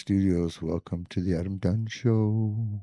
Studios. Welcome to the Adam Dunn Show.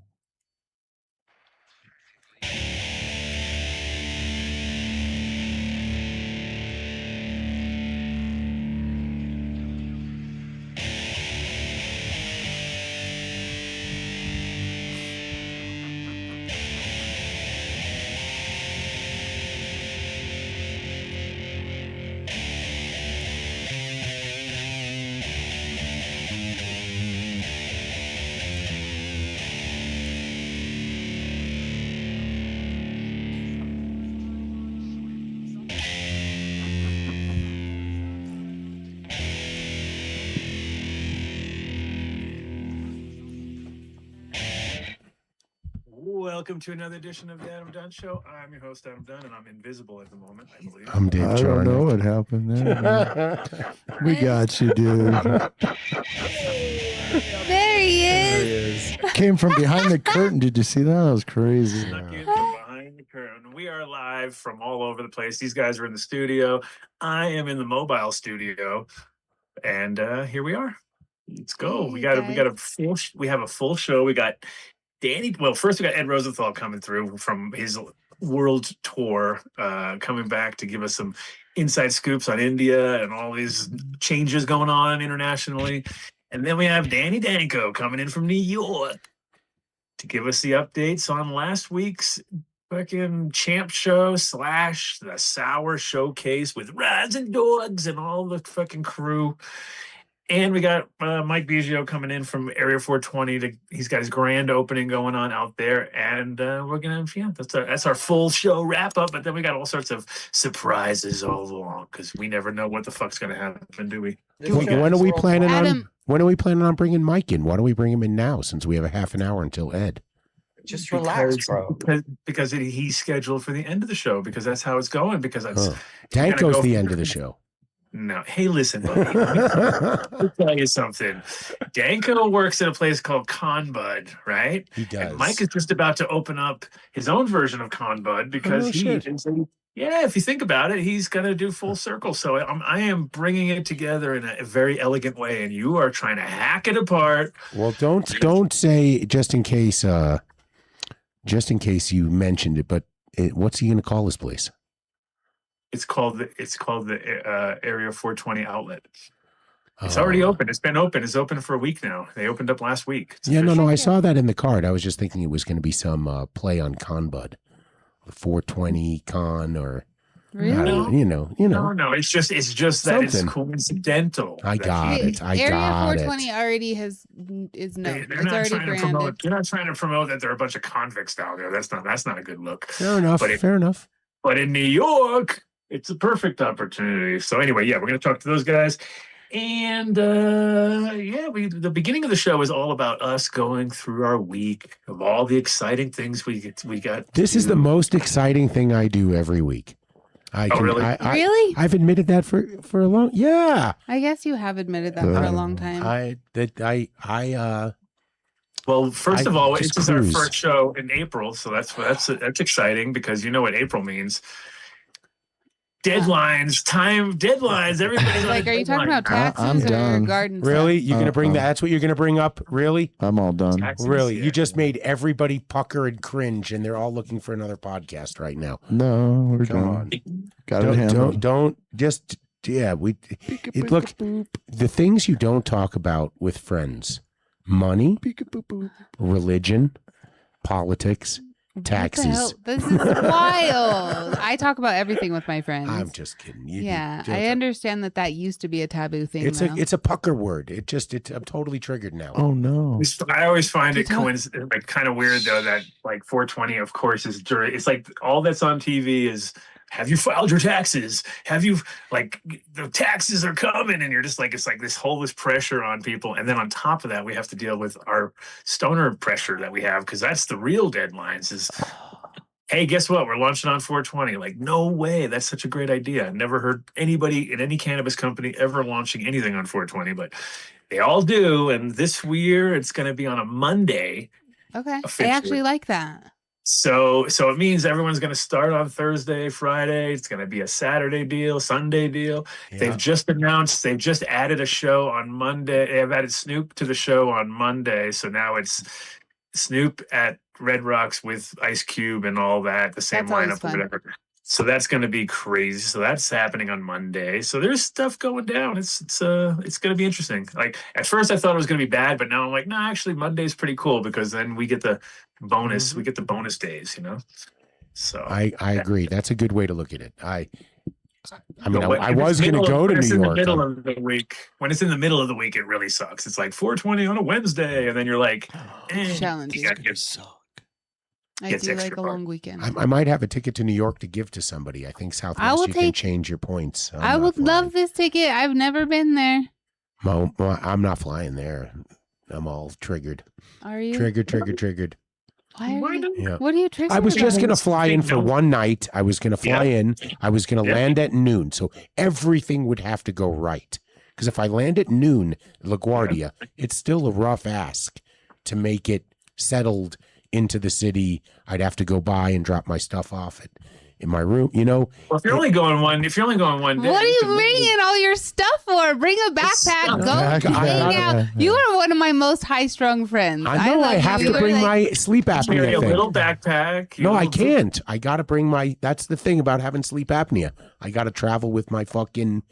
Welcome to another edition of the Adam Dunn Show. I'm your host, Adam Dunn, and I'm invisible at the moment, I believe. I'm Dave Charnock. I don't know what happened there. We got you, dude. There he is. Came from behind the curtain. Did you see that? That was crazy. Snuck in from behind the curtain. We are live from all over the place. These guys are in the studio. I am in the mobile studio, and here we are. Let's go. Hey, we have a full show. We got Danny. Well, first we got Ed Rosenthal coming through from his world tour, coming back to give us some inside scoops on India and all these changes going on internationally. And then we have Danko coming in from New York to give us the updates on last week's fucking champ show / the sour showcase with rides and dogs and all the fucking crew. And we got Mike Biggio coming in from Area 420. He's got his grand opening going on out there, and we're gonna that's our full show wrap up. But then we got all sorts of surprises all along because we never know what the fuck's gonna happen, do we? When are we planning on bringing Mike in? Why don't we bring him in now since we have a half an hour until Ed? Just relax, bro. Because he's scheduled for the end of the show because that's how it's going. Because that's Danko's the end of the show. No. Hey, listen, buddy. Let me tell you something. Danko works at a place called Conbud, right? He does. And Mike is just about to open up his own version of Conbud because if you think about it, he's going to do full circle. So I am bringing it together in a very elegant way, and you are trying to hack it apart. Well, don't say just in case you mentioned it, but what's he going to call this place? It's called the Area 420 outlet. It's already open. It's been open. It's open for a week now. They opened up last week. No. I saw that in the card. I was just thinking it was going to be some play on Conbud, 420 Con, or really? you know. No. It's just that something. It's coincidental. I got it. Area 420 already is known. It's already branded. They're not trying to promote that there are a bunch of convicts down there. That's not a good look. Fair enough. But in New York, it's a perfect opportunity. So anyway, we're going to talk to those guys. And the beginning of the show is all about us going through our week of all the exciting things we got. This is the most exciting thing I do every week. Really? Really? I've admitted that for a long. Yeah. I guess you have admitted that for a long time. Well, first of all, this is our first show in April, so that's exciting because you know what April means. Deadlines. Everybody's like, are you talking about taxes or garden Really? stuff? You're going to bring that? That's what you're going to bring up? Really? I'm all done. Taxes, really? Yeah. You just made everybody pucker and cringe, and they're all looking for another podcast right now. No, we're done. Got it handled. Don't just, look, the things you don't talk about with friends, money, religion, politics, taxes. This is wild. I talk about everything with my friends. I'm just kidding. I understand that used to be a taboo thing. It's a pucker word. I'm totally triggered now. Oh no! I always find it kind of weird though that like 420, of course, is during. It's like all that's on TV is. Have you filed your taxes? Have you, like, the taxes are coming, and you're just like, it's like this pressure on people. And then on top of that, we have to deal with our stoner pressure that we have, because that's the real deadlines is, hey, guess what? We're launching on 420. Like, no way. That's such a great idea. I never heard anybody in any cannabis company ever launching anything on 420, but they all do. And this year, it's going to be on a Monday. Okay. I actually like that. So it means everyone's going to start on Thursday, Friday. It's going to be a Saturday deal, Sunday deal. Yeah. They've just added a show on Monday. They've added Snoop to the show on Monday. So now it's Snoop at Red Rocks with Ice Cube and all that, the same That's always lineup or fun. whatever. So that's going to be crazy. So that's happening on Monday. So there's stuff going down. It's going to be interesting. Like at first I thought it was going to be bad, but now I'm like, no, actually Monday's pretty cool because then we get the bonus. We get the bonus days, you know. So I agree. That's a good way to look at it. I mean, But I was going to go to New York. In the middle of the week, when it's in the middle of the week, it really sucks. It's like 4:20 on a Wednesday, and then you're like, Challenging. you gotta get- I Gets do extra like a fun. long weekend. I might have a ticket to New York to give to somebody. I think Southwest will you can take- change your points. I would love this ticket. I've never been there. I'm not flying there. I'm all triggered. Are you? Triggered. Why are Why you? not? Yeah. What are you triggered I was just about? going to fly in for one night. I was going to fly in. I was going to Yeah. land at noon. So everything would have to go right. Because if I land at noon, LaGuardia, it's still a rough ask to make it settled into the city. I'd have to go by and drop my stuff off in my room, you know. Well, if you're only going one day, What are you bringing all your stuff for? Bring a backpack. stuff. Go Backpack. hang out. Yeah. You are one of my most high-strung friends. I know I love have you. to You are bring like- my sleep Carry apnea a thing. little backpack. No, I can't. I got to bring that's the thing about having sleep apnea. I got to travel with my fucking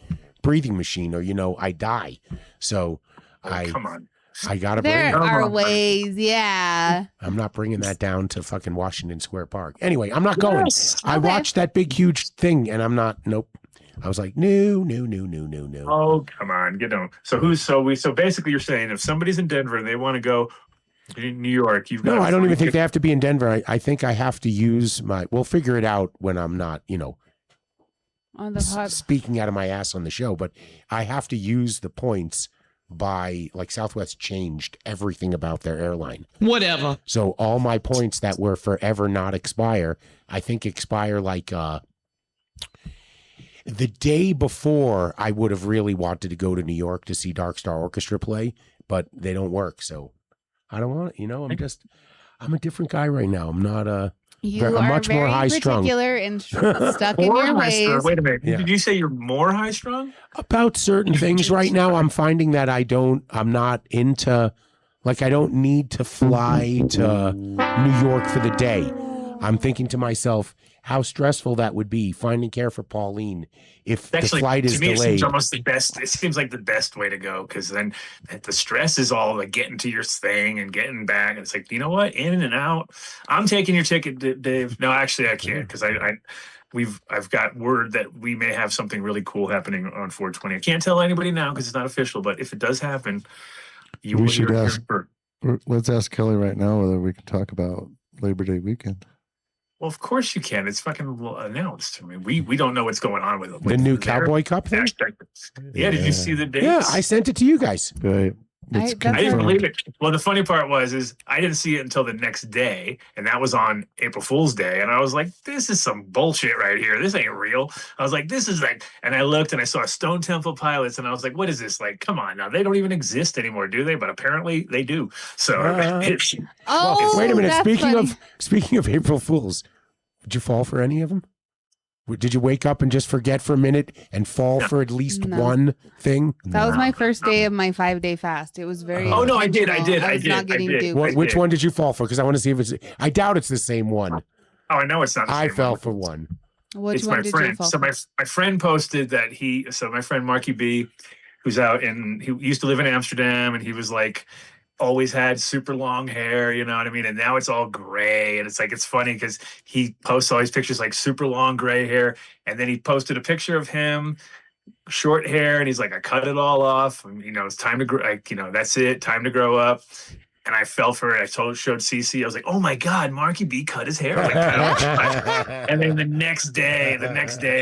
breathing machine or, you know, I die. So Come on. I got to bring There it. are ways, yeah. I'm not bringing that down to fucking Washington Square Park. Anyway, I'm not going. Yes. I Okay. watched that big, huge thing and I'm not, nope. I was like, no. Oh, come on, get on. So basically you're saying if somebody's in Denver and they want to go to New York, you've got No, I don't even think they have to be in Denver. I think I have to use we'll figure it out when I'm not, you know, On the pod. speaking out of my ass on the show, but I have to use the points by like Southwest changed everything about their airline. Whatever. So all my points that were forever not expire, I think expire like the day before I would have really wanted to go to New York to see Dark Star Orchestra play, but they don't work. So I don't want it. You know, I'm a different guy right now. I'm not You I'm are much more very high-strung. particular and stuck in More your high strung. ways. Wait a minute. Yeah. Did you say you're more high strung? about certain things right now. I'm finding that I'm not into, like, I don't need to fly to New York for the day. I'm thinking to myself, how stressful that would be finding care for Pauline if the Actually, flight is to me, it delayed. seems almost the best. It seems like the best way to go because then the stress is all like getting to your thing and getting back. And it's like, you know what, in and out. I'm taking your ticket, Dave. No, actually, I can't because I've got word that we may have something really cool happening on 420. I can't tell anybody now because it's not official. But if it does happen, you We will should hear ask- first. Let's ask Kelly right now whether we can talk about Labor Day weekend. Well, of course you can. It's fucking announced. I mean, we don't know what's going on with it. The new Cowboy Cup thing? Yeah, did you see the dates? Yeah, I sent it to you guys. Right. I It's didn't I didn't confirmed. believe it. Well, the funny part is I didn't see it until the next day, and that was on April Fool's Day. And I was like, this is some bullshit right here. This ain't real. I was like, this is like, and I looked and I saw Stone Temple Pilots, and I was like, what is this? Like, come on now. They don't even exist anymore, do they? But apparently they do. So it's, Oh, Wait a minute. that's Speaking funny. of April Fools, did you fall for any of them? Did you wake up and just forget for a minute and fall for at least No. one thing? That was my first day of my 5-day fast. It was very. Oh, no, I did. intentional. I was did. not I getting did. duped. What- Which did. one did you fall for? Because I want to see if it's. I doubt it's the same one. oh, I know it's not. The I same fell one. for one. Which It's one my did friend. you fall So for? my friend posted that my friend Marky B, who's out in, he used to live in Amsterdam, and he was like, always had super long hair, you know what I mean? And now it's all gray. And it's like, it's funny because he posts all these pictures like super long gray hair. And then he posted a picture of him, short hair. And he's like, I cut it all off. And, you know, it's time to grow, like, you know, that's it. Time to grow up. And I fell for it. Showed CC. I was like, oh my God, Marky B cut his hair. Like, cut off. And then the next day,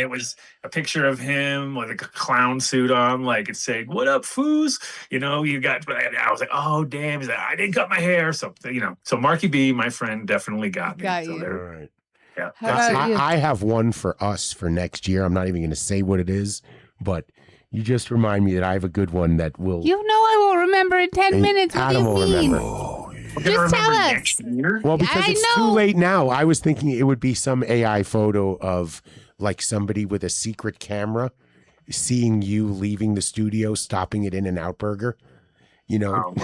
it was a picture of him with a clown suit on, like it said, "What up, foos?" You know, I was like, "Oh damn!" He's like, "I didn't cut my hair." So you know, so Marky B, my friend, definitely got me. Got So you. there- All right. yeah, How that's about it. you? I have one for us for next year. I'm not even going to say what it is, but you just remind me that I have a good one that will. You know I will remember in 10 minutes. What do Adam you will mean? remember. Just tell us. Next year. Well, because I it's too know. late now. I was thinking it would be some AI photo of like somebody with a secret camera seeing you leaving the studio, stopping at In-N-Out Burger. You know.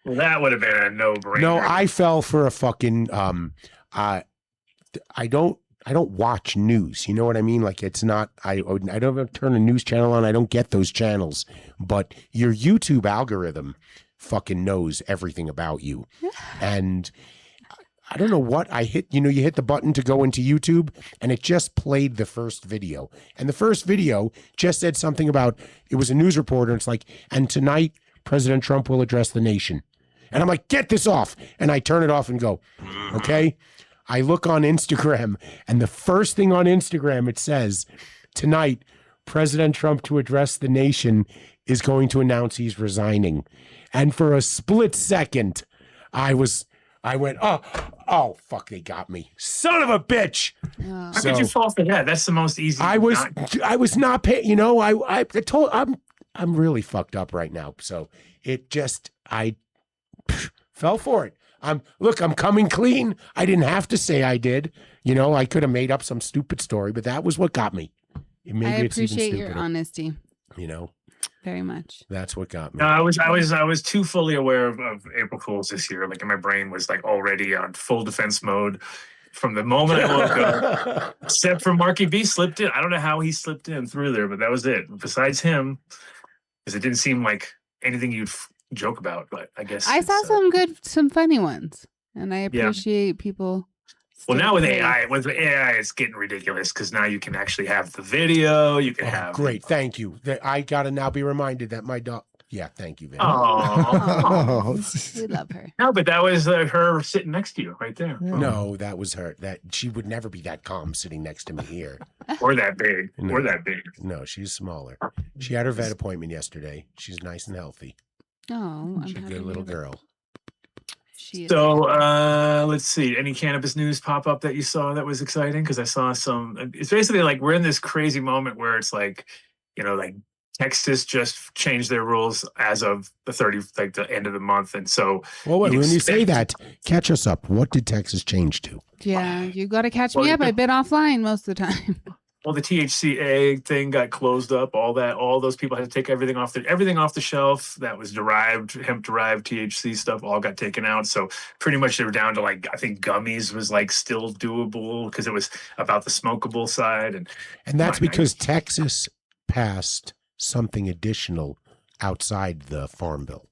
That would have been a no-brainer. No, I fell for a fucking I don't watch news. You know what I mean? Like it's not I don't ever turn a news channel on. I don't get those channels. But your YouTube algorithm fucking knows everything about you. And I don't know what I hit. You know, you hit the button to go into YouTube and it just played the first video. And the first video just said something about it was a news reporter. And it's like, and tonight President Trump will address the nation. And I'm like, get this off. And I turn it off and go, okay. I look on Instagram and the first thing on Instagram, it says tonight, President Trump to address the nation is going to announce he's resigning. And for a split second, I went, oh, fuck, they got me. Son of a bitch. Oh. How could you fall for that? That's the most easy. I was not paying, you know, I'm really fucked up right now. So it just, I fell for it. I'm coming clean. I didn't have to say I did. You know, I could have made up some stupid story, but that was what got me. Maybe I it's even appreciate your stupider, honesty you know, very much. that's what got me. No, I was too fully aware of April Fools this year. Like, my brain was like already on full defense mode from the moment I woke up. Except for Marky B slipped in. I don't know how he slipped in through there, but that was it. Besides him, because it didn't seem like anything you'd joke about. But I guess I saw some funny ones, and I appreciate people. Well, now with staying AI, it's getting ridiculous because now you can actually have the video. You can have Great, thank you. I gotta now be reminded that my dog. Yeah, thank you, Vin. Oh, We love her. no, but that was her sitting next to you right there. No, that was her. That she would never be that calm sitting next to me here. Or that big. No. Or that big. No, she's smaller. She had her vet appointment yesterday. She's nice and healthy. Oh, I'm She's a happy good to little hear that. girl. She is. So let's see. Any cannabis news pop up that you saw that was exciting? Because I saw some. It's basically like we're in this crazy moment where it's like, you know, like Texas just changed their rules as of the end of the month, and so. Well, wait, you'd when you say expect- that, catch us up. What did Texas change to? Yeah, you got to catch Well, me up. you- I've been offline most of the time. Well, the THCA thing got closed up. All those people had to take everything off the shelf that was hemp derived THC stuff. All got taken out. So pretty much they were down to like, I think gummies was like still doable because it was about the smokable side. And that's My because Texas passed something additional outside the Farm Bill.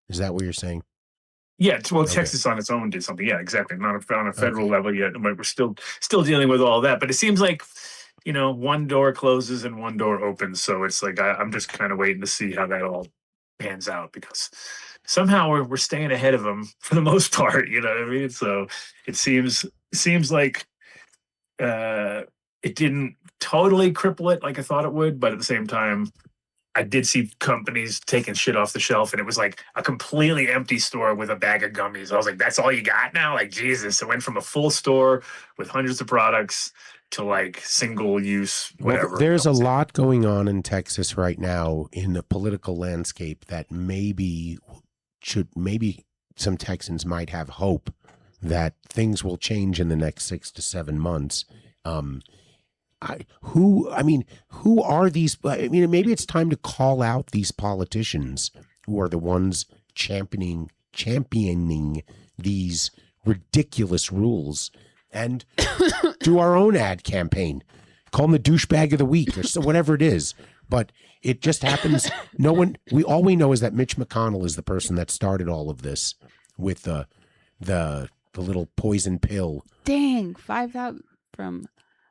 Is that what you're saying? yeah, well, Okay. Texas on its own did something. Yeah, exactly. Not on a federal level yet, but we're still dealing with all that. But it seems like, you know, one door closes and one door opens. So it's like I'm just kind of waiting to see how that all pans out because somehow we're staying ahead of them for the most part. You know what I mean? So it seems like it didn't totally cripple it like I thought it would, but at the same time, I did see companies taking shit off the shelf, and it was like a completely empty store with a bag of gummies. I was like, "That's all you got now?" Like, Jesus! It went from a full store with hundreds of products to like single use whatever. Well, there's a lot going on in Texas right now in the political landscape that maybe some Texans might have hope that things will change in the next 6 to 7 months. Who are these? I mean, maybe it's time to call out these politicians who are the ones championing these ridiculous rules and do our own ad campaign. Call them the douchebag of the week or so, whatever it is. But it just happens. All we know is that Mitch McConnell is the person that started all of this with the little poison pill. Dang, 5,000 from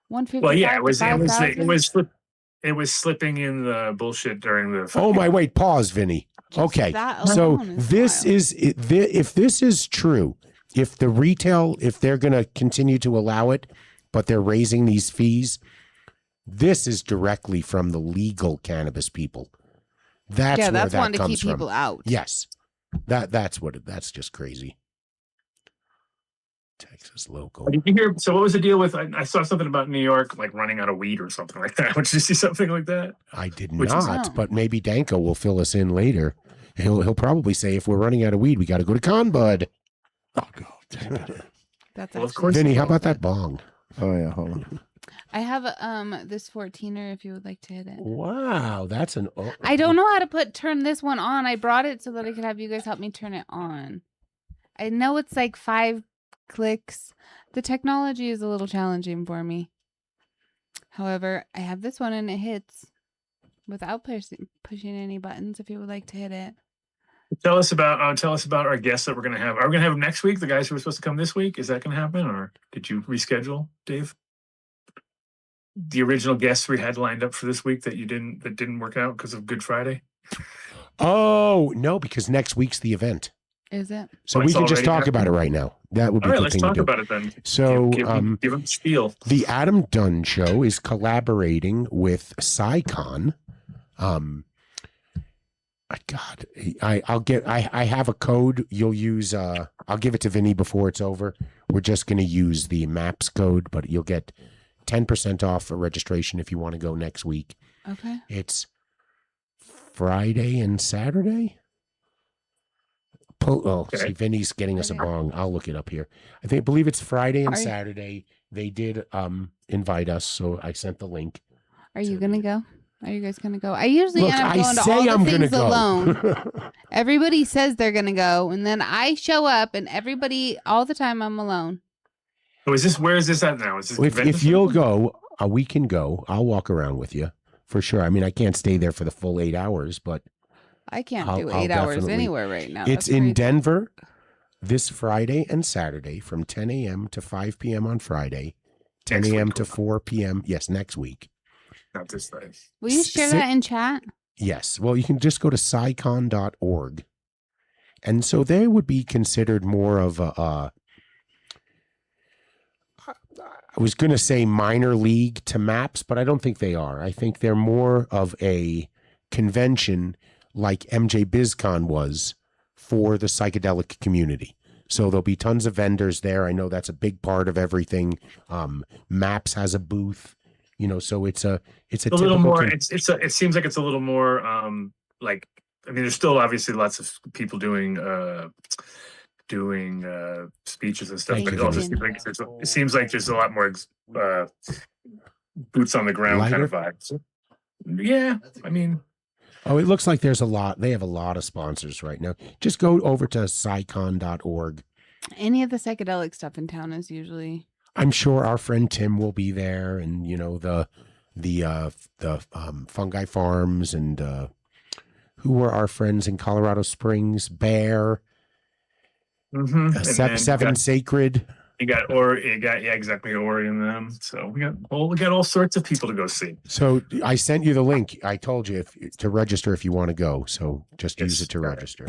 150. Well, yeah, it was slipping in the bullshit during the. Oh my! Wait, pause, Vinny. Okay, that so alone is this wild. is if this is true, if they're going to continue to allow it, but they're raising these fees, this is directly from the legal cannabis people. That's where that's that one to comes keep from. people out. Yes, that's just crazy. Texas local. Did you hear? So what was the deal with? I saw something about New York, like running out of weed or something like that. Did you see something like that? I did Which is- not, but maybe Danko will fill us in later. He'll probably say, if we're running out of weed, we got to go to Con Bud. I'll go. Take it. That's Well, of actually course. Vinny, how about that bong? Oh yeah, hold on. I have this 14er if you would like to hit it. Wow, that's an. I don't know how to turn this one on. I brought it so that I could have you guys help me turn it on. I know it's like 5 clicks. The technology is a little challenging for me. However, I have this one and it hits without pushing any buttons if you would like to hit it. Tell us about our guests that we're going to have. Are we going to have them next week? The guys who were supposed to come this week? Is that going to happen, or did you reschedule, Dave? The original guests we had lined up for this week that didn't work out because of Good Friday. Oh no, because next week's the event. Is it? So Oh, we it's can just already talk happened? about it right now. That would be All a right, good let's thing to talk do. about it then. So give them spiel. the Adam Dunn Show is collaborating with PsyCon. God, I have a code you'll use. I'll give it to Vinny before it's over. We're just going to use the MAPS code, but you'll get 10% off for registration if you want to go next week. Okay. It's Friday and Saturday. See, Vinny's getting us a bong. I'll look it up here. I believe it's Friday and Saturday. They did invite us, so I sent the link. Are you gonna go? Are you guys gonna go? I usually Look, end up I going to say all the I'm gonna things go. alone. Everybody says they're gonna go, and then I show up, and everybody all the time I'm alone. So where is this at now? Is this If you'll go, we can go. I'll walk around with you for sure. I mean, I can't stay there for the full 8 hours, but I can't I'll do 8 hours definitely- anywhere right now. it's That's in crazy. Denver this Friday and Saturday from 10 a.m. to 5 p.m. on Friday, 10 Next a.m. week. to 4 p.m. Yes, next week. Not this time. Will you share Sit- that in chat? Yes. Well, you can just go to psychon.org. And so they would be considered more of a, I was going to say minor league to MAPS, but I don't think they are. I think they're more of a convention like MJ BizCon was for the psychedelic community. So there'll be tons of vendors there. I know that's a big part of everything. MAPS has a booth, so it's a little more. It seems like it's a little more like. I mean, there's still obviously lots of people doing speeches and stuff. Thank But you, it also Vinny. it seems like there's a lot more boots on the ground kind of vibes. Yeah, I mean. Oh, it looks like there's a lot. They have a lot of sponsors right now. Just go over to psychon.org. Any of the psychedelic stuff in town is usually. I'm sure our friend Tim will be there, and the fungi farms, and who were our friends in Colorado Springs? Bear, Mm-hmm. Seven Sacred. You got exactly Ori and them. So we got all sorts of people to go see. So I sent you the link. I told you to register if you want to go. So just use it to register.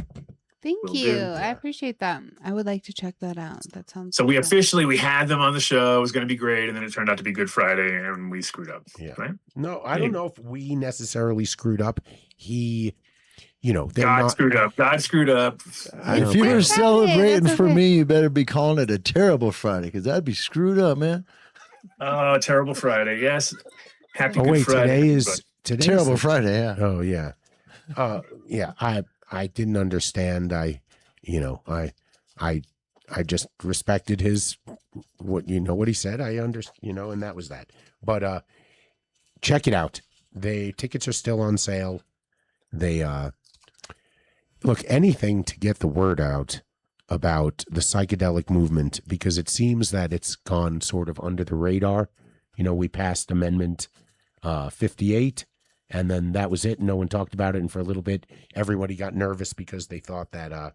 Thank Will you. do. I appreciate that. I would like to check that out. That sounds. So we cool. officially had them on the show. It was going to be great, and then it turned out to be Good Friday, and we screwed up. Yeah. Right? No, I don't know if we necessarily screwed up. They're God not. screwed up. God screwed up. If you were Friday, celebrating that's for okay. me, you better be calling it a terrible Friday because that'd be screwed up, man. Oh, terrible Friday. Yes. Happy Oh Good wait, Friday. today's Terrible Friday, yeah. Oh yeah, yeah. I didn't understand. I just respected his what he said. I understand, and that was that. But check it out. The tickets are still on sale. They look anything to get the word out about the psychedelic movement because it seems that it's gone sort of under the radar. We passed Amendment 58, and then that was it. No one talked about it, and for a little bit, everybody got nervous because they thought that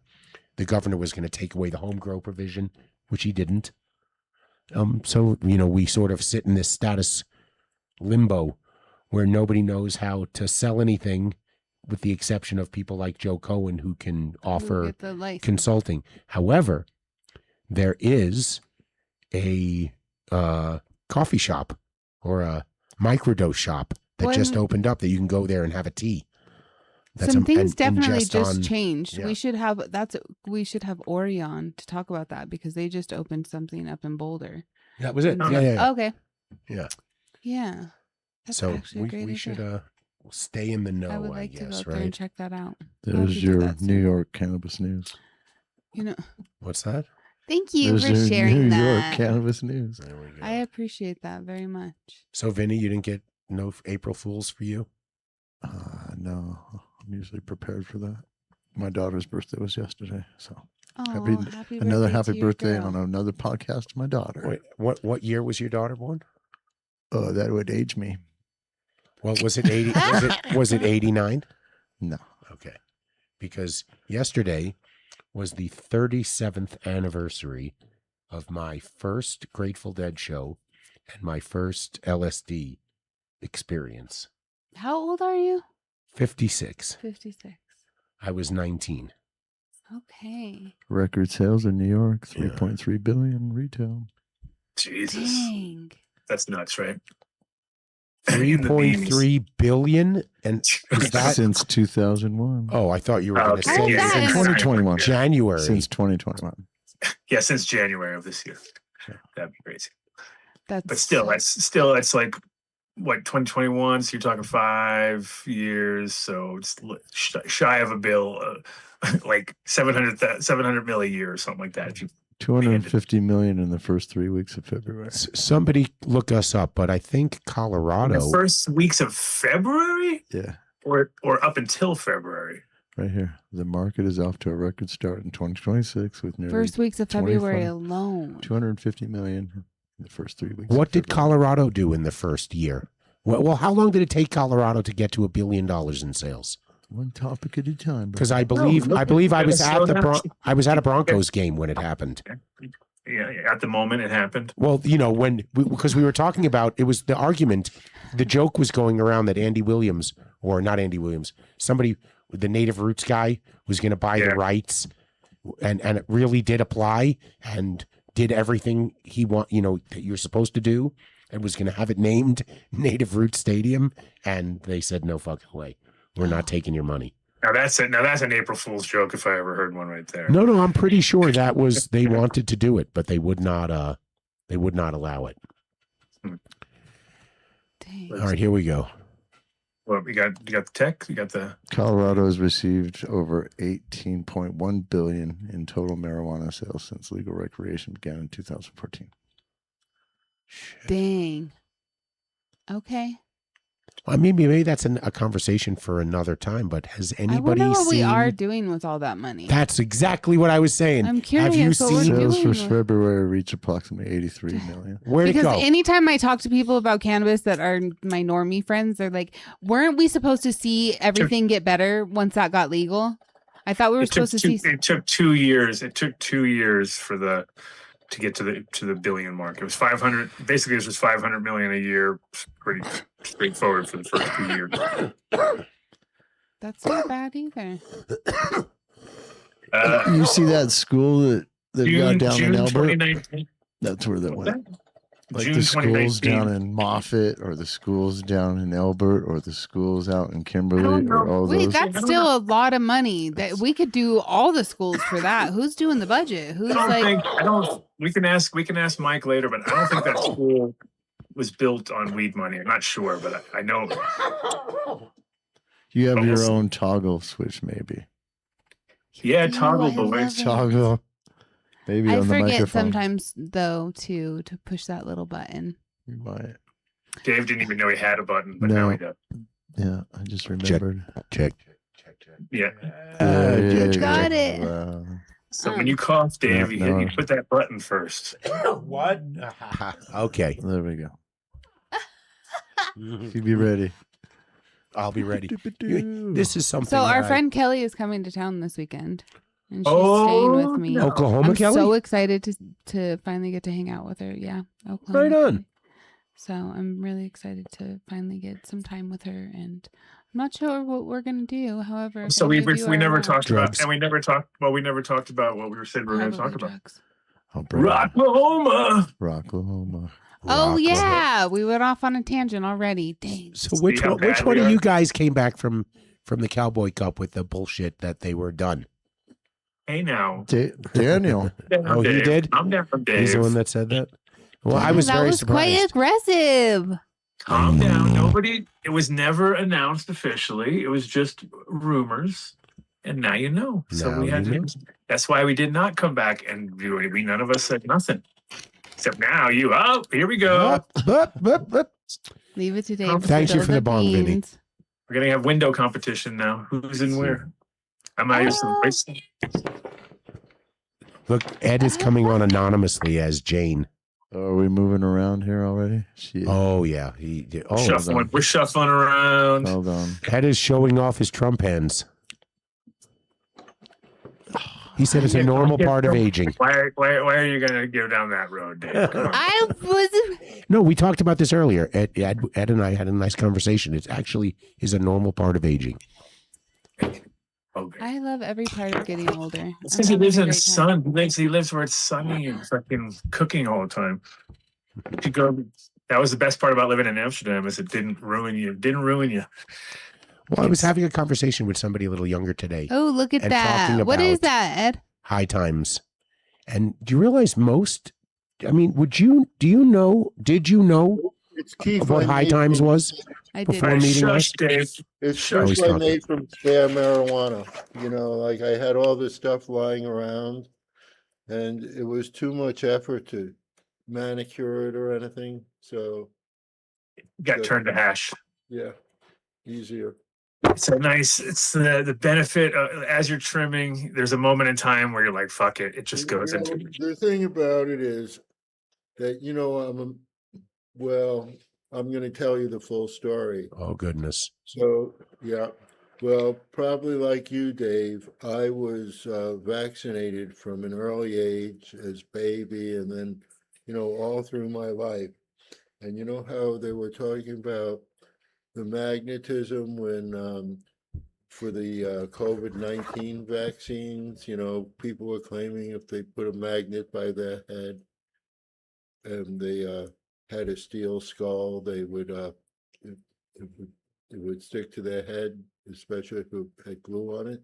the governor was going to take away the home grow provision, which he didn't. So we sort of sit in this status limbo where nobody knows how to sell anything, with the exception of people like Joe Cohen who can offer Get the license. consulting. However, there is a coffee shop or a microdose shop that just When- opened up that you can go there and have a tea. Some things definitely ingest just on- changed. yeah. We should have Ori on to talk about that because they just opened something up in Boulder. That was it. Okay. Yeah. Okay. Yeah. Yeah. That's So actually a great we idea. should stay in the know, I would like to go guess, up there and right? check that out. There's your New York cannabis news. You know, What's that? thank you There's for your sharing New York that. cannabis news. There we go. I appreciate that very much. So, Vinny, you didn't get no April Fools for you? No, I'm usually prepared for that. My daughter's birthday was yesterday, so Oh, another happy to your birthday girl. on another podcast to my daughter. Wait, what year was your daughter born? Oh, that would age me. Well, was it 80? was it 89? No. Okay. Because yesterday was the 37th anniversary of my first Grateful Dead show and my first LSD experience. How old are you? 56. 56. I was 19. Okay. Record sales in New York, 3.3 billion retail. Jesus. Dang. That's nuts, right? 3.3 billion? And is that Since 2001. Oh, I thought you were going to Okay. say Yeah, Since yeah. 2021. January. Since 2021. Yeah, since January of this year. That'd be crazy. That's But still, that's like what 2021. So you're talking 5 years. So it's shy of a bill, like 700 mil a year or something like that. If you 250 million in the first 3 weeks of February. Somebody look us up, but I think Colorado. the first weeks of February, Yeah, or up until February. right here. The market is off to a record start in 2026 with nearly first weeks of February 25 alone. 250 million in the first 3 weeks. What of did February. Colorado do in the first year? Well, how long did it take Colorado to get to $1 billion in sales? One topic at a time. Because brother. I believe look, I was slow at down. I was at a Broncos game when it happened. Yeah, at the moment it happened. Well, because we were talking about, it was the argument, the joke was going around that Andy Williams, or not Andy Williams, somebody, the Native Roots guy, was going to buy the rights, and it really did apply and did everything that you're supposed to do, and was going to have it named Native Roots Stadium, and they said no fucking way, we're not taking your money. Now that's an April Fool's joke if I ever heard one right there. No, I'm pretty sure that was, they wanted to do it, but they would not allow it. Dang. All right, here we go. Well, you got the tech, you got the Colorado has received over 18.1 billion in total marijuana sales since legal recreation began in 2014. Dang. Okay. I mean, maybe that's a conversation for another time, but has anybody I wonder what seen? we are doing with all that money. That's exactly what I was saying. I'm curious. Have you what we're seen? doing Sales for with- February reached approximately 83 million. Where'd it Because go? anytime I talk to people about cannabis that are my normie friends, they're like, weren't we supposed to see everything get better once that got legal? I thought we were supposed to see. It took 2 years. It took 2 years to get to the billion mark. It was 500. Basically, it was just 500 million a year. Pretty straightforward for the first 2 years. That's not bad either. You see that school that they've got down June in Albert? 2019. That's where that What was went. that? Like June the schools 2019. down in Moffett, or the schools down in Albert, or the schools out in Kimberly, don't or know. all Wait, those. that's still a lot of money. That we could do all the schools for that. Who's doing the budget? Who's like? I don't. We can ask Mike later, but I don't think that school was built on weed money. I'm not sure, but I know. You have But your we'll see. own toggle switch, maybe. Yeah, Ooh, toggle I love boys. it. Toggle. Maybe I on the forget microphone. sometimes though to push that little button. You might. Dave didn't even know he had a button, but now he does. Yeah, I just remembered. Check. Yeah. Got it. Wow. So when you cough, Dave, No. you put that button first. What? Okay. There we go. You be ready. I'll be ready. This is something. So our that friend Kelly is coming to town this weekend, and she's staying with me. no. Oklahoma, I'm Kelly. so excited to finally get to hang out with her. Yeah, Oklahoma. Right on. Kelly. So I'm really excited to finally get some time with her, and I'm not sure what we're gonna do. However, if So any we of you we are never around- talked Drugs. about, and we never talked. Well, we never talked about what we said we were going to talk Probably about. drugs. I'll bring it. Rocklahoma. Rocklahoma. Oh Rock yeah, we went off on a tangent already. Dang. So which how one, which bad one we of are? you guys came back from the Cowboy Cup with the bullshit that they were done? Hey now. Daniel. Oh, he Dave. did? I'm down, Dave. He's the one that said that. Well, I was that very was quite surprised. aggressive. Calm down. it was never announced officially. It was just rumors. And now you know. So Now we had you know. that's why we did not come back and do it. None of us said nothing. Except now here we go. Up. Leave it to Dave. to Thank you spill for the bong, Vinny. beans. We're gonna have window competition now. Who's in where? I'm out here. Look, Ed is coming on anonymously as Jane. Are we moving around here already? Shit. Oh, yeah. We're shuffling around. Hold on. Ed is showing off his Trump hands. He said it's a normal part of aging. Why are you gonna go down that road, Dave? Come on. I was. No, we talked about this earlier. Ed and I had a nice conversation. It actually is a normal part of aging. Okay. I love every part of getting older. It's because he lives in the sun. He lives where it's sunny and fucking cooking all the time. You go. That was the best part about living in Amsterdam, is it didn't ruin you. Well, I was having a conversation with somebody a little younger today. Oh, look at And that. talking What is about- that, Ed? High times. And do you realize did you know It's Keith. what high times was? I did. Before meeting Shush, us? Dave. It's Sure. stuff Always I talking. made from spare marijuana. You know, like I had all this stuff lying around, and it was too much effort to manicure it or anything. So Got turned to hash. yeah, easier. It's the benefit as you're trimming. There's a moment in time where you're like, "Fuck it," it just goes You know, into. the thing about it is that I'm going to tell you the full story. Oh, goodness. So, yeah, well, probably like you, Dave, I was vaccinated from an early age as baby and then, all through my life. And you know how they were talking about the magnetism when, for the COVID-19 vaccines, people were claiming if they put a magnet by their head and they had a steel skull, they would it would stick to their head, especially if it had glue on it.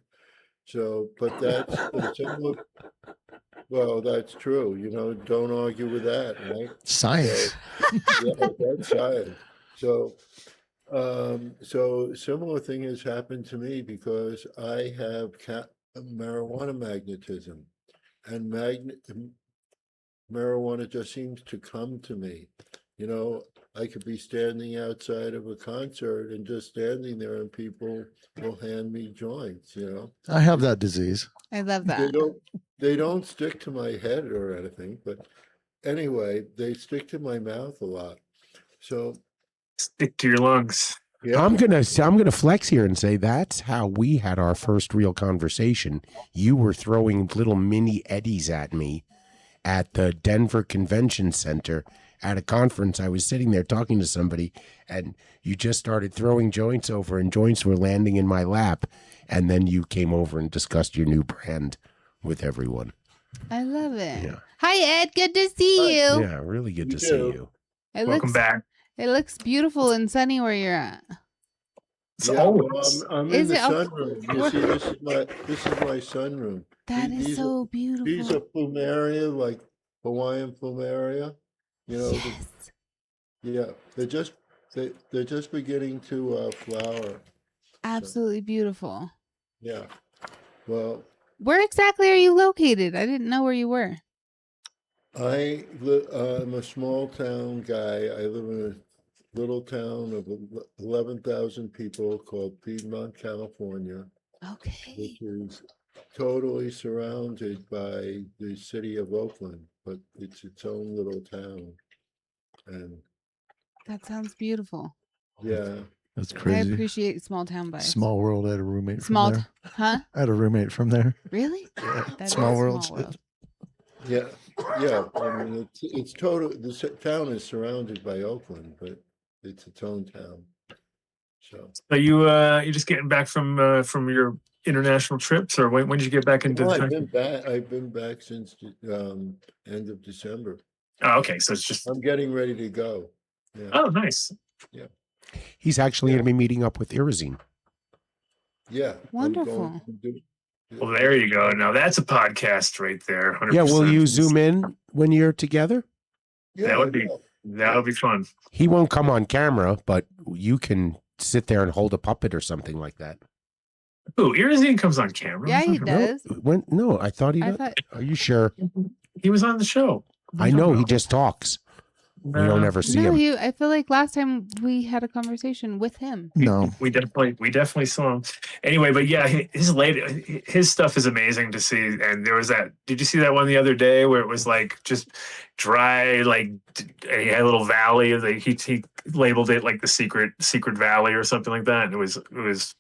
So, but that's well, that's true. Don't argue with that, right? Science. Yeah, that's science. So, so similar thing has happened to me because I have marijuana magnetism, and marijuana just seems to come to me. I could be standing outside of a concert and just standing there, and people will hand me joints. I have that disease. I love that. They don't stick to my head or anything, but anyway, they stick to my mouth a lot. So Stick to your lungs. yeah, I'm gonna flex here and say that's how we had our first real conversation. You were throwing little mini eddies at me at the Denver Convention Center at a conference. I was sitting there talking to somebody, and you just started throwing joints over, and joints were landing in my lap. And then you came over and discussed your new brand with everyone. I love it. Yeah. Hi, Ed. Good to see you. Yeah, really good You to too. see you. It Welcome looks back. It looks beautiful and sunny where you're at. It's yeah, well, always. I'm in Is the it a- sunroom. You see, this is my sunroom. That is These so These are beautiful. plumeria, like Hawaiian plumeria. Yes. They're just beginning to flower. Absolutely beautiful. Yeah. Well, Where exactly are you located? I didn't know where you were. I'm a small town guy. I live in a little town of 11,000 people called Piedmont, California, Okay. which is totally surrounded by the city of Oakland, but it's its own little town. And That sounds beautiful. yeah, That's I crazy. appreciate small town vibes. Small world. I had a roommate Small from there. Huh? I had a roommate from there. Really? Yeah. That Small is world. small world. yeah. I mean, it's total. The town is surrounded by Oakland, but it's its own town. So So you're just getting back from your international trips, or when did you get back into no, the I've country? been back. I've been back since end of December. Oh, okay. So it's just. I'm getting ready to go. Yeah. Oh, nice. He's actually going to be meeting up with Irazine. Yeah. Wonderful. Well, there you go. Now that's a podcast right there. 100%. Yeah, will you zoom in when you're together? Yeah, That would be- That would be fun. He won't come on camera, but you can sit there and hold a puppet or something like that. Ooh, Irazine comes on camera. Yeah, he does. No, I thought he I did. thought Are you sure? He was on the show. I know he just talks. We don't ever see him. I feel like last time we had a conversation with him. No. We definitely saw him. Anyway, but yeah, his stuff is amazing to see. And there was that. Did you see that one the other day where it was like just dry, like he had a little valley. He labeled it like the secret valley or something like that. And it was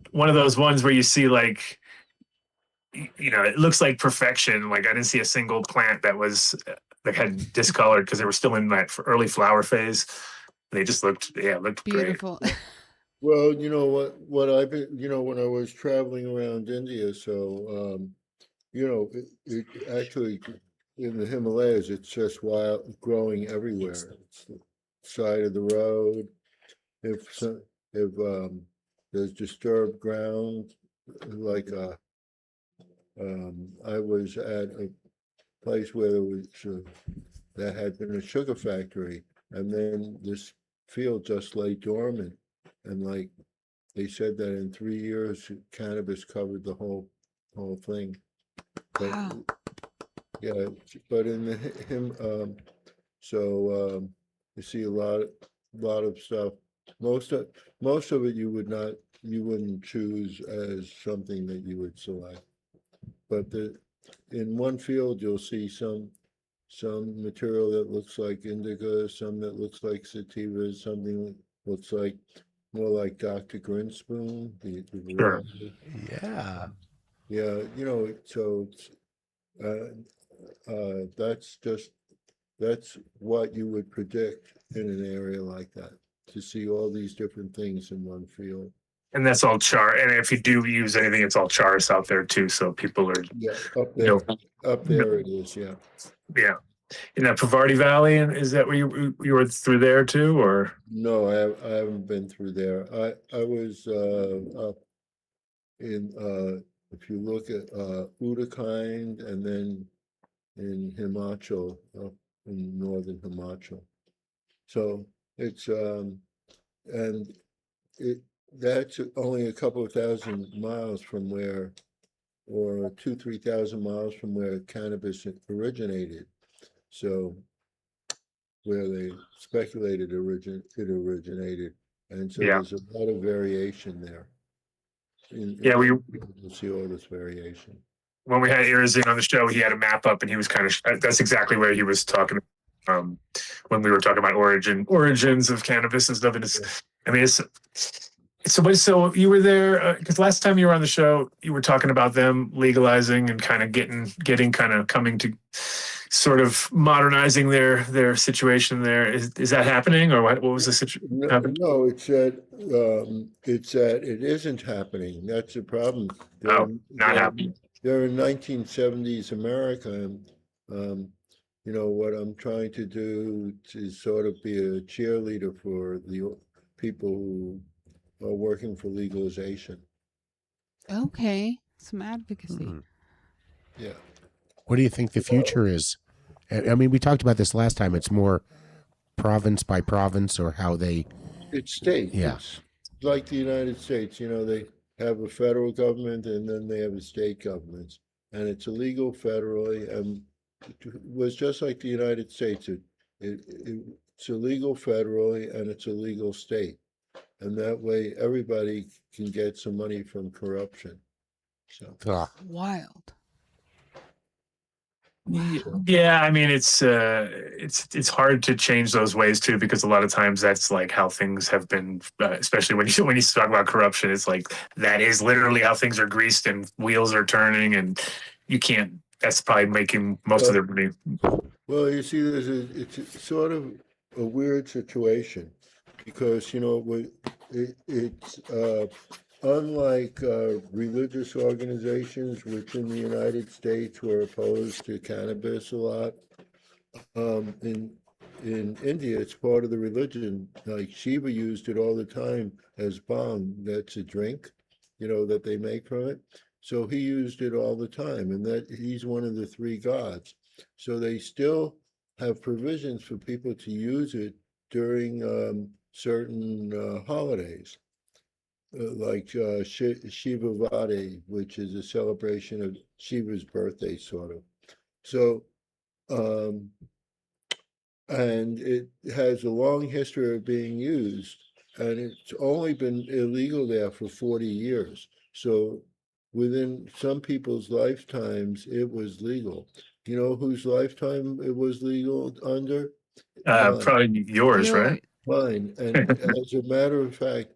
one of those ones where you see like, it looks like perfection. Like I didn't see a single plant that had discolored because they were still in that early flower phase. They just looked Beautiful. great. Well, you know what I've been, when I was traveling around India, so it actually in the Himalayas, it's just wild growing everywhere. It's the side of the road. If there's disturbed ground, like I was at a place where there was that had been a sugar factory, and then this field just lay dormant, and like they said that in 3 years cannabis covered the whole thing. But, Wow. yeah, but in the you see a lot of stuff. Most of it you wouldn't choose as something that you would select, but in one field you'll see some material that looks like indica, some that looks like sativa, something that looks like more like Dr. Grinspoon. Sure. Yeah. Yeah, so that's what you would predict in an area like that, to see all these different things in one field. And that's all char. And if you do use anything, it's all chars out there too. So people are Up there, up there it is. Yeah. Yeah. In that Pavarti Valley, and is that where you were through there too, or? No, I haven't been through there. I was up in if you look at Uttarakhand, and then in Himachal, up in northern Himachal. So it's and that's only a couple of thousand miles from where, or 2,000-3,000 miles from where cannabis originated. So where they speculated it originated, and so there's a lot of variation there. You'll see all this variation. When we had Irazine on the show, he had a map up, and he was kind of, that's exactly where he was talking when we were talking about origins of cannabis and stuff. And so you were there because last time you were on the show, you were talking about them legalizing and kind of getting kind of coming to sort of modernizing their situation there. Is that happening, or what was the situation? No, it's that it isn't happening. That's the problem. Not happening. They're in 1970s America. What I'm trying to do is sort of be a cheerleader for the people who are working for legalization. Okay, some advocacy. Yeah. What do you think the future is? I mean, we talked about this last time. It's more province by province, or how they... It's state. Yeah. It's like the United States. They have a federal government, and then they have a state governments. And it's illegal federally, and it was just like the United States. It's illegal federally, and it's a legal state. And that way, everybody can get some money from corruption. So Wild. Yeah, I mean, it's hard to change those ways too, because a lot of times that's like how things have been. Especially when you talk about corruption, it's like that is literally how things are greased and wheels are turning, and you can't. That's probably making most of their money. Well, you see, it's sort of a weird situation, because it's unlike religious organizations, which in the United States were opposed to cannabis a lot. In India, it's part of the religion. Like Shiva used it all the time as Bhang. That's a drink, that they make from it. So he used it all the time, and that he's one of the three gods. So they still have provisions for people to use it during certain holidays, like Shiva Birthday, which is a celebration of Shiva's birthday, sort of. So, and it has a long history of being used, and it's only been illegal there for 40 years. So within some people's lifetimes, it was legal. You know whose lifetime it was legal under? Probably yours, right? Mine. And as a matter of fact,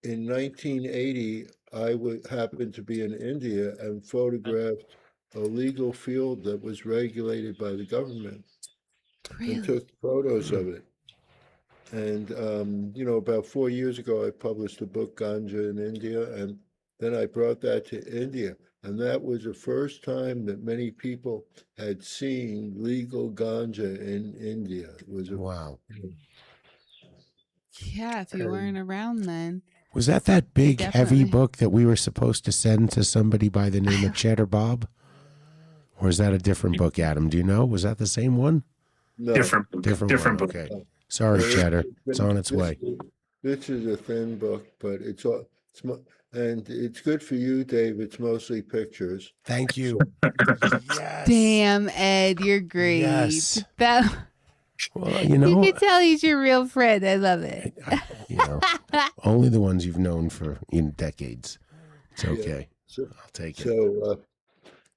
in 1980, I happened to be in India and photographed a legal field that was regulated by the government and took photos of it. And, about 4 years ago, I published a book, Ganja in India, and then I brought that to India. And that was the first time that many people had seen legal ganja in India. It was Wow. Yeah, if you weren't around then. Was that big, heavy Definitely. book that we were supposed to send to somebody by the name of Cheddar Bob? Or is that a different book, Adam? Do you know? Was that the same one? No, Different Different one. book. Okay. Sorry, Cheddar. It's on its way. This is a thin book, but and it's good for you, Dave. It's mostly pictures. Thank you. Yes. Damn, Ed, you're great. Yes. That Well, you can tell he's your real friend. I love it. Only the ones you've known for decades. It's okay. So, I'll take it. so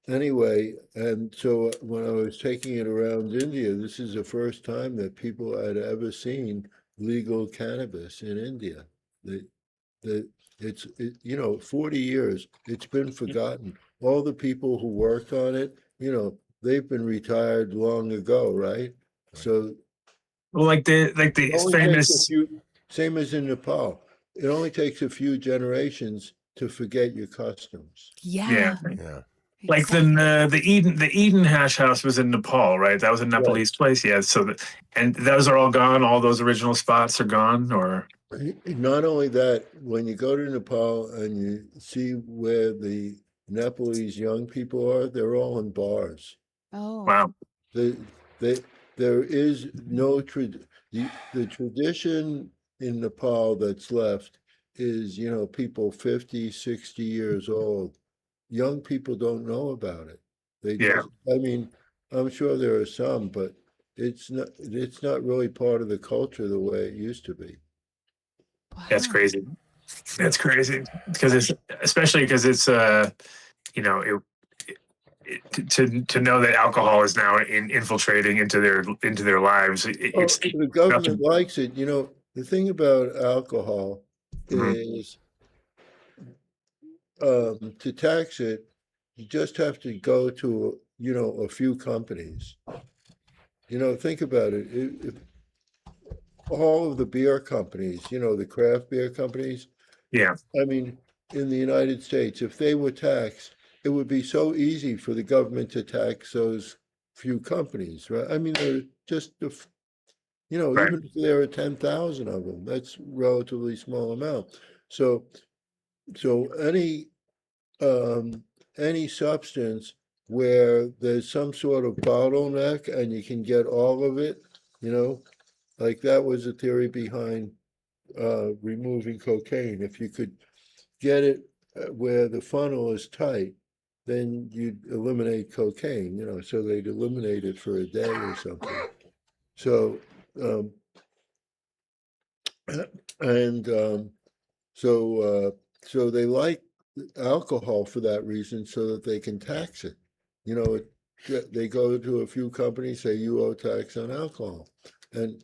anyway, and so when I was taking it around India, this is the first time that people had ever seen legal cannabis in India. It's 40 years, it's been forgotten. All the people who worked on it, they've been retired long ago, right? So, Well, like the it only famous. takes a few, same as in Nepal, it only takes a few generations to forget your customs. Yeah. Yeah. Like the Eden hash house was in Nepal, right? That was a Nepalese place, yeah. So and those are all gone. All those original spots are gone, or Not only that, when you go to Nepal and you see where the Nepalese young people are, they're all in bars. Oh. wow. There is no the tradition in Nepal that's left is, people 50, 60 years old. Young people don't know about it. I'm sure there are some, but it's not really part of the culture the way it used to be. That's crazy. That's crazy because especially because it's to know that alcohol is now infiltrating into their lives. The government likes it. The thing about alcohol is to tax it, you just have to go to a few companies. Think about it. If all of the beer companies, the craft beer companies. Yeah. I mean, in the United States, if they were taxed, it would be so easy for the government to tax those few companies, right? I mean, they're just, Right. even if there are 10,000 of them, that's a relatively small amount. So any substance where there's some sort of bottleneck and you can get all of it, like that was the theory behind removing cocaine. If you could get it where the funnel is tight, then you'd eliminate cocaine, so they'd eliminate it for a day or something. So, so they like alcohol for that reason, so that they can tax it. They go to a few companies, say you owe tax on alcohol, and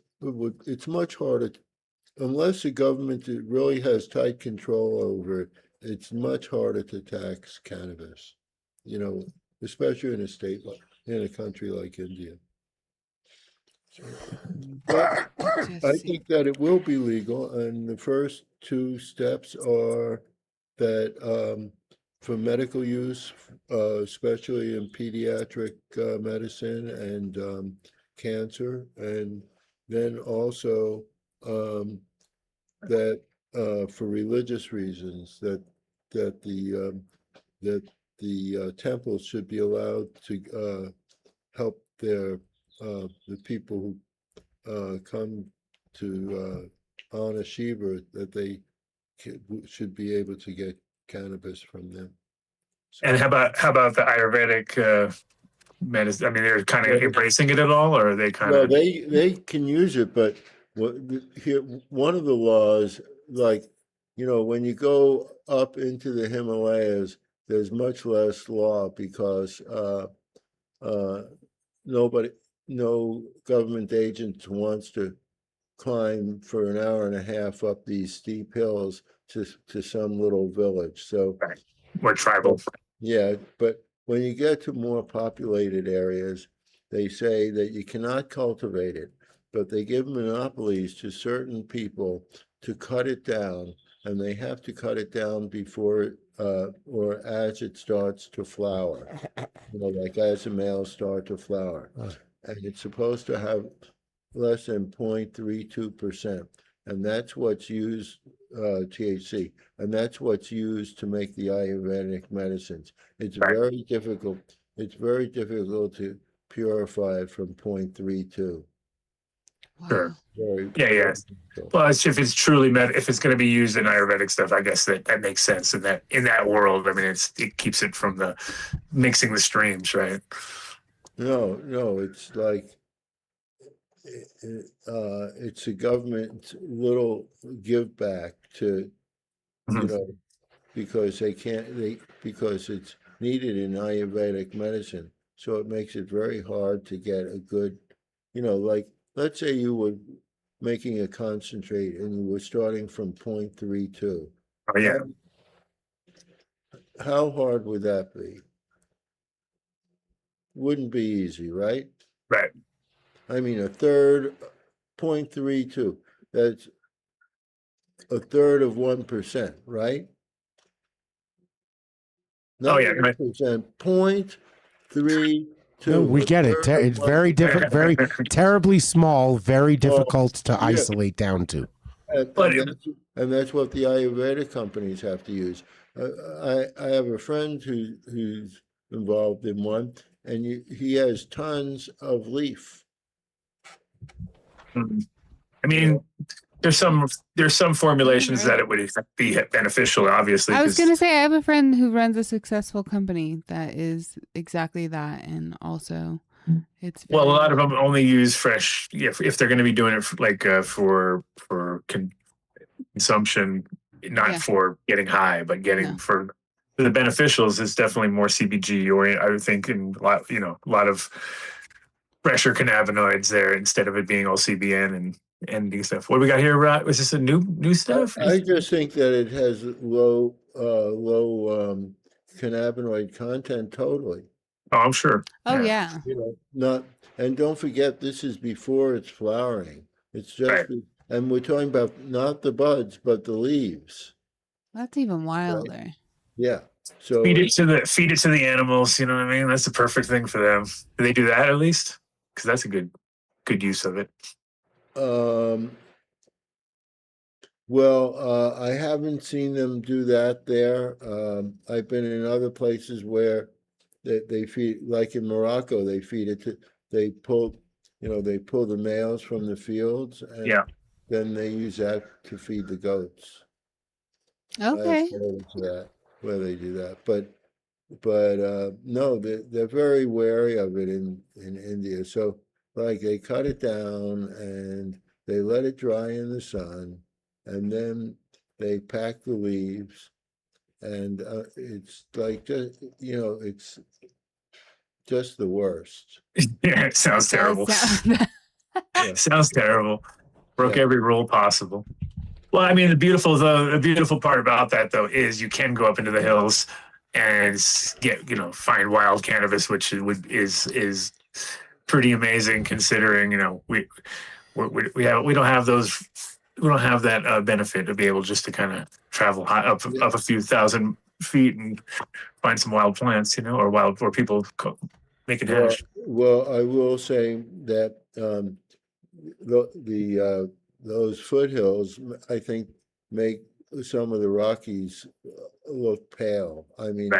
it's much harder unless the government really has tight control over it. It's much harder to tax cannabis, especially in a country like India. But I think that it will be legal, and the first two steps are that for medical use, especially in pediatric medicine and cancer, and then also that for religious reasons, that the temples should be allowed to help their the people who come to honor Shiva, that they should be able to get cannabis from them. So, And how about the Ayurvedic medicine? I mean, they're kind of embracing it at all, or are they kind well, of? they can use it, but here one of the laws, like when you go up into the Himalayas, there's much less law because no government agent wants to climb for an hour and a half up these steep hills to some little village. So More tribal. yeah, but when you get to more populated areas, they say that you cannot cultivate it, but they give monopolies to certain people to cut it down, and they have to cut it down before or as it starts to flower, like as the males start to flower. And it's supposed to have less than 0.32%. And that's what's used, THC, and that's what's used to make the Ayurvedic medicines. It's very difficult. It's very difficult to purify it from 0.32. Sure. Very, Yeah. difficult. Well, if it's truly if it's going to be used in Ayurvedic stuff, I guess that makes sense. In that world, I mean, it keeps it from the mixing the streams, right? No, it's like it's a government little give back to because because it's needed in Ayurvedic medicine, so it makes it very hard to get a good, like let's say you were making a concentrate and you were starting from 0.32. Oh yeah. How hard would that be? Wouldn't be easy, right? Right. I mean, a third, 0.32. That's a third of 1%, right? Not 1%, 0.32. No, we get it. It's very different, very terribly small, very difficult to isolate down to. And that's what the Ayurveda companies have to use. I have a friend who's involved in one, and he has tons of leaf. I mean, there's some formulations that it would be beneficial, obviously. I was going to say, I have a friend who runs a successful company that is exactly that. And also it's a lot of them only use fresh. If they're going to be doing it for consumption, not for getting high, but getting for the beneficials, is definitely more CBG oriented, I would think, and a lot of fresher cannabinoids there instead of it being all CBN and ending stuff. What do we got here, Rod? Was this a new stuff? I just think that it has low cannabinoid content totally. Oh, I'm sure. Oh yeah. And don't forget, this is before it's flowering. It's just and we're talking about not the buds but the leaves. That's even wilder. Right? Yeah. So feed it to the animals, you know what I mean? That's the perfect thing for them. Do they do that at least? Because that's a good use of it. Well, I haven't seen them do that there. I've been in other places where they feed, like in Morocco, they feed it to, they pull the males from the fields, and then they use that to feed the goats. Okay. Where they do that, but no, they're very wary of it in India. So like they cut it down and they let it dry in the sun, and then they pack the leaves, and it's like it's just the worst. Yeah, it sounds terrible. Sounds terrible. Broke every rule possible. Well, I mean, the beautiful part about that though is you can go up into the hills and find wild cannabis, which is pretty amazing considering we don't have that benefit to be able just to kind of travel up a few thousand feet and find some wild plants, or people making hash. Well, I will say that those foothills, I think, make some of the Rockies look pale. I mean,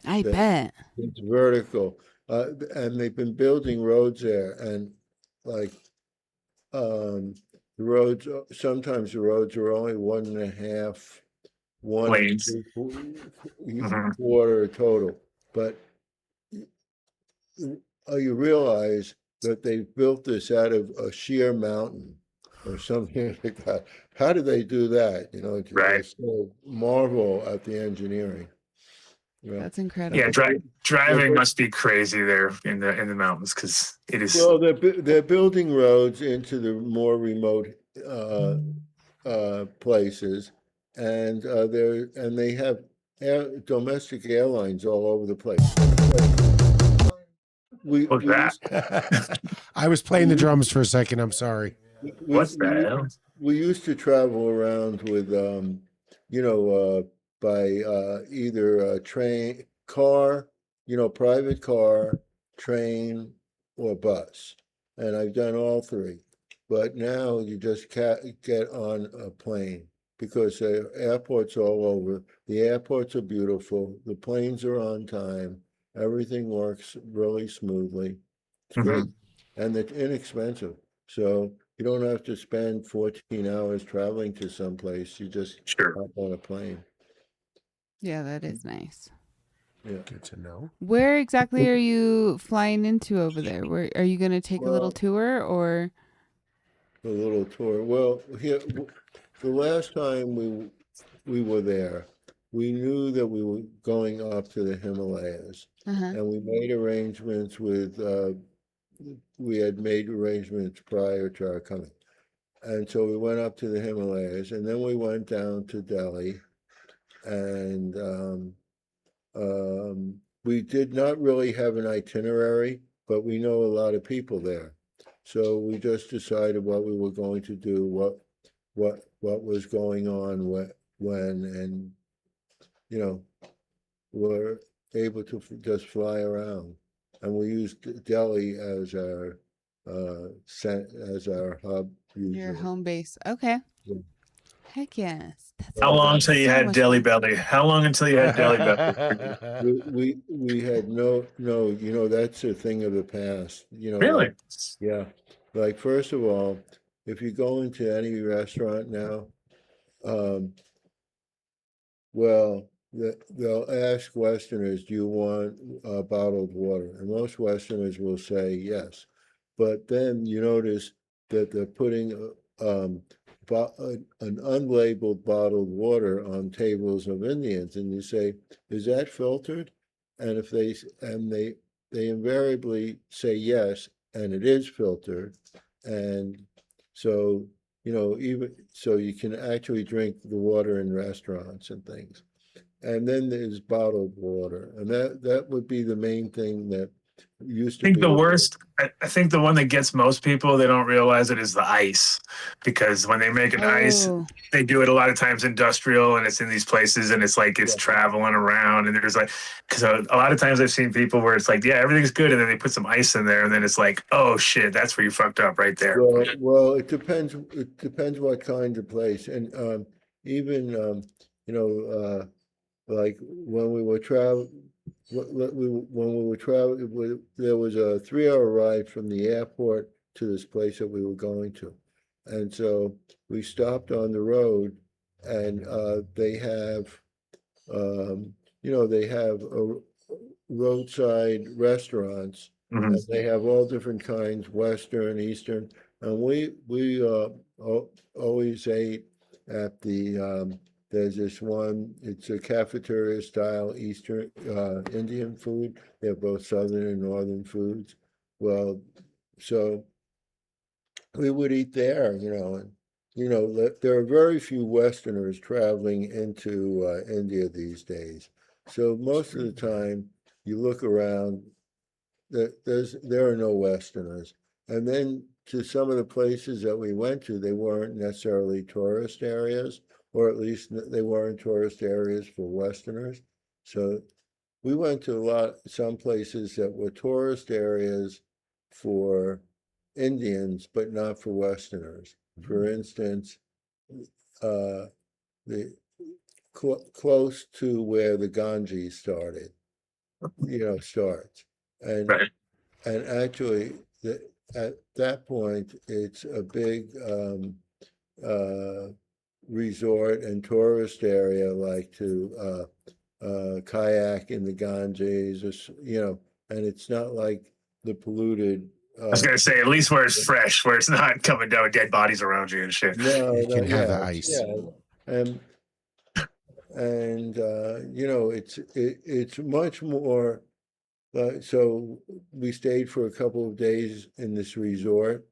I bet. It's vertical, and they've been building roads there, and like the roads. Sometimes the roads are only 1.5, one and Lanes. Mhm. quarter total, but you realize that they built this out of a sheer mountain or something like that. How do they do that? You know, Right. I still marvel at the engineering. Yeah. That's incredible. Yeah, driving must be crazy there in the mountains because it is. Well, they're building roads into the more remote places, and they have domestic airlines all over the place. What's that? I was playing the drums for a second. I'm sorry. What's that? We used to travel around with, by either a train, car, private car, train, or bus. And I've done all three. But now you just can't get on a plane because there are airports all over. The airports are beautiful. The planes are on time. Everything works really smoothly. It's great. And it's inexpensive. So you don't have to spend 14 hours traveling to someplace. You just hop on a plane. Yeah, that is nice. Yeah. Good to know. Where exactly are you flying into over there? Where are you going to take a little tour or? A little tour. Well, here, the last time we were there, we knew that we were going up to the Himalayas, and we made arrangements with. We had made arrangements prior to our coming, and so we went up to the Himalayas, and then we went down to Delhi, and we did not really have an itinerary, but we know a lot of people there. So we just decided what we were going to do, what was going on when, and we're able to just fly around, and we used Delhi as our hub. Usually. Your home base. Okay. Yeah. Heck yes. That's How long until you had Delhi fun. belly? How long until you had Delhi belly? We had no, that's a thing of the past. Really? Yeah. Like, first of all, if you go into any restaurant now, well, they'll ask Westerners, do you want bottled water? And most Westerners will say yes. But then you notice that they're putting an unlabeled bottled water on tables of Indians, and you say, is that filtered? And if they invariably say yes, and it is filtered, and so even so you can actually drink the water in restaurants and things. And then there's bottled water, and that would be the main thing that used to be. I think the worst, I think the one that gets most people, they don't realize it, is the ice. Because when they make an ice, they do it a lot of times industrial, and it's in these places, and it's like it's traveling around, and there's like, because a lot of times I've seen people where it's like, yeah, everything's good, and then they put some ice in there, and then it's like, oh shit, that's where you fucked up right there. Well, it depends. It depends what kind of place, and even like when we were traveling. When we were traveling, there was a 3-hour ride from the airport to this place that we were going to, and so we stopped on the road, and they have, they have roadside restaurants, and they have all different kinds, Western, Eastern, and we always ate at the. There's this one, it's a cafeteria style Eastern Indian food. They have both Southern and Northern foods. Well, so we would eat there, and, there are very few Westerners traveling into India these days. So most of the time you look around, there are no Westerners. And then to some of the places that we went to, they weren't necessarily tourist areas, or at least they weren't tourist areas for Westerners. So we went to some places that were tourist areas for Indians, but not for Westerners. For instance, close to where the Ganges started. starts. And Right. and actually, at that point, it's a big resort and tourist area, like to kayak in the Ganges, and it's not like the polluted. I was gonna say, at least where it's fresh, where it's not coming down with dead bodies around you and shit. No, You can have the yeah, ice. yeah, and it's much more. So we stayed for a couple of days in this resort,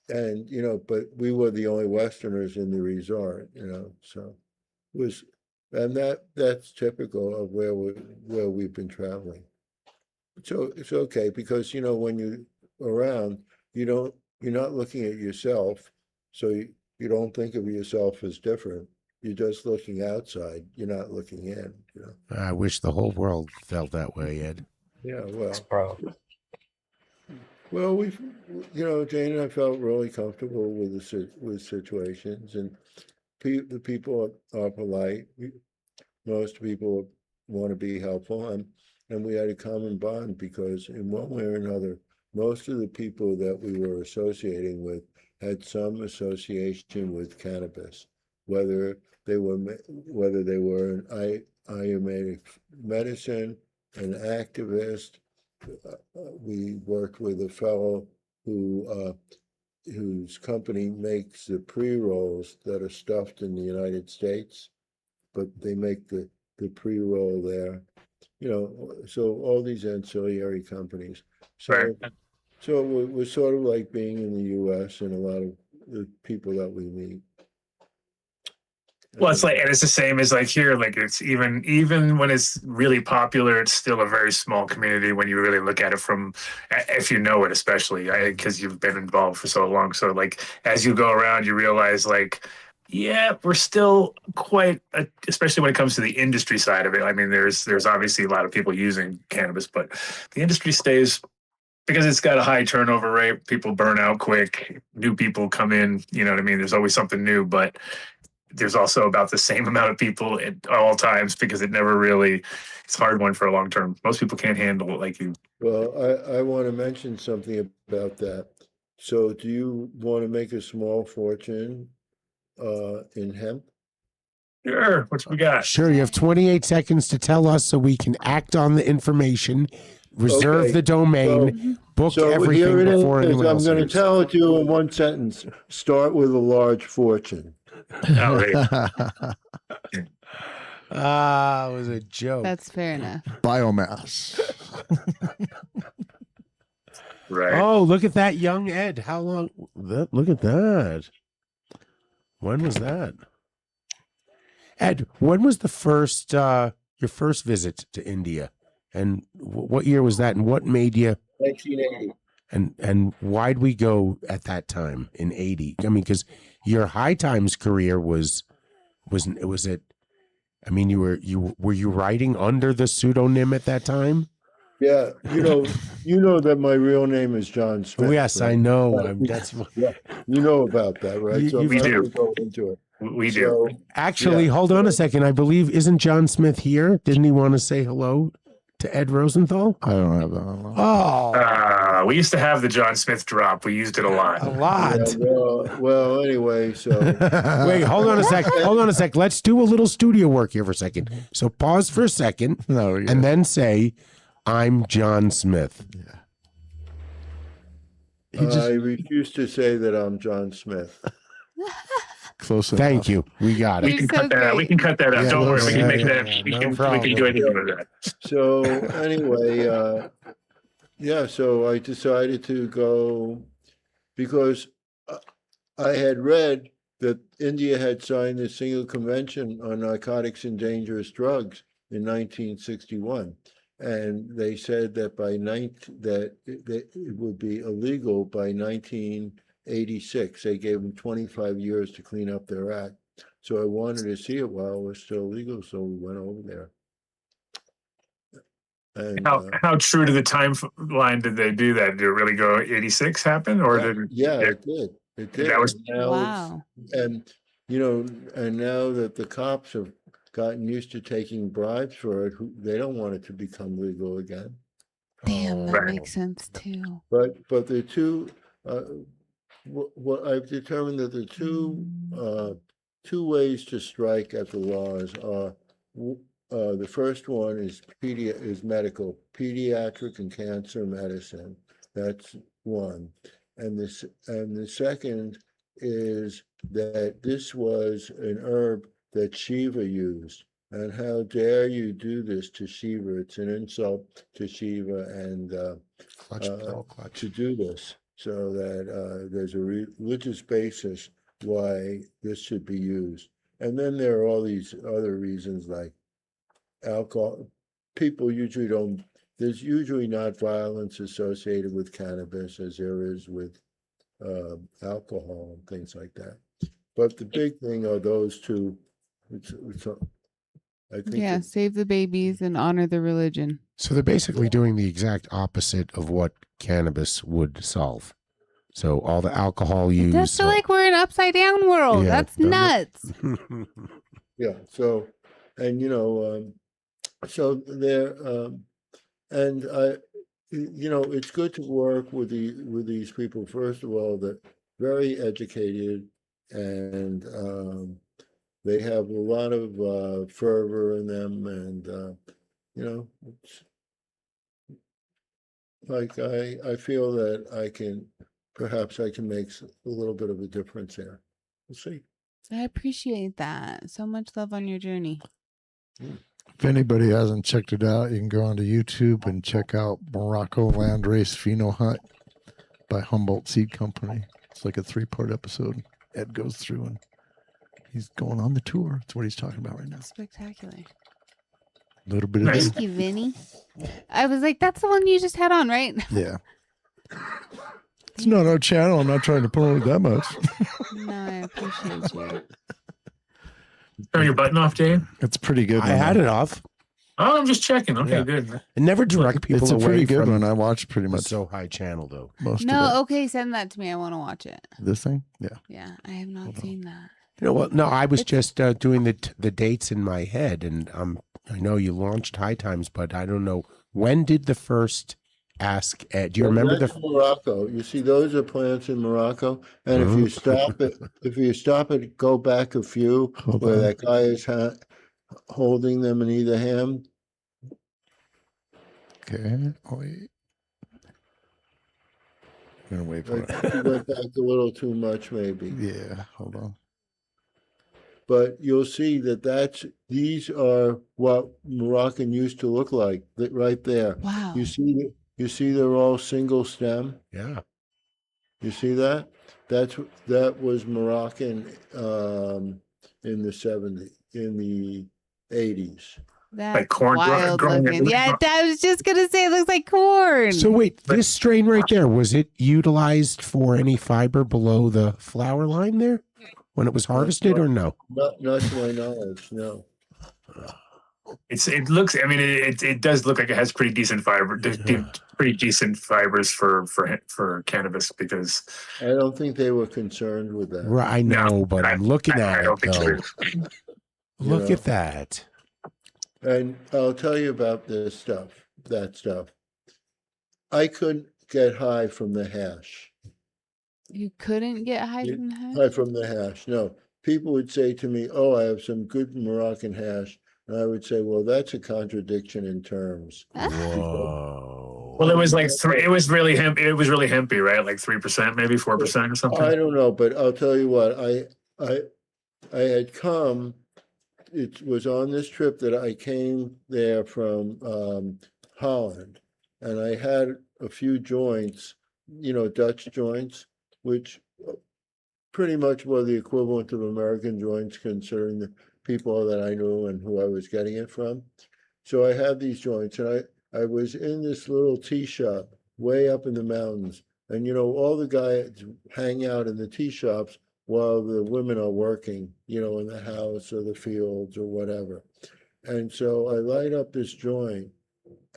and but we were the only Westerners in the resort, so it was, and that's typical of where we've been traveling. So it's okay because when you're around, you're not looking at yourself, so you don't think of yourself as different. You're just looking outside. You're not looking in. I wish the whole world felt that way, Ed. Yeah, Bro. well, Jane and I felt really comfortable with situations, and the people are polite. Most people want to be helpful, and we had a common bond because in one way or another, most of the people that we were associating with had some association with cannabis, whether they were an Ayurvedic medicine, an activist. We worked with a fellow whose company makes the pre-rolls that are stuffed in the United States, but they make the pre-roll there. So all these ancillary companies. So Right. so it was sort of like being in the U.S. and a lot of the people that we meet. Well, it's like, and it's the same as like here. Like it's even when it's really popular, it's still a very small community when you really look at it from, if you know it, especially because you've been involved for so long. So like as you go around, you realize like, yeah, we're still quite, especially when it comes to the industry side of it. I mean, there's obviously a lot of people using cannabis, but the industry stays. Because it's got a high turnover rate, people burn out quick, new people come in, you know what I mean? There's always something new, but there's also about the same amount of people at all times because it's a hard one for a long term. Most people can't handle it like you. Well, I want to mention something about that. So do you want to make a small fortune in hemp? Sure, what we got? Sure, you have 28 seconds to tell us so we can act on the information, reserve Okay, the domain, book So everything here it before is. anyone I'm else going to hears. tell it to you in one sentence. Start with a large fortune. Oh, right. It was a joke. That's fair enough. Biomass. Right. Oh, look at that young Ed. How long? Look at that. When was that? Ed, when was the first your first visit to India? And what year was that? And what made you 1980. and why'd we go at that time in 80? I mean, because your High Times career was it? I mean, were you writing under the pseudonym at that time? Yeah, you know that my real name is John Smith. Oh, yes, right? I know. That's yeah, you know about that, right? So we I'm not do. gonna go into it. We do. Actually, Yeah. hold on a second. I believe isn't John Smith here? Didn't he want to say hello to Ed Rosenthal? I don't have that on. Oh, We used to have the John Smith drop. We used it a lot. a lot. Yeah, well, anyway, so Wait, hold on a sec. Hold on a sec. Let's do a little studio work here for a second. So pause for a second No, yeah. and then say, I'm John Smith. I refuse to say that I'm John Smith. Close enough. Thank you. We got We it. can so cut that out. We can cut that out. Yeah, Don't worry. We can yeah, make yeah, that. yeah, We no can. We problem. can do anything with that. So anyway, yeah, so I decided to go because I had read that India had signed the Single Convention on Narcotics and Dangerous Drugs in 1961. And they said that that it would be illegal by 1986. They gave them 25 years to clean up their act. So I wanted to see it while it was still legal, so we went over there. And How true to the timeline did they do that? Did it really go 86 happen, or did it? yeah, it did. It did. That was- And now Wow. and now that the cops have gotten used to taking bribes for it, they don't want it to become legal again. Damn, that Right. makes sense too. But the two, what I've determined that the two ways to strike at the laws are, the first one is medical, pediatric and cancer medicine. That's one, and the second is that this was an herb that Shiva used. And how dare you do this to Shiva? It's an insult to Shiva and to do this. So that there's a religious basis why this should be used. And then there are all these other reasons like alcohol. People usually don't, there's usually not violence associated with cannabis as there is with alcohol and things like that. But the big thing are those two. I think Yeah, save the babies and honor the religion. So they're basically doing the exact opposite of what cannabis would solve. So all the alcohol use. That's feel like we're in an upside down world. Yeah, That's nuts. yeah. So, and so there, and I, it's good to work with these people. First of all, they're very educated and they have a lot of fervor in them, and it's like I feel that perhaps I can make a little bit of a difference there. We'll see. I appreciate that. So much love on your journey. If anybody hasn't checked it out, you can go onto YouTube and check out Morocco Landrace Pheno Hut by Humboldt Seed Company. It's like a 3-part episode. Ed goes through and he's going on the tour. That's what he's talking about right now. Spectacular. A little bit of Nice. Thank you, Vinny. I was like, that's the one you just had on, right? yeah. It's not our channel. I'm not trying to promote it that much. No, I appreciate you. Turn your button off, Dave. It's pretty good. I had it off. Oh, I'm just checking. Okay, Yeah. good. And never direct people It's a away pretty good from one. I watched pretty the much So High channel, though. most of No, okay, send that to me. I want to watch it. it. This thing? Yeah. Yeah, I have not seen that. You know what? No, I was just doing the dates in my head, and I know you launched High Times, but I don't know, when did the first Ask Ed? Do you remember That's Morocco? You see, those are plants in Morocco, and if you stop it, go back a few where that guy is holding them in either hand. Okay. Wait. I'm gonna wait for I think you went back a little too much, maybe. Yeah. Hold on. But you'll see that these are what Moroccan used to look like. Right there. Wow. You see, they're all single stem. Yeah. You see that? That was Moroccan in the 70s, in the 80s. That's Like corn wild growing looking. Yeah, I was just going to say it looks like corn. So wait, this strain right there, was it utilized for any fiber below the flower line there when it was harvested or no? Not to my knowledge, no. It looks. I mean, it does look like it has pretty decent fiber, pretty decent fibers for cannabis because I don't think they were concerned with that. Right, I know, but I'm looking I at don't it think though. so. Look at that. And I'll tell you about that stuff. I couldn't get high from the hash. You couldn't get high from the hash? High from the hash, no. People would say to me, "Oh, I have some good Moroccan hash." And I would say, well, that's a contradiction in terms. Whoa. Well, it was like it was really hempy, right? Like 3%, maybe 4% or something. I don't know, but I'll tell you what, I had come, it was on this trip that I came there from Holland, and I had a few joints, Dutch joints, which pretty much were the equivalent of American joints, considering the people that I knew and who I was getting it from. So I had these joints, and I was in this little tea shop way up in the mountains. And, all the guys hang out in the tea shops while the women are working, in the house or the fields or whatever. And so I light up this joint,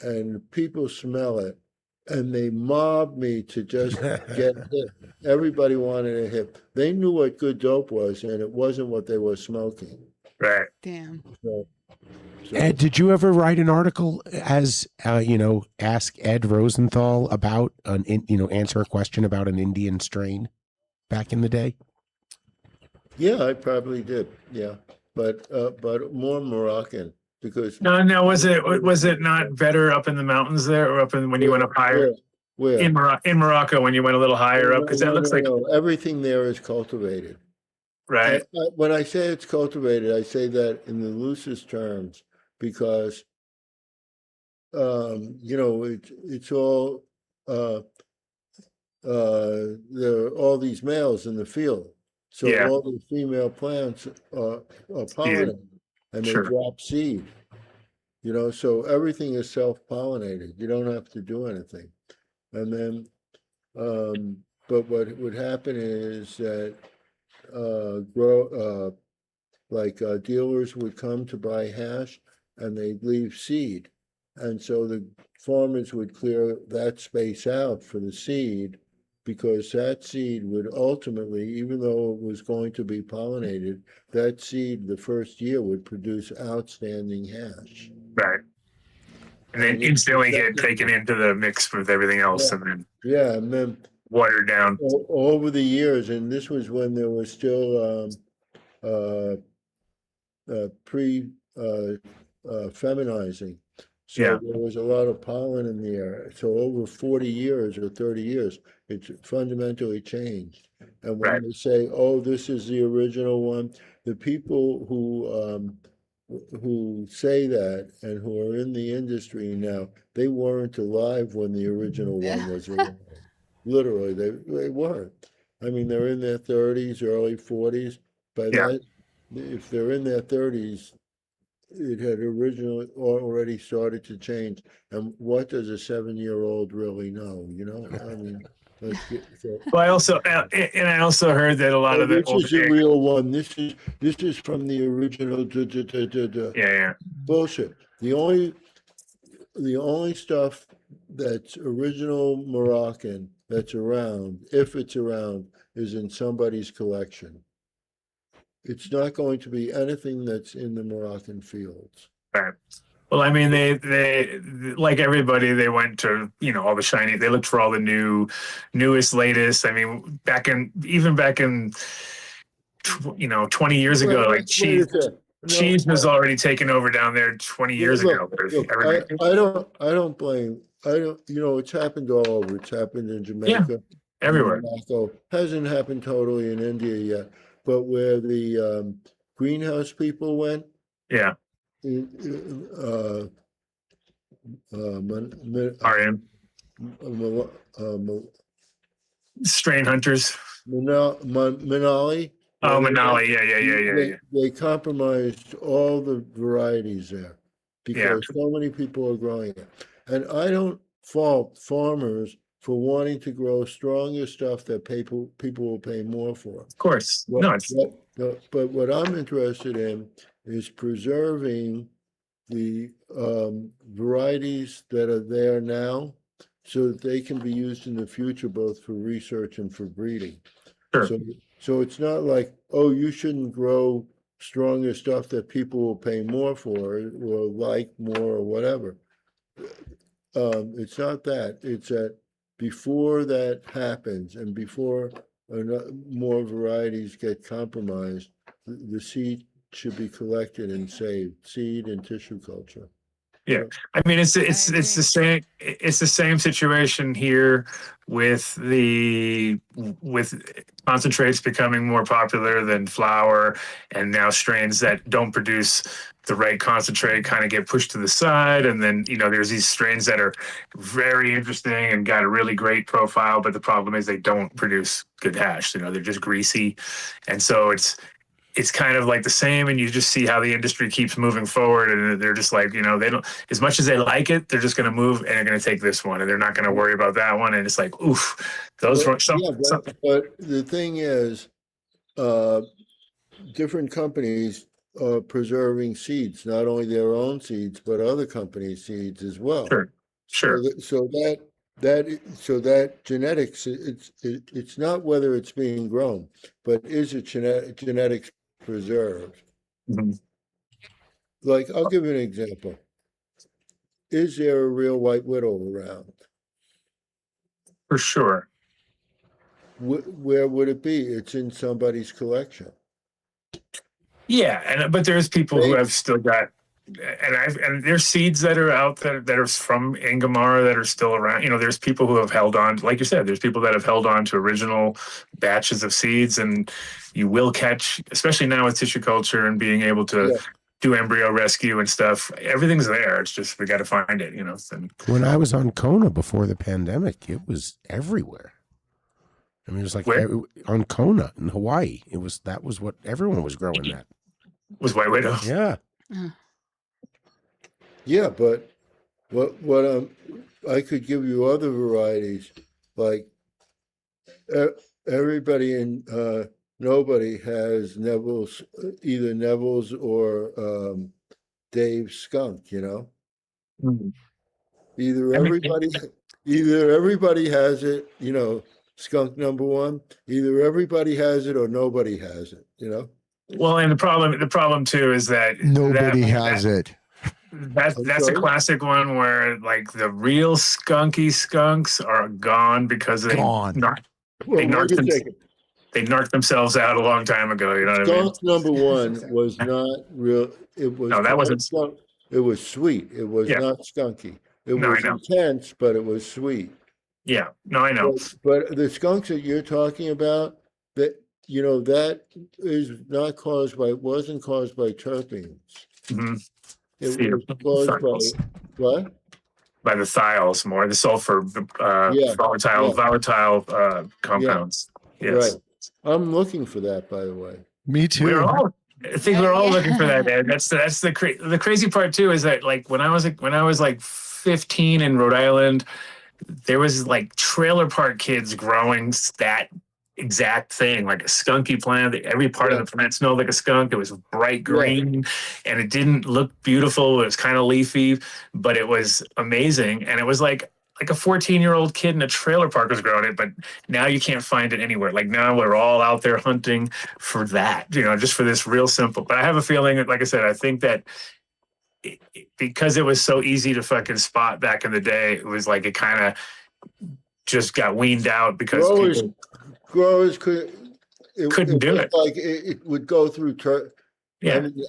and people smell it, and they mob me to just get hit. Everybody wanted a hit. They knew what good dope was, and it wasn't what they were smoking. Right. Damn. So, Ed, did you ever write an article as ask Ed Rosenthal about answer a question about an Indian strain back in the day? yeah, I probably did. Yeah, but more Moroccan because No, was it not better up in the mountains there, or up in when you went up higher where in Morocco when you went a little higher up? Because that looks like everything there is cultivated. right. When I say it's cultivated, I say that in the loosest terms because it's all there are all these males in the field. So Yeah. all the female plants are pollinated and they Sure. drop seed. So everything is self-pollinated. You don't have to do anything. And then, but what would happen is that dealers would come to buy hash and they'd leave seed. And so the farmers would clear that space out for the seed because that seed would ultimately, even though it was going to be pollinated, that seed the first year would produce outstanding hash. Right. And then instantly get taken into the mix with everything else, and then watered down. Over the years, and this was when there was still feminizing. So there was a lot of pollen in the air. So over 40 years or 30 years, it's fundamentally changed. And when they say, "Oh, this is the original one," the people who say that and who are in the industry now, they weren't alive when the original one was around. Literally, they weren't. I mean, they're in their 30s, early 40s. By that, if they're in their 30s, it had originally already started to change. And what does a 7-year-old really know? I mean, Well, I also heard that a lot of the this is the real one. This is from the original. Bullshit. The only stuff that's original Moroccan that's around, if it's around, is in somebody's collection. It's not going to be anything that's in the Moroccan fields. Right. Well, I mean, they like everybody, they went to all the shiny. They looked for all the newest, latest. I mean, back in 20 years ago, like cheese was already taken over down there 20 years ago. I don't blame. It's happened all over. It's happened in Jamaica, everywhere. Morocco. Hasn't happened totally in India yet, but where the greenhouse people went, strain hunters. Manali. Oh, Manali, yeah. They compromised all the varieties there because so many people are growing it. And I don't fault farmers for wanting to grow stronger stuff that people will pay more for. Of course. But what I'm interested in is preserving the varieties that are there now so that they can be used in the future, both for research and for breeding. Sure. So it's not like, oh, you shouldn't grow stronger stuff that people will pay more for or like more or whatever. It's not that. It's that before that happens and before more varieties get compromised, the seed should be collected and saved. Seed and tissue culture. Yeah, I mean it's the same situation here with concentrates becoming more popular than flower, and now strains that don't produce the right concentrate kind of get pushed to the side, and then there's these strains that are very interesting and got a really great profile, but the problem is they don't produce good hash. They're just greasy, and so it's kind of like the same, and you just see how the industry keeps moving forward, and they're just like, they don't, as much as they like it, they're just going to move and they're going to take this one, and they're not going to worry about that one. And it's like, oof, those were some. But the thing is, different companies are preserving seeds, not only their own seeds, but other companies' seeds as well. Sure. So that genetics, it's not whether it's being grown, but is it genetics preserved? Mhm. Like, I'll give you an example. Is there a real white widow around? For sure. Where would it be? It's in somebody's collection. Yeah, but there's people who have still got, and there's seeds that are out there that are from Ingomar that are still around. You know, there's people who have held on, like you said, there's people that have held on to original batches of seeds, and you will catch, especially now with tissue culture and being able to do embryo rescue and stuff. Everything's there. It's just we got to find it. You know. And when I was on Kona before the pandemic, it was everywhere. I mean, it was like on Kona in Hawaii. That was what everyone was growing that. Was white widow. Yeah. Yeah, but what I could give you other varieties, like everybody in nobody has Neville's, either Neville's or Dave's skunk, you know. Mhm. Either everybody has it, you know, skunk number one. Either everybody has it or nobody has it, you know. Well, and the problem too is that Nobody has it. That's a classic one where like the real skunky skunks are gone because they narked themselves out a long time ago. You know what I mean? Skunk number one was not real. It was that wasn't skunk. It was sweet. It was not skunky. It was intense, but it was sweet. Yeah, no, I know. But the skunks that you're talking about, that you know, that wasn't caused by terpenes. Mm-hmm. It was caused by what? By the thiols more, the sulfur, volatile compounds. Yeah. Yes. Right. I'm looking for that, by the way. Me too. I think we're all looking for that, Ed. That's the crazy part too, is that like when I was like 15 in Rhode Island, there was like trailer park kids growing that exact thing, like a skunky plant. Every part of the plant smelled like a skunk. It was bright green and it didn't look beautiful. It was kind of leafy, but it was amazing. And it was like a 14-year-old kid in a trailer park was growing it, but now you can't find it anywhere. Like now we're all out there hunting for that, you know, just for this real simple. But I have a feeling that, like I said, I think that because it was so easy to fucking spot back in the day, it was like it kind of just got weaned out because growers couldn't do it. Like it would go through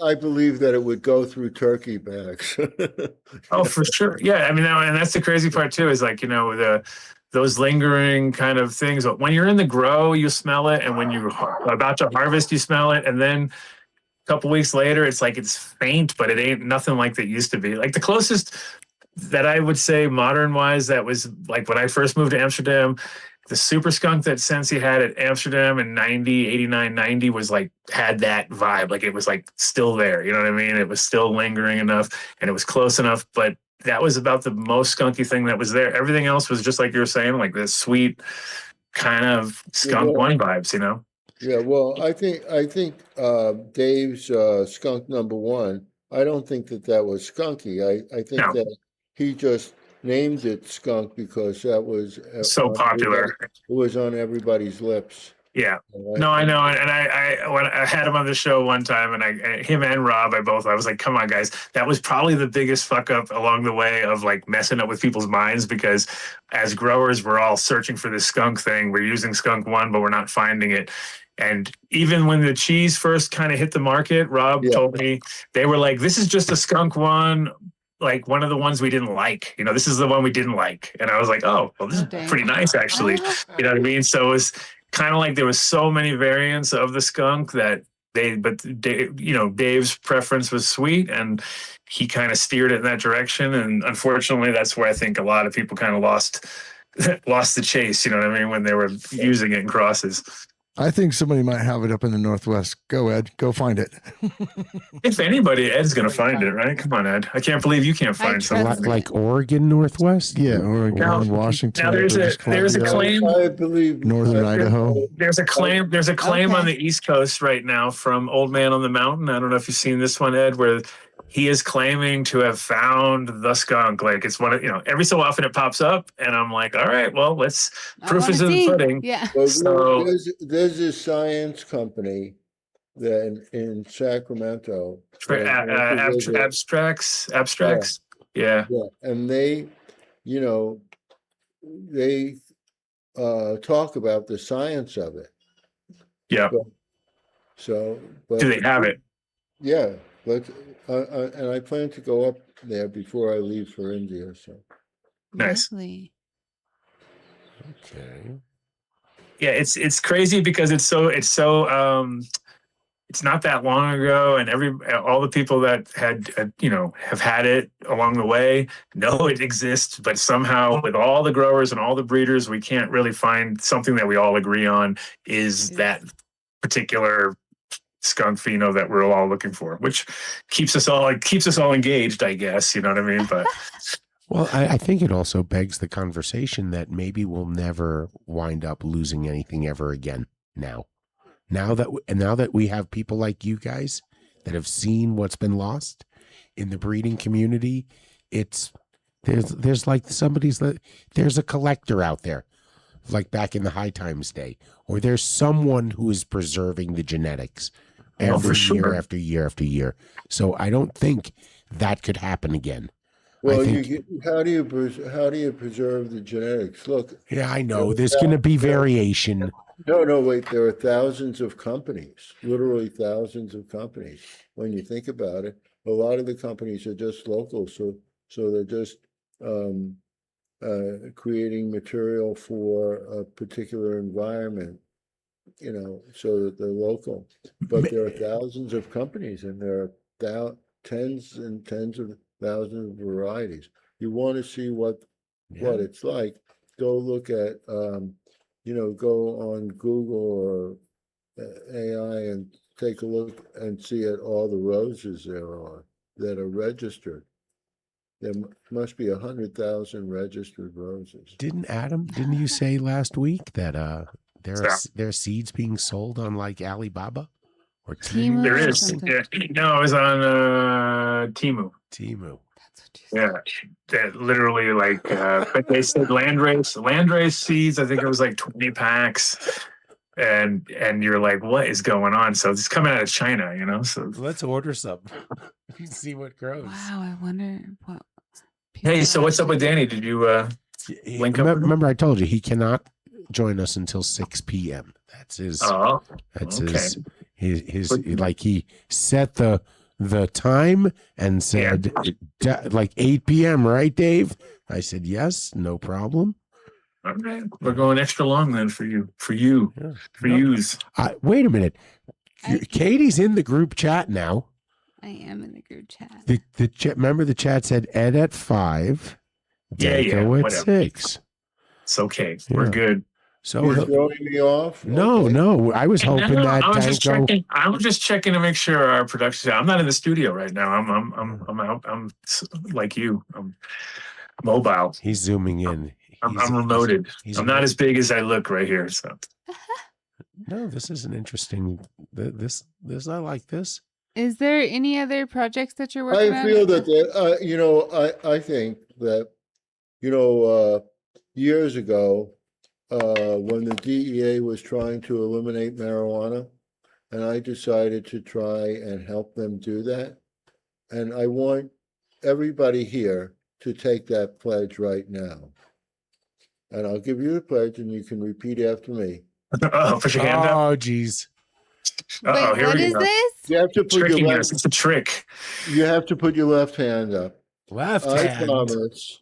I believe that it would go through turkey bags. Oh, for sure. Yeah. I mean, and that's the crazy part too, is like, you know, those lingering kind of things. When you're in the grow, you smell it. And when you're about to harvest, you smell it. And then a couple weeks later, it's like it's faint, but it ain't nothing like that used to be. Like the closest that I would say modern wise, that was like when I first moved to Amsterdam, the super skunk that Sensi had at Amsterdam in 89, 90 was like, had that vibe. Like it was like still there. You know what I mean? It was still lingering enough and it was close enough, but that was about the most skunky thing that was there. Everything else was just like you were saying, like this sweet kind of skunk one vibes, you know? Yeah. Well, I think Dave's skunk number one, I don't think that was skunky. I think that he just named it skunk because that was so popular. It was on everybody's lips. Yeah. No, I know. And when I had him on the show one time, and him and Rob, I was like, come on, guys. That was probably the biggest fuck up along the way of like messing up with people's minds, because as growers, we're all searching for this skunk thing. We're using skunk one, but we're not finding it. And even when the cheese first kind of hit the market, Rob told me, they were like, this is just a skunk one, like one of the ones we didn't like. You know, this is the one we didn't like. And I was like, oh, well, this is pretty nice, actually. You know what I mean? So it was kind of like there was so many variants of the skunk that Dave's preference was sweet, and he kind of steered it in that direction. And unfortunately, that's where I think a lot of people kind of lost the chase, you know what I mean, when they were using it in crosses. I think somebody might have it up in the Northwest. Go, Ed. Go find it. If anybody, Ed's going to find it, right? Come on, Ed. I can't believe you can't find something. Like Oregon Northwest? Yeah, Oregon, Washington. Now there's a claim. I believe Northern Idaho. There's a claim on the East Coast right now from Old Man on the Mountain. I don't know if you've seen this one, Ed, where he is claiming to have found the skunk. Like it's one of, every so often it pops up, and I'm like, all right, well, proof is in the pudding. Yeah. So there's a science company that in Sacramento. Abstracts. Yeah. Yeah, and they, you know, they talk about the science of it. Yeah. But Do they have it? Yeah, but and I plan to go up there before I leave for India. So Nice. Lovely. Okay. Yeah, it's crazy because it's not that long ago, and all the people that have had it along the way know it exists, but somehow with all the growers and all the breeders, we can't really find something that we all agree on is that particular skunk pheno that we're all looking for, which keeps us all engaged, I guess. You know what I mean? But well, I think it also begs the conversation that maybe we'll never wind up losing anything ever again. Now that we have people like you guys that have seen what's been lost in the breeding community, there's like there's a collector out there, like back in the High Times day, or there's someone who is preserving the genetics every year after year after year. So I don't think that could happen again. well, how do you preserve the genetics? Look, Yeah, I know there's going to be variation. no, wait. There are thousands of companies, literally thousands of companies. When you think about it, a lot of the companies are just local, so they're just creating material for a particular environment, so that they're local. But there are thousands of companies, and there are tens and tens of thousands of varieties. You want to see what it's like? Go look at go on Google or AI and take a look and see at all the roses there are that are registered. There must be 100,000 registered roses. Didn't you say last week that there are seeds being sold on like Alibaba or Temu? there is. Yeah. No, it was on Temu. That's what you said. Yeah, that literally but they said landrace seeds. I think it was like 20 packs, and you're like, what is going on? So it's coming out of China, So Let's order some. See what grows. Wow, I wonder what. Hey, so what's up with Danny? Did you link up? Remember, I told you he cannot join us until 6 p.m. That's his. Oh, that's okay. his. Like he set the time and said like 8 p.m. Right, Dave? I said yes, no problem. All right, we're going extra long then for you. Wait a minute, Katie's in the group chat now. I am in the group chat. The chat. Remember, the chat said Ed at 5, Danko at whatever. 6. It's okay. We're good. So You're throwing me off? No. I was hoping that Danko. I was just checking to make sure our production. I'm not in the studio right now. I'm out. I'm like you. I'm mobile. He's zooming in. I'm remoted. I'm not as big as I look right here. So. No, this is an interesting. This I like this. Is there any other projects that you're working on? I feel that I think that years ago, when the DEA was trying to eliminate marijuana, and I decided to try and help them do that. And I want everybody here to take that pledge right now. And I'll give you the pledge, and you can repeat after me. Oh, put your hand up. Oh, geez. Wait, what is this? You have to put your left. It's a trick. You have to put your left hand up. Left I hand. promise.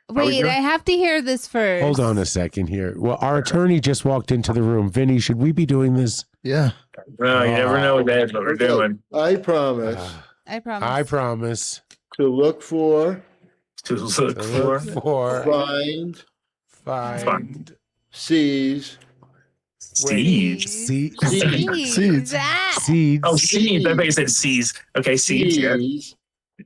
Wait, I have to hear this first. Hold on a second here. Well, our attorney just walked into the room. Vinny, should we be doing this? Yeah. No, you never know what we're doing. I promise I promise. I promise. to look for, To look for Find. seize, seeds. Seeds. Ah! Seeds. Oh, seeds. I thought you said seeds. Okay, seeds. Yeah. seize,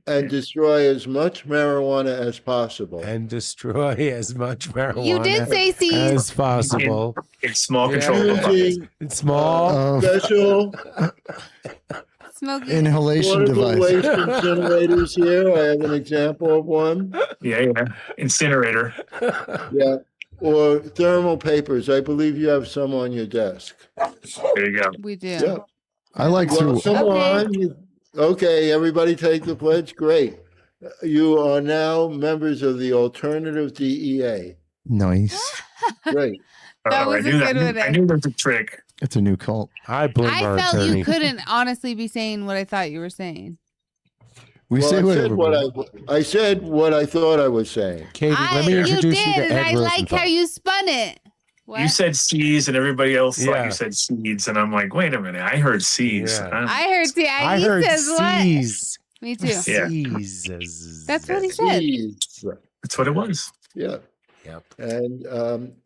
and destroy as much marijuana as possible. And destroy as much marijuana You did say seeds. as possible. It's small Yeah. controllable buckets. Using It's small. special Smoking. Inhalation portable device. waste incinerators here. I have an example of one. Yeah. Incinerator. Yeah. or thermal papers. I believe you have some on your desk. There you go. We do. Yeah. I like Well, to. come Okay. on. Okay, everybody take the pledge. Great. You are now members of the alternative DEA. Nice. Great. That was a good one, I Ed. knew there was a trick. It's a new cult. I blame I our felt attorney. you couldn't honestly be saying what I thought you were saying. We Well, say I said whatever. I said what I thought I was saying. Katie, let me introduce you you did, to and Ed I like Rosenthal. how you spun it. What? You said seeds, and everybody else thought Yeah. you said seeds, and I'm like, wait a minute, I heard seeds. Yeah. I heard see. I He heard says what? C's. Me too. Yeah. C's. That's what he said. Jeez. That's what it was. Yeah. Yep.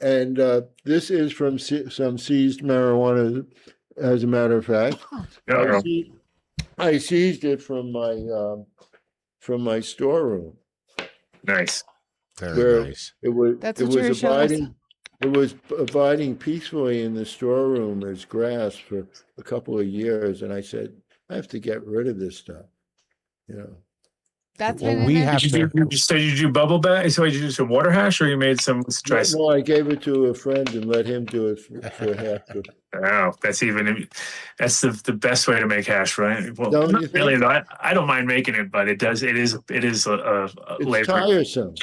And this is from some seized marijuana, as a matter of fact. Uh-oh. I seized it from my storeroom. Nice. Where Very nice. It was That's it what you were was showing us. abiding peacefully in the storeroom as grass for a couple of years, and I said, I have to get rid of this stuff. You know. That's Well, been we in there. have Did you do bubble bath? So did you do some water hash, or you made some dry? No, I gave it to a friend and let him do it for half the. Oh, that's the best way to make hash, right? Well, Don't not you think? really. I don't mind making it, but it is a It's labor. tiresome.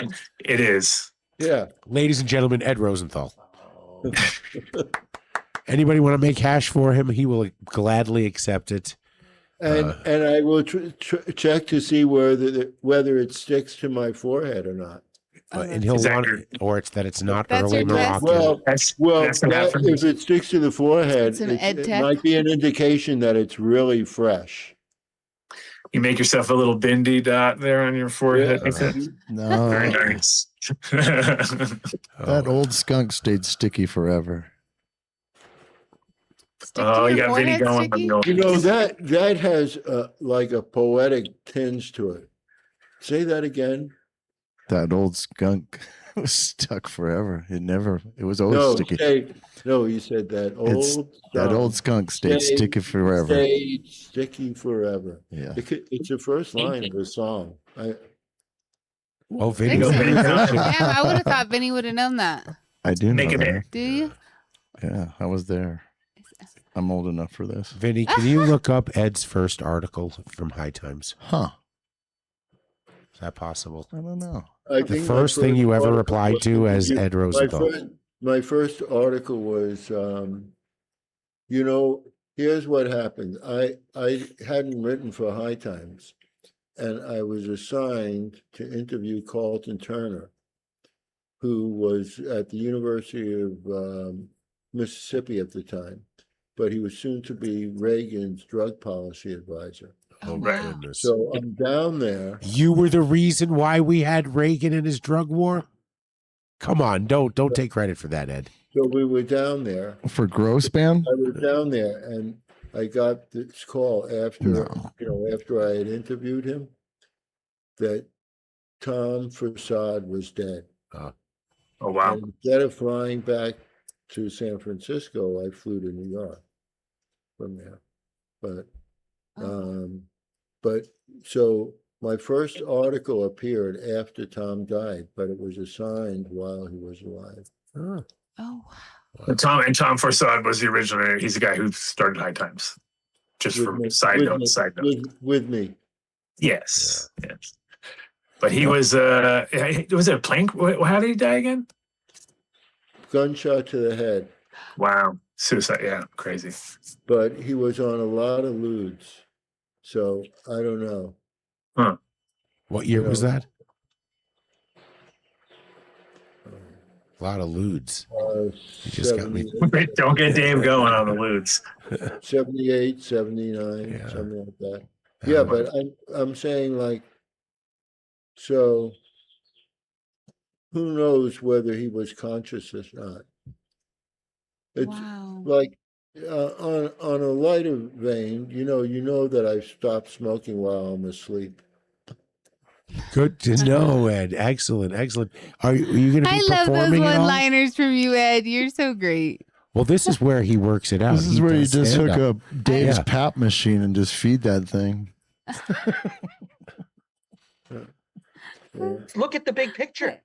It is. Yeah. Ladies and gentlemen, Ed Rosenthal. Anybody want to make hash for him? He will gladly accept it. And I will check to see whether it sticks to my forehead or not. And he'll Is that want your- it, or it's that it's not That's early your test? Moroccan. That's an affirmation. If it sticks to the forehead, It's an ed it tech. might be an indication that it's really fresh. You make yourself a little bindi dot there on your forehead. Yeah. Very No, nice. that old skunk stayed sticky forever. Stick to Oh, you your got Vinny forehead, going. Sticky? On You know, that has like a poetic tinge to it. Say that again. That old skunk was stuck forever. It was always No, sticky. you said that old. That song old skunk stayed sticky forever. Stayed sticky forever. Yeah. It's the first line of the song. Oh, Vinny. Excellent. Vinny. Damn, I would have thought Vinny would have known that. I do know Make it that. Do you? Yeah, I was there. I'm old enough for this. Vinny, can you look up Ed's first article from High Times? Huh. Is that possible? I don't know. I The think my first thing you ever article replied to was- as Ed Rosenthal. My first article was, here's what happened. I hadn't written for High Times, and I was assigned to interview Carlton Turner, who was at the University of Mississippi at the time, but he was soon to be Reagan's drug policy advisor. Oh, Right. my goodness. So I'm down there. You were the reason why we had Reagan and his drug war? Come on, don't take credit for that, Ed. So we were down there. For Grospan? I was down there, and I got this call after No. after I had interviewed him that Tom Farsad was dead. Oh wow. And instead of flying back to San Francisco, I flew to New York from there. But so my first article appeared after Tom died, but it was assigned while he was alive. Oh. Oh, wow. Tom Forsad was the original. He's the guy who started High Times. Just With from me- side with note. me- Side note. with me. Yes. Yes. But he was it a plank? How did he die again? Gunshot to the head. Wow. Suicide. Yeah. Crazy. But he was on a lot of lewds. So I don't know. What year was Yeah. that? A lot of lewds. You just got me. Don't get Dave going on the lewds. 78, 79, Yeah. something like that. Yeah, but I'm saying like, so who knows whether he was conscious or not? It's Wow. like on a lighter vein, you know that I stopped smoking while I'm asleep. Good to know, Ed. Excellent. Are you going to be I love those performing at all? one-liners from you, Ed. You're so great. Well, this is where he works it out. This is He where you does just hook stand-up. up Dave's Yeah. pap machine and just feed that thing. Look at the big picture.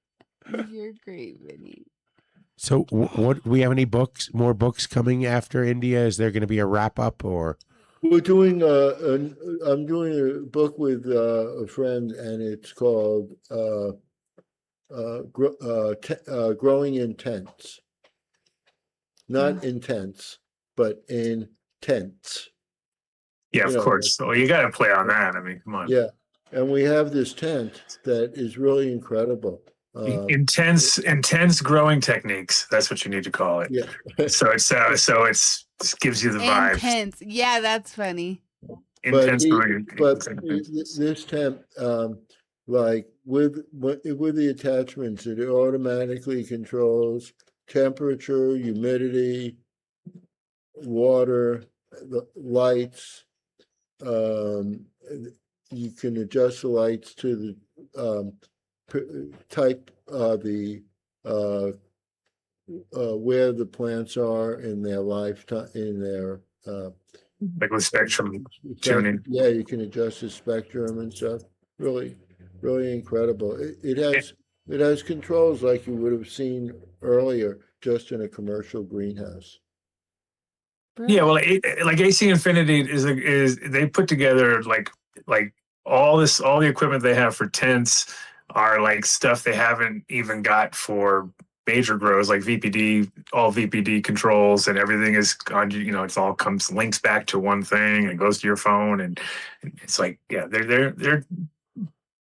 You're great, Vinny. So what, we have any more books coming after India? Is there going to be a wrap up or? We're doing I'm doing a book with a friend, and it's called Growing in Tents. Not intense, but in tents. Yeah, of course. So you got to play on that. I mean, come on. Yeah, and we have this tent that is really incredible. Intense growing techniques. That's what you need to call it. Yeah. So it gives you the vibe. Intense. Yeah, that's funny. Intense growing. But this tent, like with the attachments, it automatically controls temperature, humidity, water, the lights. You can adjust the lights to the type, where the plants are in their lifetime, in their like with spectrum tuning. Yeah, you can adjust the spectrum and stuff. Really, really incredible. It has controls like you would have seen earlier, just in a commercial greenhouse. Yeah, well, like AC Infinity is they put together like all the equipment they have for tents are like stuff they haven't even got for major grows, like VPD, all VPD controls, and everything is on, it's all links back to one thing and goes to your phone, and it's like, yeah, they're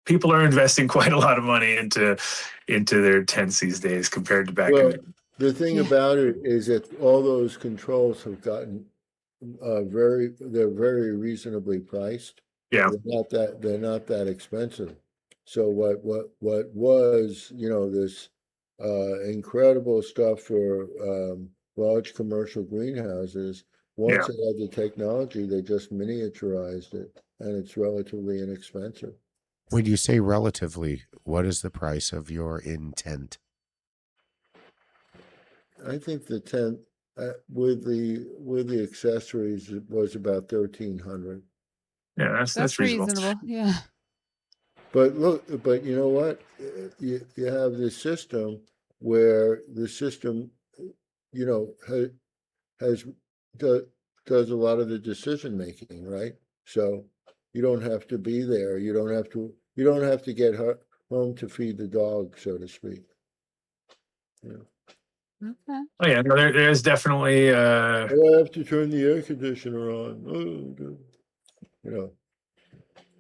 people are investing quite a lot of money into their tents these days compared to back in the thing about it is that all those controls have gotten they're very reasonably priced. Yeah, they're not that expensive. So what was this incredible stuff for large commercial greenhouses, once they had the technology, they just miniaturized it, and it's relatively inexpensive. When you say relatively, what is the price of your intent? I think the tent with the accessories was about $1,300. Yeah, that's reasonable. Yeah. But you know what? You have this system where the system, does a lot of the decision making, right? So you don't have to be there. You don't have to get home to feed the dog, so to speak. Yeah. Okay. Oh yeah, no, there's definitely. I have to turn the air conditioner on.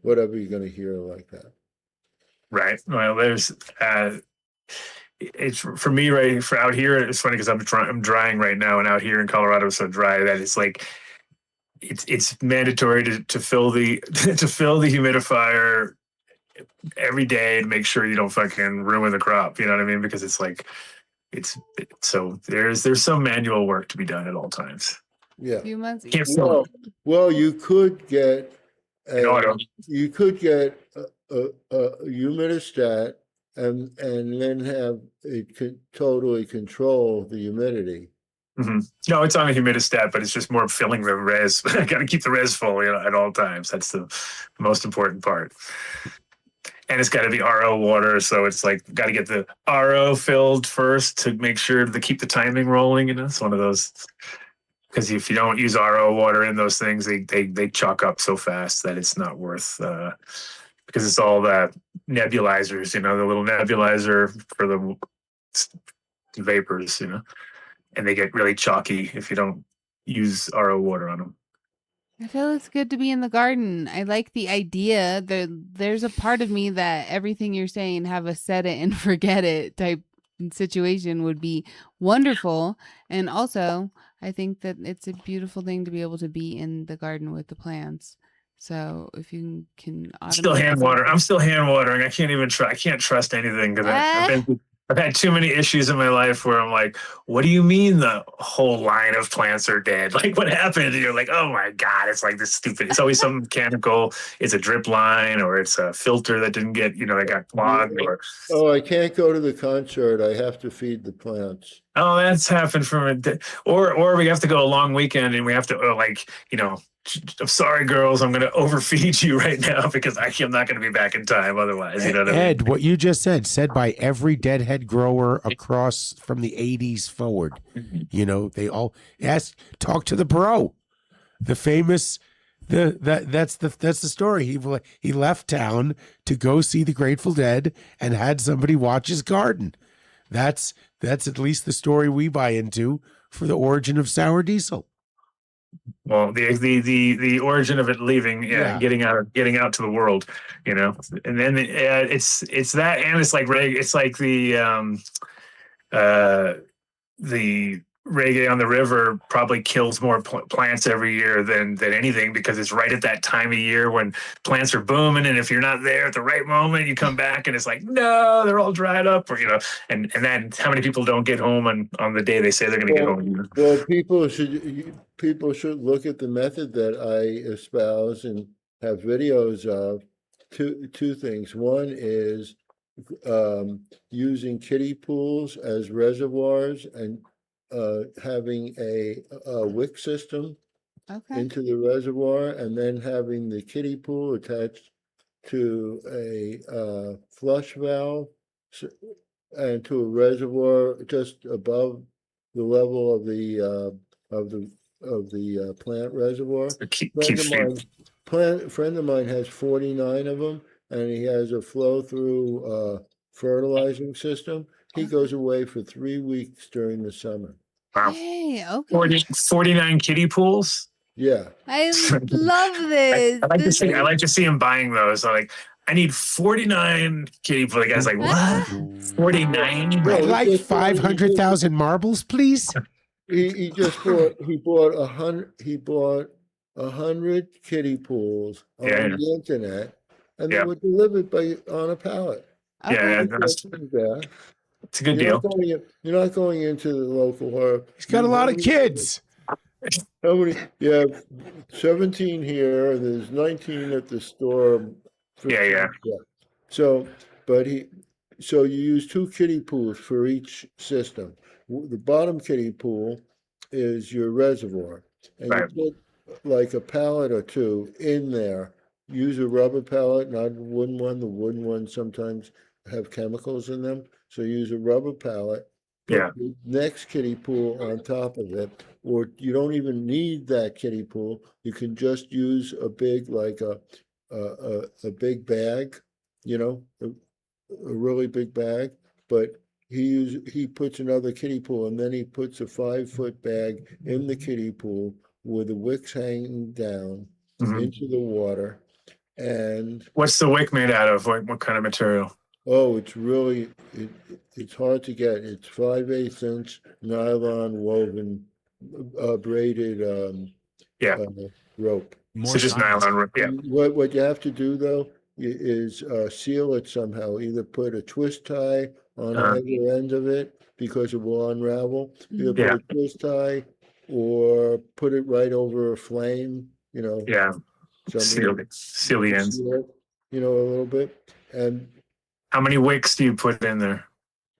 Whatever you're going to hear like that. Right. Well, there's. It's for me right for out here. It's funny because I'm drying right now, and out here in Colorado it's so dry that it's like. It's mandatory to fill the humidifier every day to make sure you don't fucking ruin the crop. You know what I mean? Because it's like. So there's some manual work to be done at all times. Yeah. A few months. Well, you could get a humidistat and then have it totally control the humidity. Mm-hmm. No, it's on a humidistat, but it's just more filling the res. I got to keep the res full, at all times. That's the most important part. And it's got to be RO water, so it's like got to get the RO filled first to make sure to keep the timing rolling. It's one of those, because if you don't use RO water in those things, they chalk up so fast that it's not worth. Because it's all the nebulizers, the little nebulizer for the vapors, and they get really chalky if you don't use RO water on them. I feel it's good to be in the garden. I like the idea. There's a part of me that everything you're saying, have a set it and forget it type situation would be wonderful. And also, I think that it's a beautiful thing to be able to be in the garden with the plants. So if you can, I'm still hand watering. I can't even try. I can't trust anything because I've had too many issues in my life where I'm like, what do you mean the whole line of plants are dead? Like, what happened? And you're like, oh my God, it's like this stupid. It's always some mechanical. It's a drip line or it's a filter that didn't get, that got clogged. Or I can't go to the concert. I have to feed the plants. Oh, that's happened or we have to go a long weekend and we have to I'm sorry, girls, I'm going to overfeed you right now because I'm not going to be back in time otherwise. You know what I mean? Ed, what you just said by every deadhead grower across from the 80s forward. You know, they all talk to the bro, the famous. That's the story. He left town to go see the Grateful Dead and had somebody watch his garden. That's at least the story we buy into for the origin of sour diesel. Well, the origin of it leaving, getting out to the world, you know, and then it's that, and it's like the reggae on the river probably kills more plants every year than anything, because it's right at that time of year when plants are booming, and if you're not there at the right moment, you come back and it's like, no, they're all dried up, or you know, and then how many people don't get home on the day they say they're going to get home? You know? Well, people should look at the method that I espouse and have videos of. Two things. One is using kiddie pools as reservoirs and having a wick system into the reservoir, and then having the kiddie pool attached to a flush valve and to a reservoir just above the level of the plant reservoir. Friend of mine has 49 of them, and he has a flow through fertilizing system. He goes away for 3 weeks during the summer. Wow. Hey, okay. 49 kiddie pools. Yeah. I love this. I like to see him buying those. So like, I need 49 kiddie pools. The guy's like, what? 49? No, I'd like 500,000 marbles, please. He bought 100 kiddie pools on the internet, and they were delivered on a pallet. Yeah, it's a good deal. You're not going into the local herb. He's got a lot of kids. How many? Yeah, 17 here. There's 19 at the store. Yeah. So you use 2 kiddie pools for each system. The bottom kiddie pool is your reservoir, and you put like a pallet or 2 in there. Use a rubber pallet, not a wooden one. The wooden ones sometimes have chemicals in them, so use a rubber pallet. Put the next kiddie pool on top of it, or you don't even need that kiddie pool. You can just use a big, like a big bag, you know, a really big bag. But he puts another kiddie pool, and then he puts a 5-foot bag in the kiddie pool with the wicks hanging down into the water. And what's the wick made out of? What kind of material? Oh, it's really it's hard to get. It's 5/8 inch nylon woven braided rope. So just nylon rope. Yeah. What you have to do though is seal it somehow. Either put a twist tie on either end of it because it will unravel. Either put a twist tie or put it right over a flame. You know. Yeah. Seal the ends. You know, a little bit. And how many wicks do you put in there?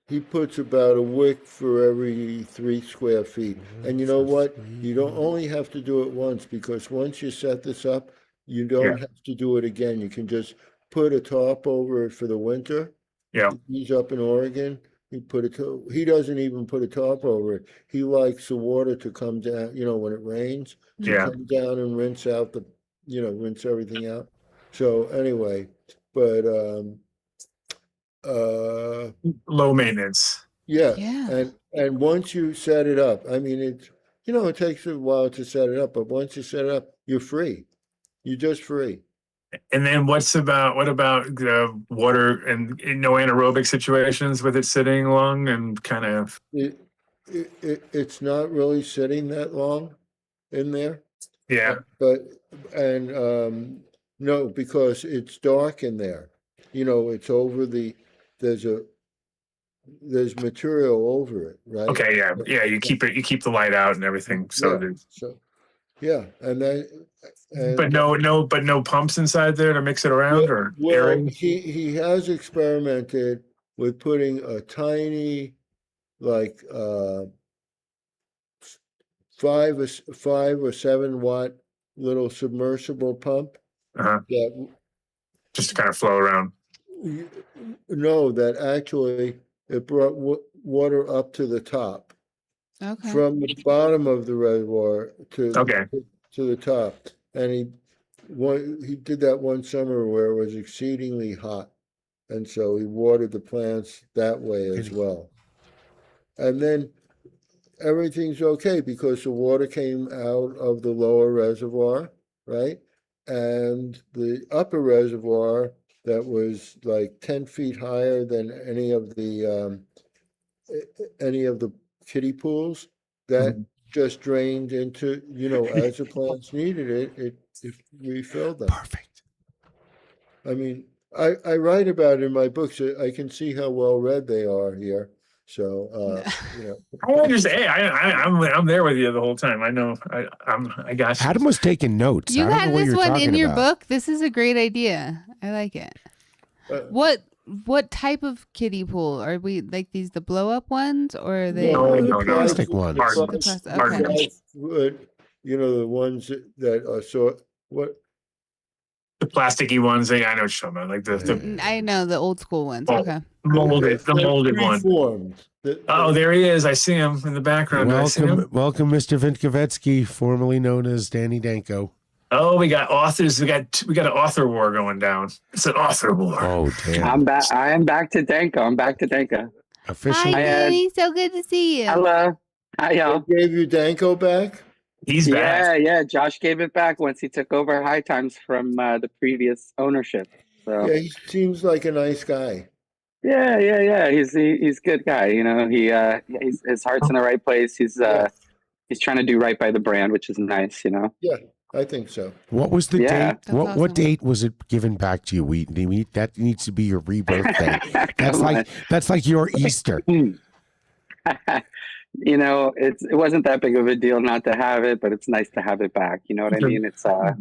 He puts about a wick for every 3 square feet. And you know what? You don't only have to do it once, because once you set this up, you don't have to do it again. You can just put a tarp over it for the winter. Yeah. He's up in Oregon. He doesn't even put a tarp over it. He likes the water to come down, you know, when it rains, to come down and rinse everything out. So anyway, but low maintenance. Yeah. And once you set it up, I mean, it takes a while to set it up, but once you set it up, you're free. You're just free. And then what about the water and no anaerobic situations with it sitting long and kind of? It's not really sitting that long in there. Yeah. No, because it's dark in there. You know, it's over there's material over it, right? Okay, yeah. You keep the light out and everything. But no pumps inside there to mix it around or airing? He has experimented with putting a tiny, like 5 or 7 watt little submersible pump Uh-huh. that Just to kind of flow around. no, that actually it brought water up to the top Okay. from the bottom of the reservoir Okay. to the top, and he did that one summer where it was exceedingly hot, and so he watered the plants that way as well. And then everything's okay because the water came out of the lower reservoir, right? And the upper reservoir that was like 10 feet higher than any of the kiddie pools, that just drained into, as the plants needed it refilled them. Perfect. I mean, I write about it in my books. I can see how well read they are here. So, I understand. Hey, I'm there with you the whole time. I know. I got you. Adam was taking notes. You I don't got know what this you're one talking in your about. book. This is a great idea. I like it. What type of kiddie pool are we, like these the blow up ones, or are they No. Plastic ones. Hard. the plastic? Hard. Okay. the ones that are The plasticky ones. I know what you're talking about. Like the I know the old school ones. Oh. Okay. molded one. Reformed. Oh, there he is. I see him in the background. Do I see him? Welcome, Mr. Vinkovetsky, formerly known as Danny Danko. Oh, we got authors. We got an author war going down. It's an author war. Oh, damn. I'm back. I am back to Danko. I'm back to Danko. Officially. Hi, Danny. So good to see you. Hello. Hi, y'all. They gave you Danko back? He's back. Yeah. Josh gave it back once he took over High Times from the previous ownership. So Yeah, he seems like a nice guy. yeah. He's a good guy. His heart's in the right place. He's trying to do right by the brand, which is nice. Yeah, I think so. What was the Yeah. date? That's What awesome. date was it given back to you? That needs to be your rebirth day. That's like your Easter. It wasn't that big of a deal not to have it, but it's nice to have it back. You know what I mean? It's What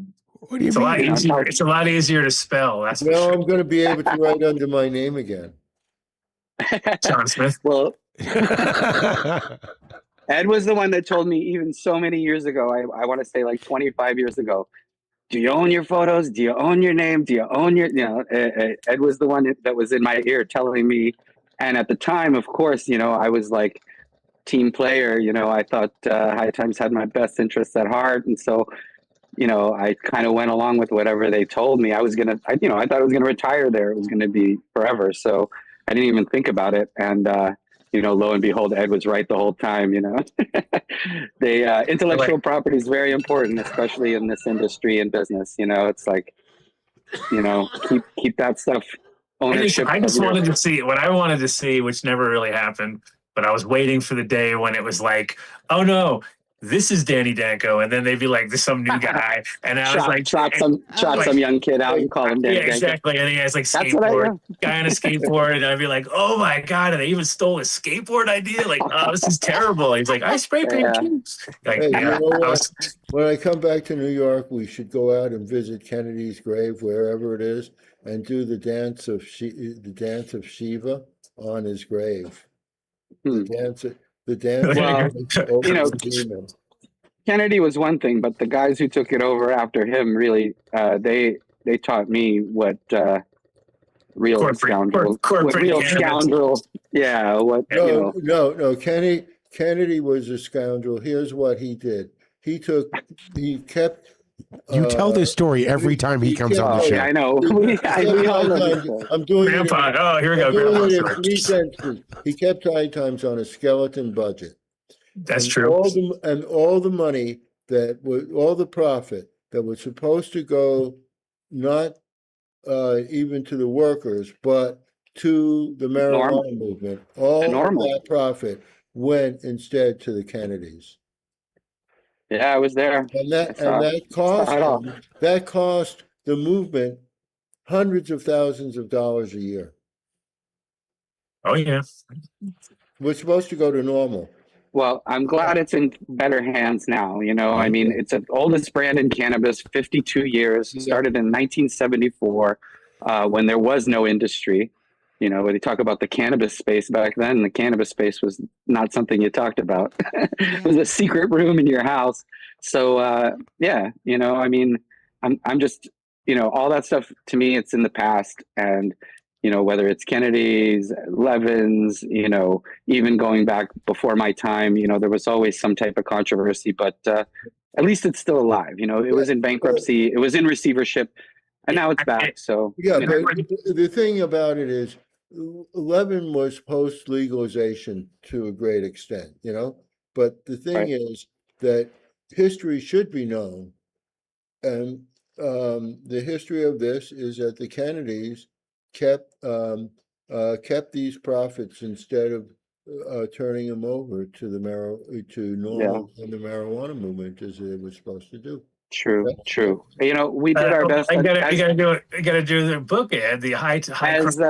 do you It's a lot mean? easier. It's a lot easier to spell. That's for Now sure. I'm going to be able to write under my name again. John Smith. Well, Ed was the one that told me even so many years ago, I want to say like 25 years ago, do you own your photos? Do you own your name? Do you own your, Ed was the one that was in my ear telling me. And at the time, of course, I was like team player, I thought High Times had my best interests at heart. And so, I kind of went along with whatever they told me. I thought I was going to retire there. It was going to be forever. So I didn't even think about it. And, lo and behold, Ed was right the whole time, The intellectual property is very important, especially in this industry and business. It's like, keep that stuff ownership. I just wanted to see what I wanted to see, which never really happened. But I was waiting for the day when it was like, oh no, this is Danny Danko, and then they'd be like, "This some new guy," and I was like, shot some young kid out and call him Danny yeah, Danko. exactly. And he has like That's what I skateboard know. guy on a skateboard, and I'd be like, "Oh my god!" And they even stole a skateboard idea. Like, oh, this is terrible. He's like, "I spray paint Yeah. cubes." Like, Hey, yeah, you know I what? was, When I come back to New York, we should go out and visit Kennedy's grave, wherever it is, and do the dance of Shiva on his grave. Hmm. The dance. Well, of the demon. Kennedy was one thing, but the guys who took it over after him really, they taught me what real Corporate- scoundrel, corporate what real cannabis. scoundrel. Yeah, what No. Kennedy was a scoundrel. Here's what he did. He kept. You tell this story every time he comes on the Oh, show. yeah, I know. We all know this story. I'm doing Grandpa. it. Oh, here we go. I'm doing Grandpa. it in Sorry. 3 sentences. He kept High Times on a skeleton budget. That's And true. all the money all the profit that was supposed to go not even to the workers, but to the marijuana movement, all of that profit went instead to the Kennedys. Yeah, I was there. And that cost the movement hundreds of thousands of dollars a year. Oh yeah. We're supposed to go to normal. Well, I'm glad it's in better hands now. I mean, it's the oldest brand in cannabis, 52 years, started in 1974, when there was no industry. You know, when you talk about the cannabis space back then, the cannabis space was not something you talked about. It was a secret room in your house. So yeah, you know, I mean, I'm just, you know, all that stuff to me, it's in the past. And, you know, whether it's Kennedy's, Levin's, you know, even going back before my time, you know, there was always some type of controversy, but at least it's still alive. You know, it was in bankruptcy, it was in receivership, and now it's back. So Yeah, you know. but the thing about it is, Levin was post legalization to a great extent, you know. But the thing Right. is that history should be known, and the history of this is that the Kennedys kept these profits instead of turning them over to the normal and the marijuana movement as they were supposed to do. True. You know, we did our best. You gotta do the book ad, the high as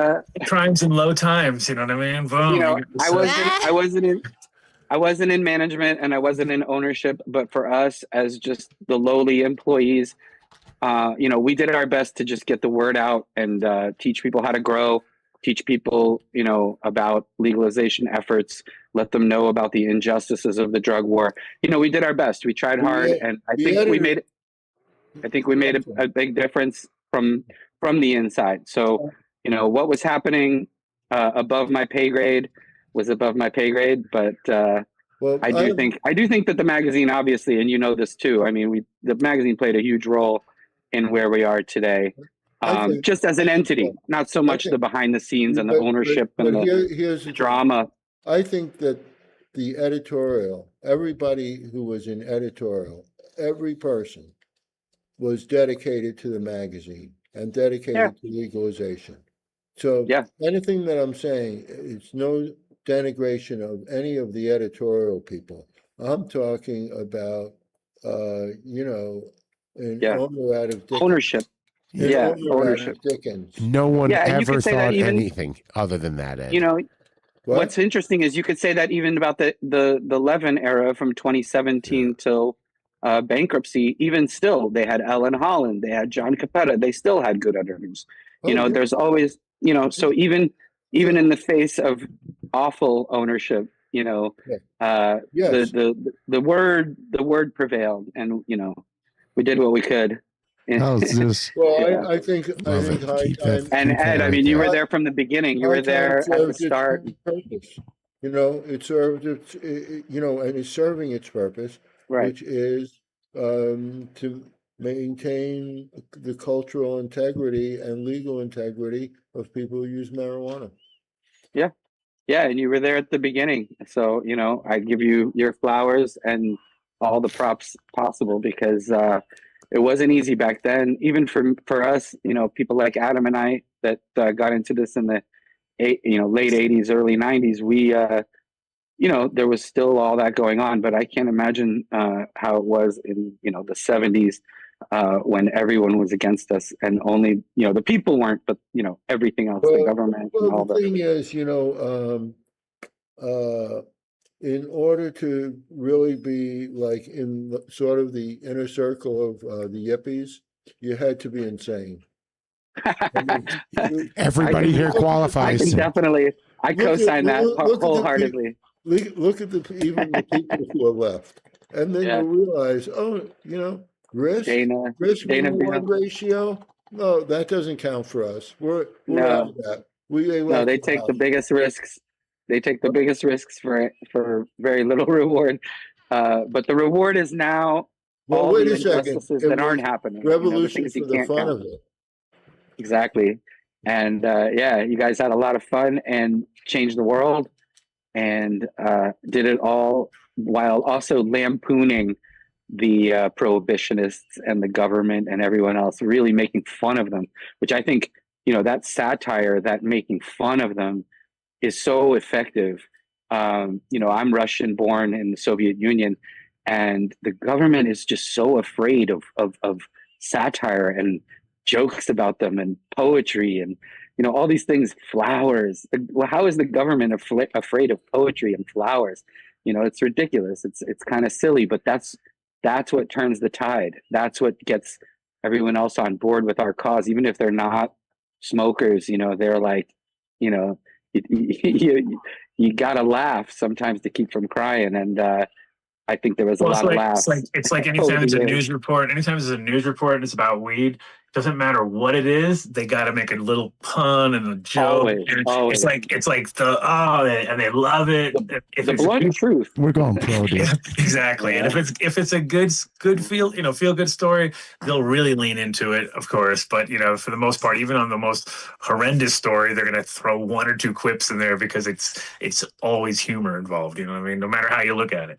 crimes and low times. You know what I mean? Boom. you know, You I wasn't in management and I wasn't in ownership, but for us as just the lowly employees, you know, we did our best to just get the word out and teach people how to grow, teach people, you know, about legalization efforts, let them know about the injustices of the drug war. You know, we did our best. We tried hard, and I think we made a big difference from the inside. So, you know, what was happening above my pay grade was above my pay grade, but Well, I do think that the magazine, obviously, and you know this too. I mean, the magazine played a huge role in where we are today, just as an entity, not so much the behind the scenes and the ownership and here's the drama. I think that the editorial, everybody who was in editorial, every person was dedicated to the magazine and dedicated to legalization. So anything that I'm saying, it's no denigration of any of the editorial people. I'm talking about, you know, an owner out of Dickens. Ownership. Ownership. Dickens. No one ever say thought even, anything other than that, Ed. You know, what's interesting is you could say that even about the Levin era from 2017 till bankruptcy, even still, they had Ellen Holland, they had John Capetta, they still had good editors. You know, there's always, you know, so even in the face of awful ownership, you know, the word prevailed, and you know, we did what we could. How's this? Well, I think high time. And Ed, I mean, you were there from the beginning. You were there at the start. Purpose. You know, it served its, you know, and it's serving its purpose, which is to maintain the cultural integrity and legal integrity of people who use marijuana. Yeah, and you were there at the beginning. So, you know, I give you your flowers and all the props possible, because it wasn't easy back then, even for us, you know, people like Adam and I that got into this in the late 80s, early 90s. We, you know, there was still all that going on, but I can't imagine how it was in, you know, the 70s when everyone was against us, and only, you know, the people weren't, but, you know, everything else, the government. Well, and all the thing is, you know, in order to really be like in sort of the inner circle of the yippies, you had to be insane. I mean, everybody here qualifies. I can definitely, I co-sign that wholeheartedly. Look at even the people who are left, and then you realize, oh, you know, risk reward ratio. No, that doesn't count for us. We're out of that. They take the biggest risks. They take the biggest risks for very little reward. But the reward is now all the injustices that aren't happening. Revolution, you know, for the fun of it. Exactly. And you guys had a lot of fun and changed the world, and did it all while also lampooning the prohibitionists and the government and everyone else, really making fun of them, which I think, you know, that satire, that making fun of them is so effective. You know, I'm Russian born in the Soviet Union, and the government is just so afraid of satire and jokes about them and poetry and, you know, all these things, flowers. How is the government afraid of poetry and flowers? You know, it's ridiculous. It's kind of silly, but that's what turns the tide. That's what gets everyone else on board with our cause, even if they're not smokers. You know, they're like, you know, you gotta laugh sometimes to keep from crying. And I think there was a lot of laughs. It's like over anytime the there's a years. news report, and it's about weed, doesn't matter what it is, they got to make a little pun and a joke. Always, And always. it's like and they love it. If The it's blunt truth. We're going pro, dude. yeah, exactly. Yeah. And if it's a good feel good story, they'll really lean into it, of course. But for the most part, even on the most horrendous story, they're gonna throw one or two quips in there because it's always humor involved. You know what I mean? No matter how you look at it,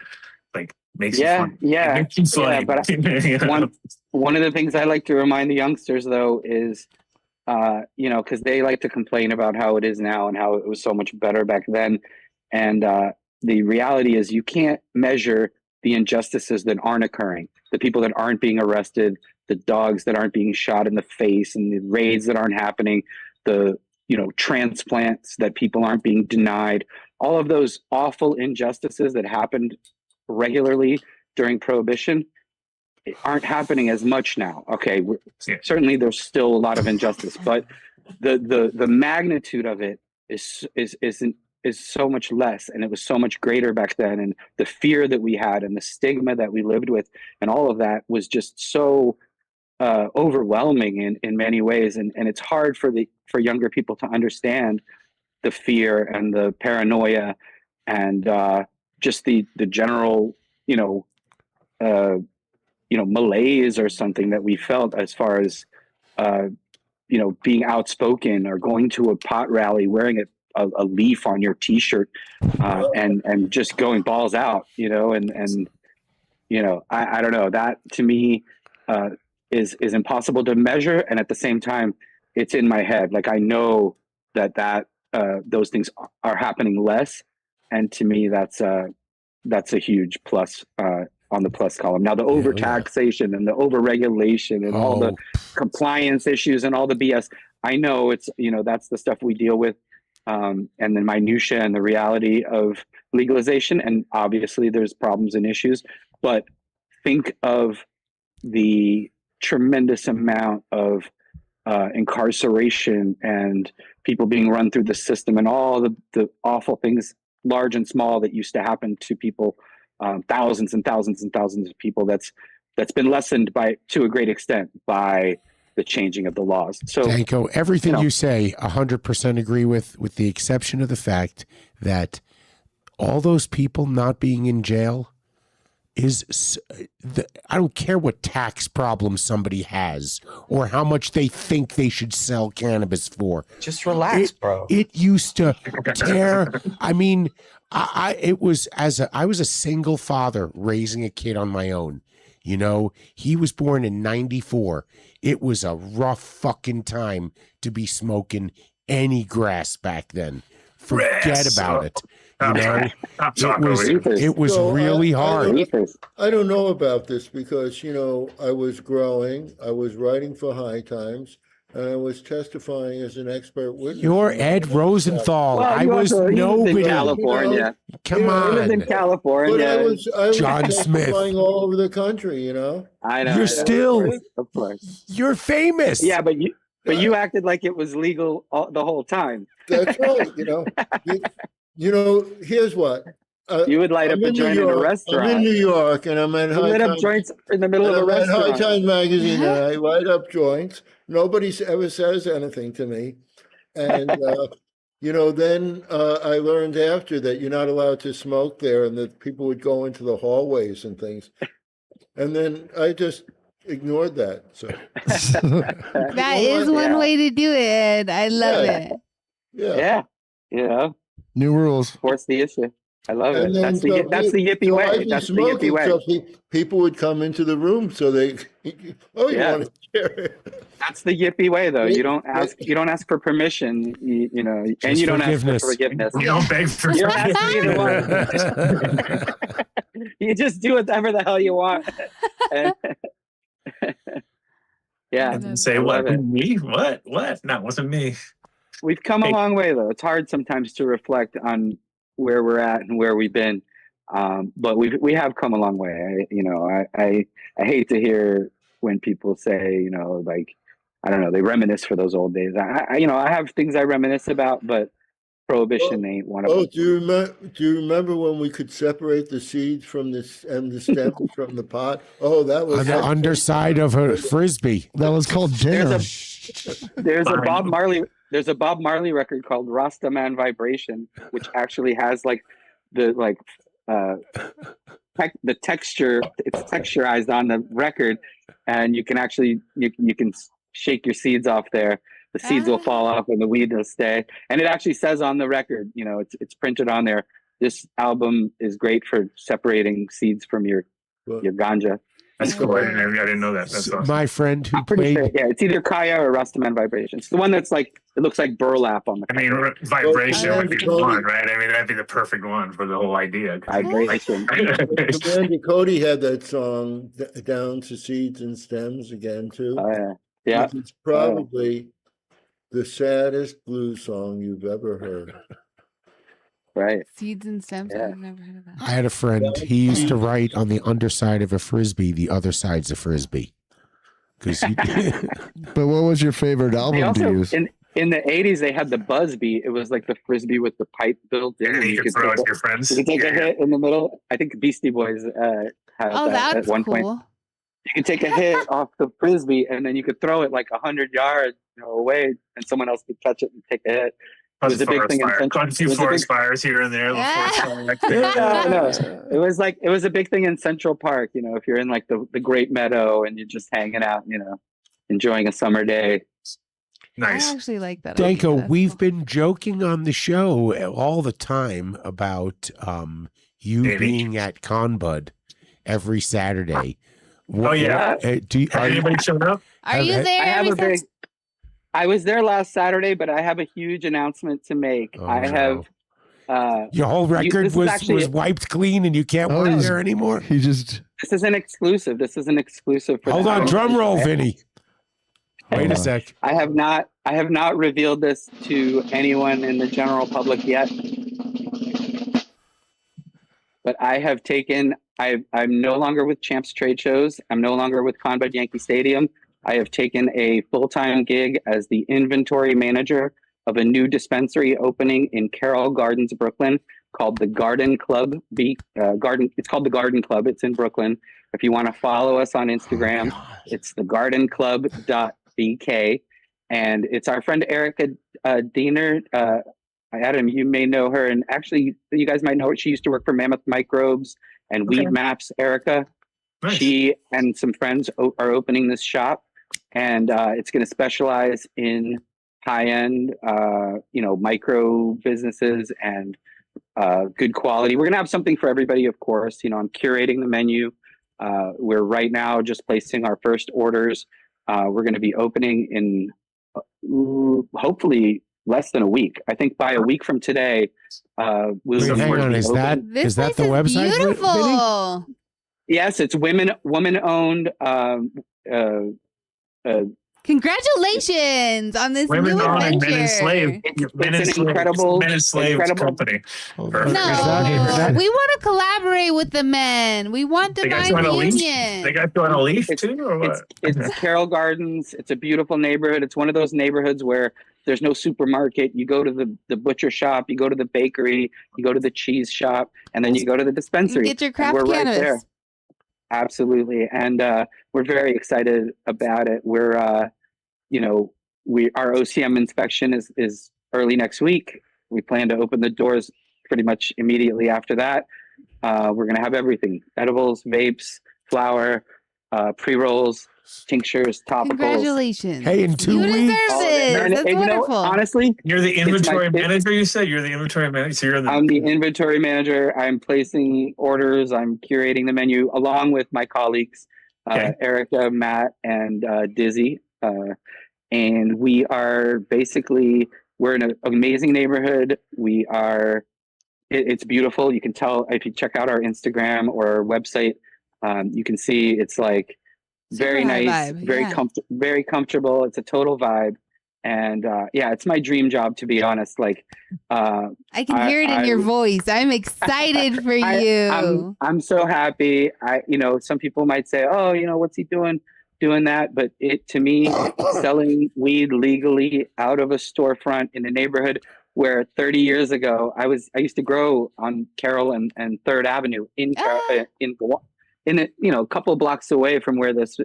like makes you fun. Yeah, It makes you funny. but you know? one of the things I like to remind the youngsters though is, because they like to complain about how it is now and how it was so much better back then, and the reality is you can't measure the injustices that aren't occurring, the people that aren't being arrested, the dogs that aren't being shot in the face, and the raids that aren't happening, the transplants that people aren't being denied, all of those awful injustices that happened regularly during Prohibition aren't happening as much now. Okay, certainly there's still a lot of injustice, but the magnitude of it is so much less, and it was so much greater back then. And the fear that we had, and the stigma that we lived with, and all of that was just so overwhelming in many ways. And it's hard for younger people to understand the fear and the paranoia and just the general malaise or something that we felt as far as being outspoken or going to a pot rally wearing a leaf on your t-shirt and just going balls out, I don't know, that to me is impossible to measure, and at the same time it's in my head. Like I know that those things are happening less, and to me that's a huge plus on the plus column. Now the overtaxation and the overregulation and all the compliance issues and all the BS, I know it's that's the stuff we deal with, and the minutia and the reality of legalization, and obviously there's problems and issues, but think of the tremendous amount of incarceration and people being run through the system and all the awful things, large and small, that used to happen to people, thousands and thousands and thousands of people. That's been lessened to a great extent by the changing of the laws. So Danko, everything you say, 100% agree with the exception of the fact that all those people not being in jail I don't care what tax problem somebody has or how much they think they should sell cannabis for. Just relax, bro. It used to tear. I mean, I was a single father raising a kid on my own. He was born in 94. It was a rough fucking time to be smoking any grass back then. Forget about it. It was really hard. I don't know about this because, I was growing, I was writing for High Times, and I was testifying as an expert witness. You're Ed Rosenthal. Well, I was nobody. In California. Come on. He was in California. But I was John Smith. testifying all over the country, I know. You're still, of course. you're famous. Yeah, but you acted like it was legal the whole time. That's right. Here's what. You would light up a joint in a restaurant. I'm in New York, and I'm at You High lit up Times. joints in the middle of a I'm at High restaurant. Times magazine, and I light up joints. Nobody ever says anything to me. And, then I learned after that you're not allowed to smoke there, and that people would go into the hallways and things. And then I just ignored that. So That is one way to do it. I love it. yeah. New rules. Force the issue. I love it. And then That's the yippee way. That's the yippee way. So people would come into the room, so they, you want to share it? That's the yippie way, though. You don't ask. You don't ask for permission. And you don't ask for forgiveness. You don't beg for You don't ask for either one. You just do whatever the hell you want. Yeah. Say what? Me? What? No, it wasn't me. We've come a long way, though. It's hard sometimes to reflect on where we're at and where we've been, but we have come a long way. I hate to hear when people say, I don't know, they reminisce for those old days. I have things I reminisce about, but prohibition ain't one of them. Do you remember when we could separate the seeds from this and the stems from the pot? Oh, that was On the underside of a frisbee. That was called dinner. There's a Bob Marley record called Rastaman Vibration, which actually has like the texture. It's texturized on the record, and you can actually you can shake your seeds off there. The seeds will fall off and the weed will stay. And it actually says on the record, it's printed on there. This album is great for separating seeds from your ganja. That's cool. I didn't know that. That's awesome. My friend who Pretty played. sure, yeah, it's either Kaya or Rastaman Vibration. It's the one that's like, it looks like burlap on the cover. Vibration would be the one, right? I mean, that'd be the perfect one for the whole idea. Vibration. Randy Cody had that song, Down to Seeds and Stems, again, too. Oh, yeah. Yeah. It's probably the saddest blues song you've ever heard. Right. Seeds and stems. Yeah. I've never heard of that. I had a friend. He used to write on the underside of a frisbee. The other side's a frisbee. Because But what was your favorite They album to also, use? in the 80s, they had the Buzzbee. It was like the frisbee with the pipe built in. And you could throw it to your friends. You could take a hit in the middle. I think Beastie Boys had Oh, that at that's one point. cool. You could take a hit off the frisbee, and then you could throw it like 100 yards away, and someone else could catch it and take a hit. It was a big thing in Central. A few forest fires here and there. It was a big thing in Central Park. If you're in like the Great Meadow and you're just hanging out, enjoying a summer day. Nice. I actually like that. Danko, idea. That's we've cool. been joking on the show all the time about you Danny? being at Conbud every Saturday. Oh, yeah. Anybody showed up? Are you there? I was there last Saturday, but I have a huge announcement to make. Oh, I have your whole record this is was actually- wiped clean and you can't work he's- there anymore? He just this is an exclusive. For Hold the on, house. drum roll, Vinny. Wait a sec. I have not revealed this to anyone in the general public yet. But I have taken I'm no longer with Champs Trade Shows. I'm no longer with Conbud Yankee Stadium. I have taken a full-time gig as the inventory manager of a new dispensary opening in Carroll Gardens, Brooklyn, called the Garden Club. It's called the Garden Club. It's in Brooklyn. If you want to follow us on Instagram, it's thegardenclub.bk. And it's our friend Erica Diener. Adam, you may know her. And actually, you guys might know her. She used to work for Mammoth Microbes and Weed Maps, Erica. Nice. She and some friends are opening this shop. And it's going to specialize in high-end, micro businesses and good quality. We're going to have something for everybody, of course. I'm curating the menu. We're right now just placing our first orders. We're going to be opening in hopefully less than a week. I think by a week from today, we'll Wait, be hang on. Is open. This that the place is website? Vinny? beautiful. Yes, it's woman-owned. Congratulations on this Women new owned and adventure. men enslaved. It's an incredible company. Hold Perfect. on. No, Is that- we want to collaborate with the men. We want They got divine you on a leash? union. They got you on a leaf It's- too, or what? It's Carroll Gardens. It's a beautiful neighborhood. It's one of those neighborhoods where there's no supermarket. You go to the butcher shop, you go to the bakery, you go to the cheese shop, and then you go to the dispensary. Get your And craft we're right cannabis. there. Absolutely. And we're very excited about it. We're, our OCM inspection is early next week. We plan to open the doors pretty much immediately after that. We're going to have everything: edibles, vapes, flower, pre-rolls, tinctures, topicals. Congratulations. Hey, in 2 You weeks. deserve All of it. this. And- That's and wonderful. Honestly, You're the inventory my- manager, you said? You're the inventory manager? So you're the... I'm the inventory manager. I'm placing orders. I'm curating the menu along with my colleagues, Okay. Erica, Matt, and Dizzy. And we are we're in an amazing neighborhood. It's beautiful. You can tell if you check out our Instagram or our website, you can see it's like very Super high nice, vibe, very comfortable. It's a total vibe. And it's my dream job, to be honest. Like, I can hear it in your voice. I'm excited for you. I'm so happy. Some people might say, "Oh, what's he doing doing that. But to me, selling weed legally out of a storefront in a neighborhood where 30 years ago I used to grow on Carroll and 3rd Avenue in a couple of blocks away from where this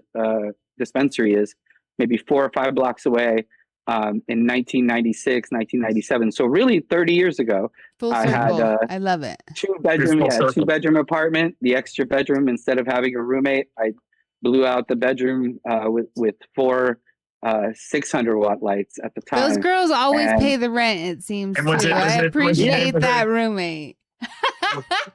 dispensary is, maybe 4 or 5 blocks away, in 1996, 1997. So really 30 years ago, Full I circle. had I love it. 2-bedroom apartment. The extra bedroom, instead of having a roommate, I blew out the bedroom with 4 600-watt lights at the time. Those girls always pay the rent, it seems. And was too. it- was I it- was the appreciate that neighborhood- roommate.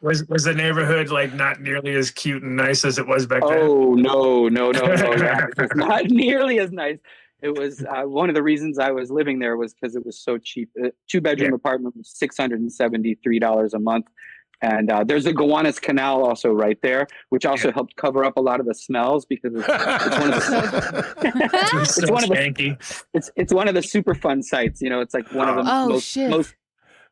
Was the neighborhood like not nearly as cute and nice as it was back then? Oh, no. Yeah, it was not nearly as nice. It was one of the reasons I was living there was because it was so cheap. A 2-bedroom apartment was $673 a month. And there's a Gowanus Canal also right there, which also helped cover up a lot of the smells because it's one of the it's one of the super fun sites. You know, it's like one of the most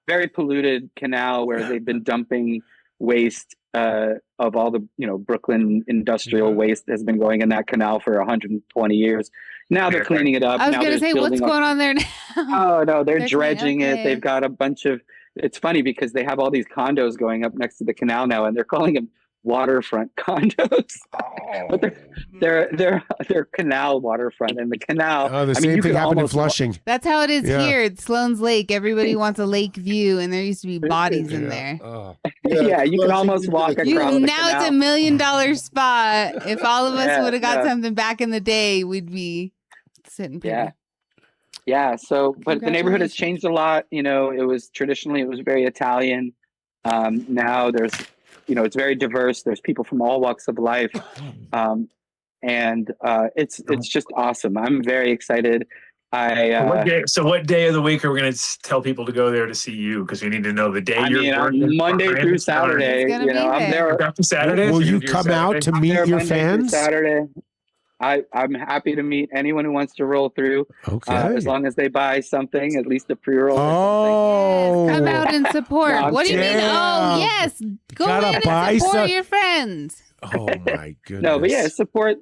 very polluted canal where they've been dumping waste of all the Brooklyn industrial waste has been going in that canal for 120 years. Now they're cleaning it up. I was going to say, what's going on there now? Oh no, they're dredging it. They've got a bunch of. It's funny because they have all these condos going up next to the canal now, and they're calling them waterfront condos. But they're canal waterfront, and the canal. Oh, the same thing happened in Flushing. That's how it is here at Sloan's Lake. Everybody wants a lake view, and there used to be bodies in there. Yeah, you can almost walk across the now canal. It's $1 million spot. If all of us would have got something back in the day, we'd be sitting pretty. Yeah. So, but the neighborhood has changed a lot. You know, it was very Italian. Now there's, it's very diverse. There's people from all walks of life. And it's just awesome. I'm very excited. What day of the week are we going to tell people to go there to see you? Because we need to know the day you're working. Monday through Saturday. I'm there. Saturday. Will you come out to meet your fans? Saturday. I'm happy to meet anyone who wants to roll through. Okay. As long as they buy something, at least a pre-roll. Yes, come out and support. What do you mean? Oh, yes. Go in and support your friends. Oh my goodness. No, but support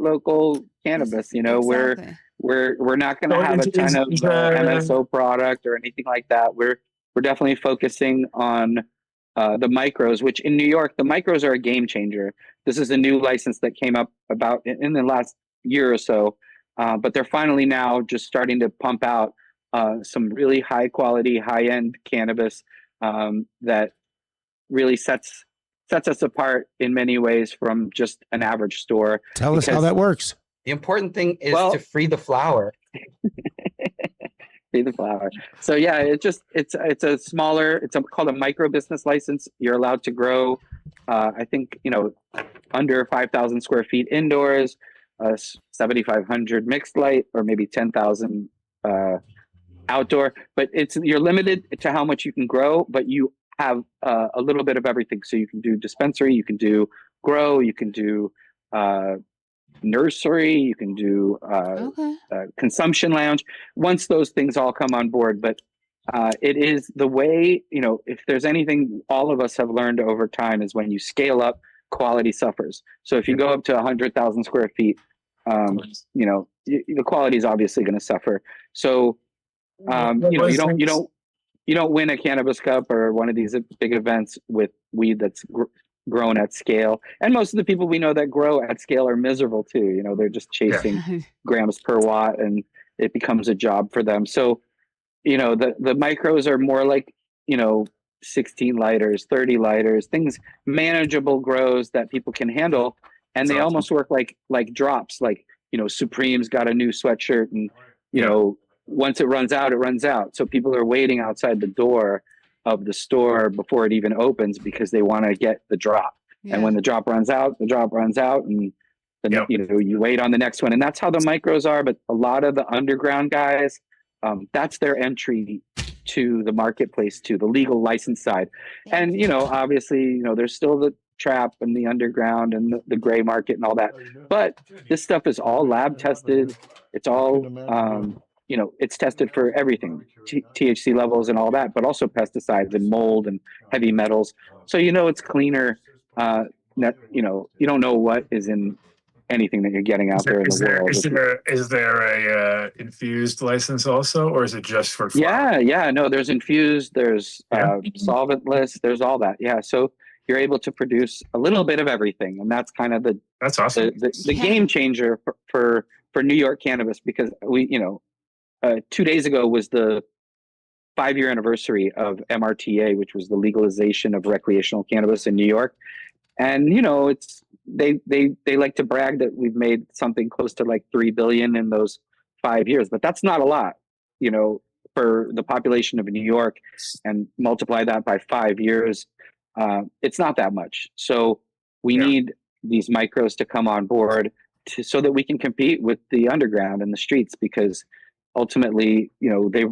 local cannabis. We're not going to have a ton of MSO product or anything like that. We're definitely focusing on the micros, which in New York, the micros are a game changer. This is a new license that came up about in the last year or so, but they're finally now just starting to pump out some really high quality, high end cannabis that really sets us apart in many ways from just an average store. Tell us how that works. The important thing is to free the flower. Free the flower. So yeah, it's called a micro business license. You're allowed to grow, I think, under 5,000 square feet indoors, 7,500 mixed light, or maybe 10,000 outdoor. But you're limited to how much you can grow, but you have a little bit of everything. So you can do dispensary, you can do grow, you can do nursery, you can do consumption lounge once those things all come on board. But it is the way, if there's anything all of us have learned over time is when you scale up, quality suffers. So if you go up to 100,000 square feet, the quality is obviously going to suffer. So you don't win a Cannabis Cup or one of these big events with weed that's grown at scale. And most of the people we know that grow at scale are miserable too. They're just chasing grams per watt, and it becomes a job for them. So, the micros are more like, 16 lighters, 30 lighters, things, manageable grows that people can handle. And they almost work like drops, like, Supreme's got a new sweatshirt, and, once it runs out, it runs out. So people are waiting outside the door of the store before it even opens because they want to get the drop. Yeah. And when the drop runs out, and then you wait on the next one. And that's how the micros are. But a lot of the underground guys, that's their entry to the marketplace, to the legal license side. And, obviously, there's still the trap and the underground and the gray market and all that. But this stuff is all lab tested. It's all, it's tested for everything, THC levels and all that, but also pesticides and mold and heavy metals. So, it's cleaner. You don't know what is in anything that you're getting out there in the world. Is there a infused license also, or is it just for flower? Yeah. No, there's infused, there's solventless, there's all that. Yeah. So you're able to produce a little bit of everything. And that's kind of that's awesome. the game changer for New York cannabis, because we, 2 days ago was the 5-year anniversary of MRTA, which was the legalization of recreational cannabis in New York. And, it's, they like to brag that we've made something close to like 3 billion in those 5 years, but that's not a lot, for the population of New York, and multiply that by 5 years. It's not that much. So we need these micros to come on board so that we can compete with the underground and the streets, because ultimately,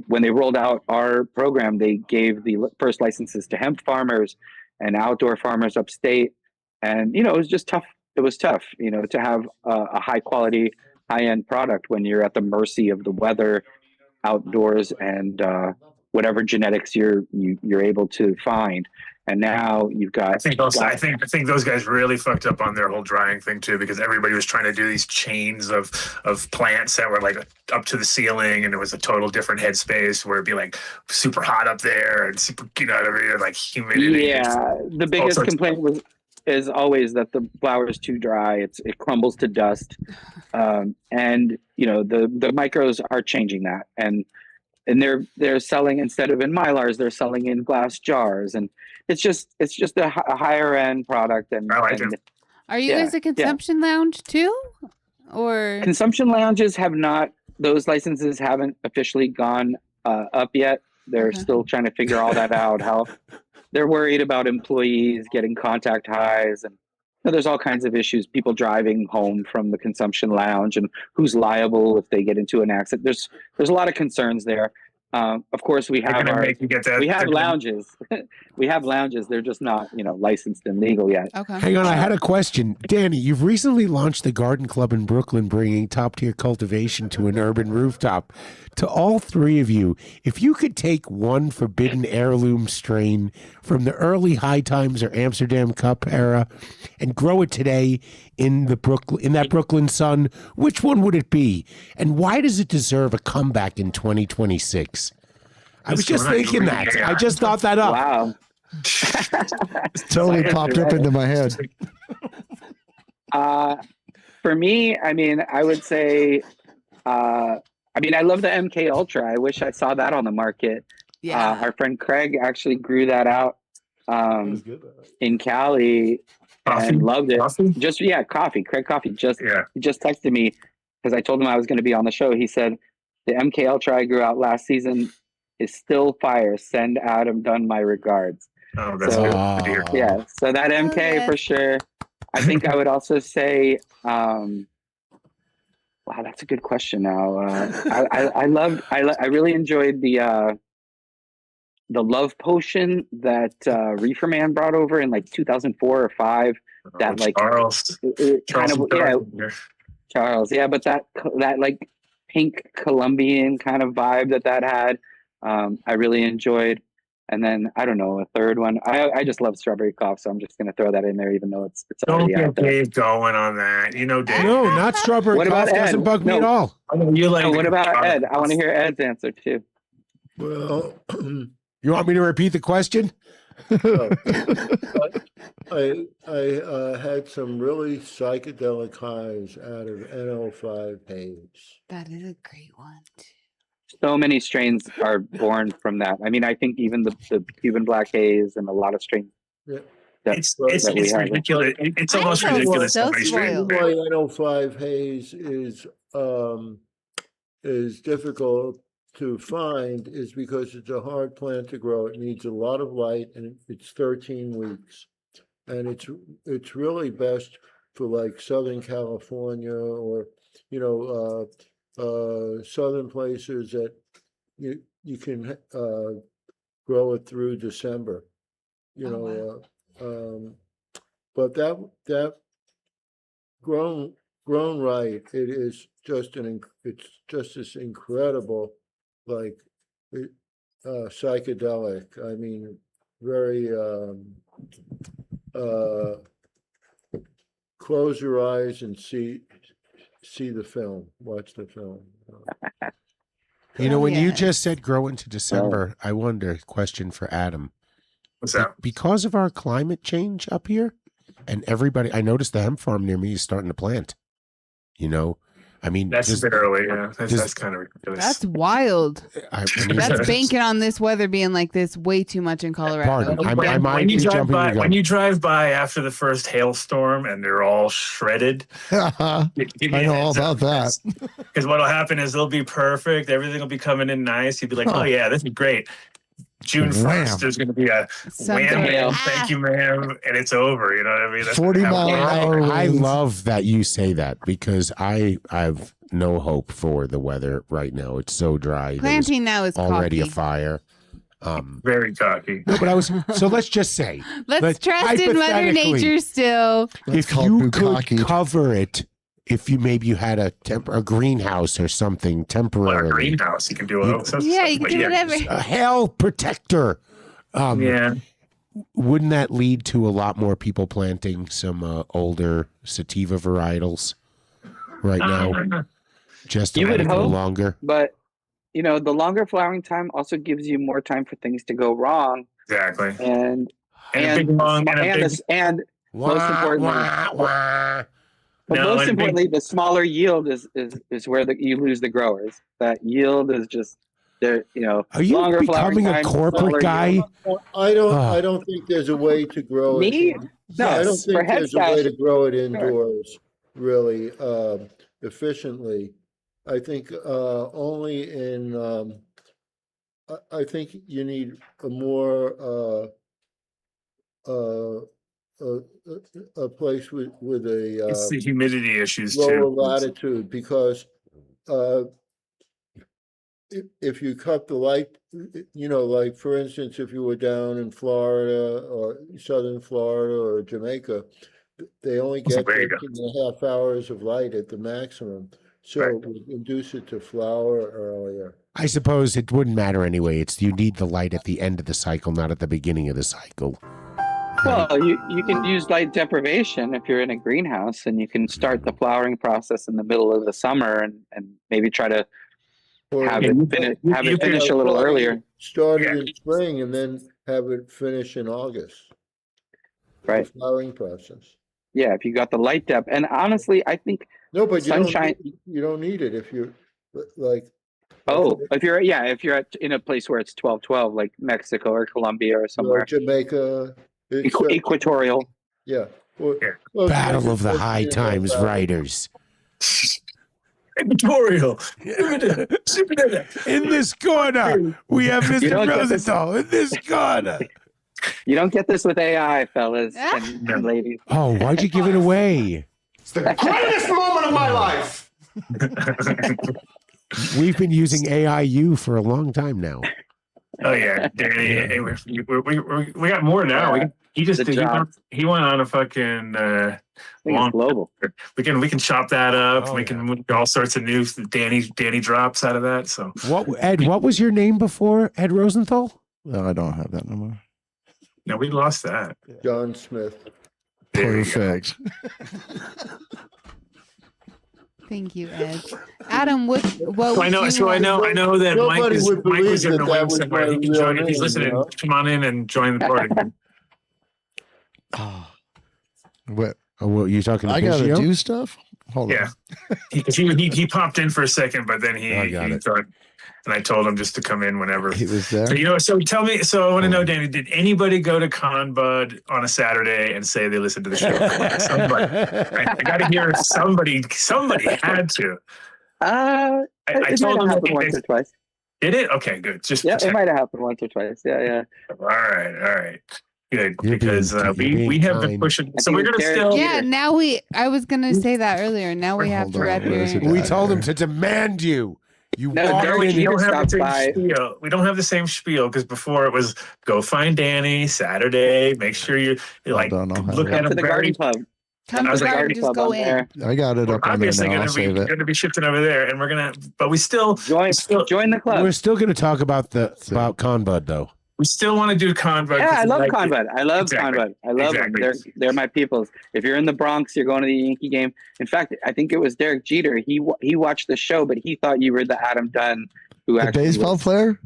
when they rolled out our program, they gave the first licenses to hemp farmers and outdoor farmers upstate. And, it was just tough. It was tough, to have a high quality, high end product when you're at the mercy of the weather outdoors and whatever genetics you're able to find. And now you've got. I think those guys really fucked up on their whole drying thing too, because everybody was trying to do these chains of plants that were like up to the ceiling, and it was a total different headspace where it'd be like super hot up there and super, like humidity. Yeah, the biggest complaint is always that the flower is too dry. It crumbles to dust, and the micros are changing that, and they're selling, instead of in mylars, they're selling in glass jars, and it's just a higher end product. And I like it. Are you guys a consumption lounge too, or consumption lounges have not? Those licenses haven't officially gone up yet. They're still trying to figure all that out. How they're worried about employees getting contact highs, and there's all kinds of issues. People driving home from the consumption lounge, and who's liable if they get into an accident. There's a lot of concerns there. Of course, we have lounges. We have lounges. They're just not, licensed and legal yet. Okay. Hang on, I had a question. Danny, you've recently launched the Garden Club in Brooklyn, bringing top-tier cultivation to an urban rooftop. To all three of you, if you could take one forbidden heirloom strain from the early High Times or Amsterdam Cup era and grow it today in that Brooklyn sun, which one would it be? And why does it deserve a comeback in 2026? I was just thinking that. I just thought that up. Wow. Totally popped up into my head. For me, I would say, I love the MK Ultra. I wish I saw that on the market. Yeah. Our friend Craig actually grew that out in Cali and loved it. Coffee. Craig Coffee he just texted me because I told him I was going to be on the show. He said, the MK Ultra I grew out last season is still fire. Send Adam Dunn my regards. Oh, that's good to hear. Yeah, so that MK for sure. I think I would also say, wow, that's a good question. Now, I really enjoyed the Love Potion that Reefer Man brought over in like 2004 or 5. That like Charles, yeah, but that like pink Colombian kind of vibe that had, I really enjoyed. And then I don't know, a third one. I just love strawberry cough, so I'm just gonna throw that in there, even though it's already out there. Dave going on that, Dave. No, not strawberry What cough. about Ed? Doesn't bug me at all. What about Ed? I want to hear Ed's answer too. Well, You want me to repeat the question? I had some really psychedelic highs out of NL5 haze. That is a great one too. So many strains are born from that. I think even the Cuban Black Haze and a lot of strains. Yeah. It's ridiculous. It's almost ridiculous. So The reason why NL5 haze is difficult to find is because it's a hard plant to grow. It needs a lot of light, and it's 13 weeks. And it's really best for like Southern California or southern places that you can grow it through December. But that grown right, it is just it's just this incredible, like psychedelic. very close your eyes and see the film. Watch the film. You know, when you Yes. just said grow into December, I wonder, question for Adam. What's that? Because of our climate change up here, and everybody, I noticed the hemp farm near me is starting to plant. You know, I mean, That's a bit early. Yeah, that's kind of ridiculous. That's wild. I mean, That's banking on this weather being like this way too much in Colorado. Pardon, I might when you be drive jumping by, the gun. when you drive by after the first hailstorm and they're all shredded. I know all about that. Because what'll happen is they'll be perfect. Everything will be coming in nice. You'll be like, oh yeah, this is great. June 1st, Wham. there's going to be a Something. wham, wham, Ah. thank you, ma'am, and it's over. You know what I mean? That's 40 what mile happens. an hour I winds. love that you say that because I've no hope for the weather right now. It's so dry. There was Planting now is already cocky. a fire. Very cocky. No, but so let's just say Let's trust in Mother hypothetically, Nature still. That's if called you could bukkake. cover it, if you maybe you had a greenhouse or something Well, a temporarily, greenhouse, you can do all sorts of Yeah, stuff, you can but do whatever. a hail protector. Yeah. Wouldn't that lead to a lot more people planting some older sativa varietals right now? Just a You would little hope. longer. But you know, the longer flowering time also gives you more time for things to go wrong, Exactly. and And a big long and a big. and most importantly, but No, most and a big- importantly, the smaller yield is where you lose the growers. That yield is just there. You know, Are you longer flowering becoming a time, corporate smaller guy? yield. I Oh. don't think there's a way to grow Me? it. No, I don't for think head there's a way stash. to grow it indoors really efficiently. I think only in I think you need a more a place with It's a the humidity issues lower too. latitude because if you cut the light, you know, like for instance, if you were down in Florida or southern Florida or Jamaica, they only get There you go. 13.5 hours of light at the maximum. So Right. it would induce it to flower earlier. I suppose it wouldn't matter anyway. It's you need the light at the end of the cycle, not at the beginning of the cycle. Well, you can use light deprivation if you're in a greenhouse, and you can start the flowering process in the middle of the summer, and maybe try to Or have Yeah, it you finish, could- have you it could- finish a little earlier. Start Yeah. it in spring and then have it finish in August. Right. The flowering process. Yeah, if you got the light depth, and honestly, I think No, but Sunshine- you don't need it if you're like. if you're in a place where it's 12-12, like Mexico or Colombia or somewhere Jamaica. equatorial. Yeah. Well, Yeah. well, Battle of the Jamaica, High Times writers. Editorial. In this corner, we have You Mr. don't get this- Rosenthal. In this corner. You don't get this with AI, fellas Ah. and ladies. Oh, why'd you give it away? It's the greatest moment of my life. We've been using AIU for a long time now. Oh yeah, Danny. Hey, we got more now. Yeah. He just The did, job. he went on a fucking I think long. it's global. We can chop that up. Oh, we can make all sorts of new Danny drops out of that. So What was your name before, Ed Rosenthal? No, I don't have that no more. no, we lost that. John Smith. There you go. Perfect. Thank you, Ed. Adam, what So I know. would So you I know. I know that Mike Nobody is would Mike believe is in that the that wing was somewhere. my He can real join. If he's name, listening, you know? come on in and join the party. What? Oh, well, you talking to I got to Biggio? do stuff? Hold Yeah. on. He popped in for a second, but then he I got it. thought, and I told him just to come in whenever. He was there. So so tell me. So I want to know, Danny, did anybody go to Con Bud on a Saturday and say they listened to the show? Somebody. I got to hear somebody. Somebody had to. I It told might them. have happened once or twice. Did it? Okay, good. Just Yeah, it check. might have happened once or twice. Yeah. All right. Good, You're because being we have been kind. pushing. I So think we're gonna it's Derek still. Yeah, now I was gonna say that earlier. Now we have Hold to on, wrap where is your. it? We told him to demand you. You No, walked Derek, in We you don't can have the same stop by. spiel. We don't have the same spiel because before it was go find Danny Saturday. Make sure you're like on, I'll have look it. at Come to him the very. garden club. Come I to was the like, garden, Garden just club go on in. there. I got it up on there Obviously, now. I'll save it. going to be shifting over there, and we're gonna. But we still Join still. the club. We're still going to talk about about Conbud though. We still want to do Conbud. Yeah, 'cause I we love like it. Conbud. I love Exactly. Conbud. I love Exactly. them. They're my peoples. If you're in the Bronx, you're going to the Yankee game. In fact, I think it was Derek Jeter. He watched the show, but he thought you were the Adam Dunn who The actually baseball was player?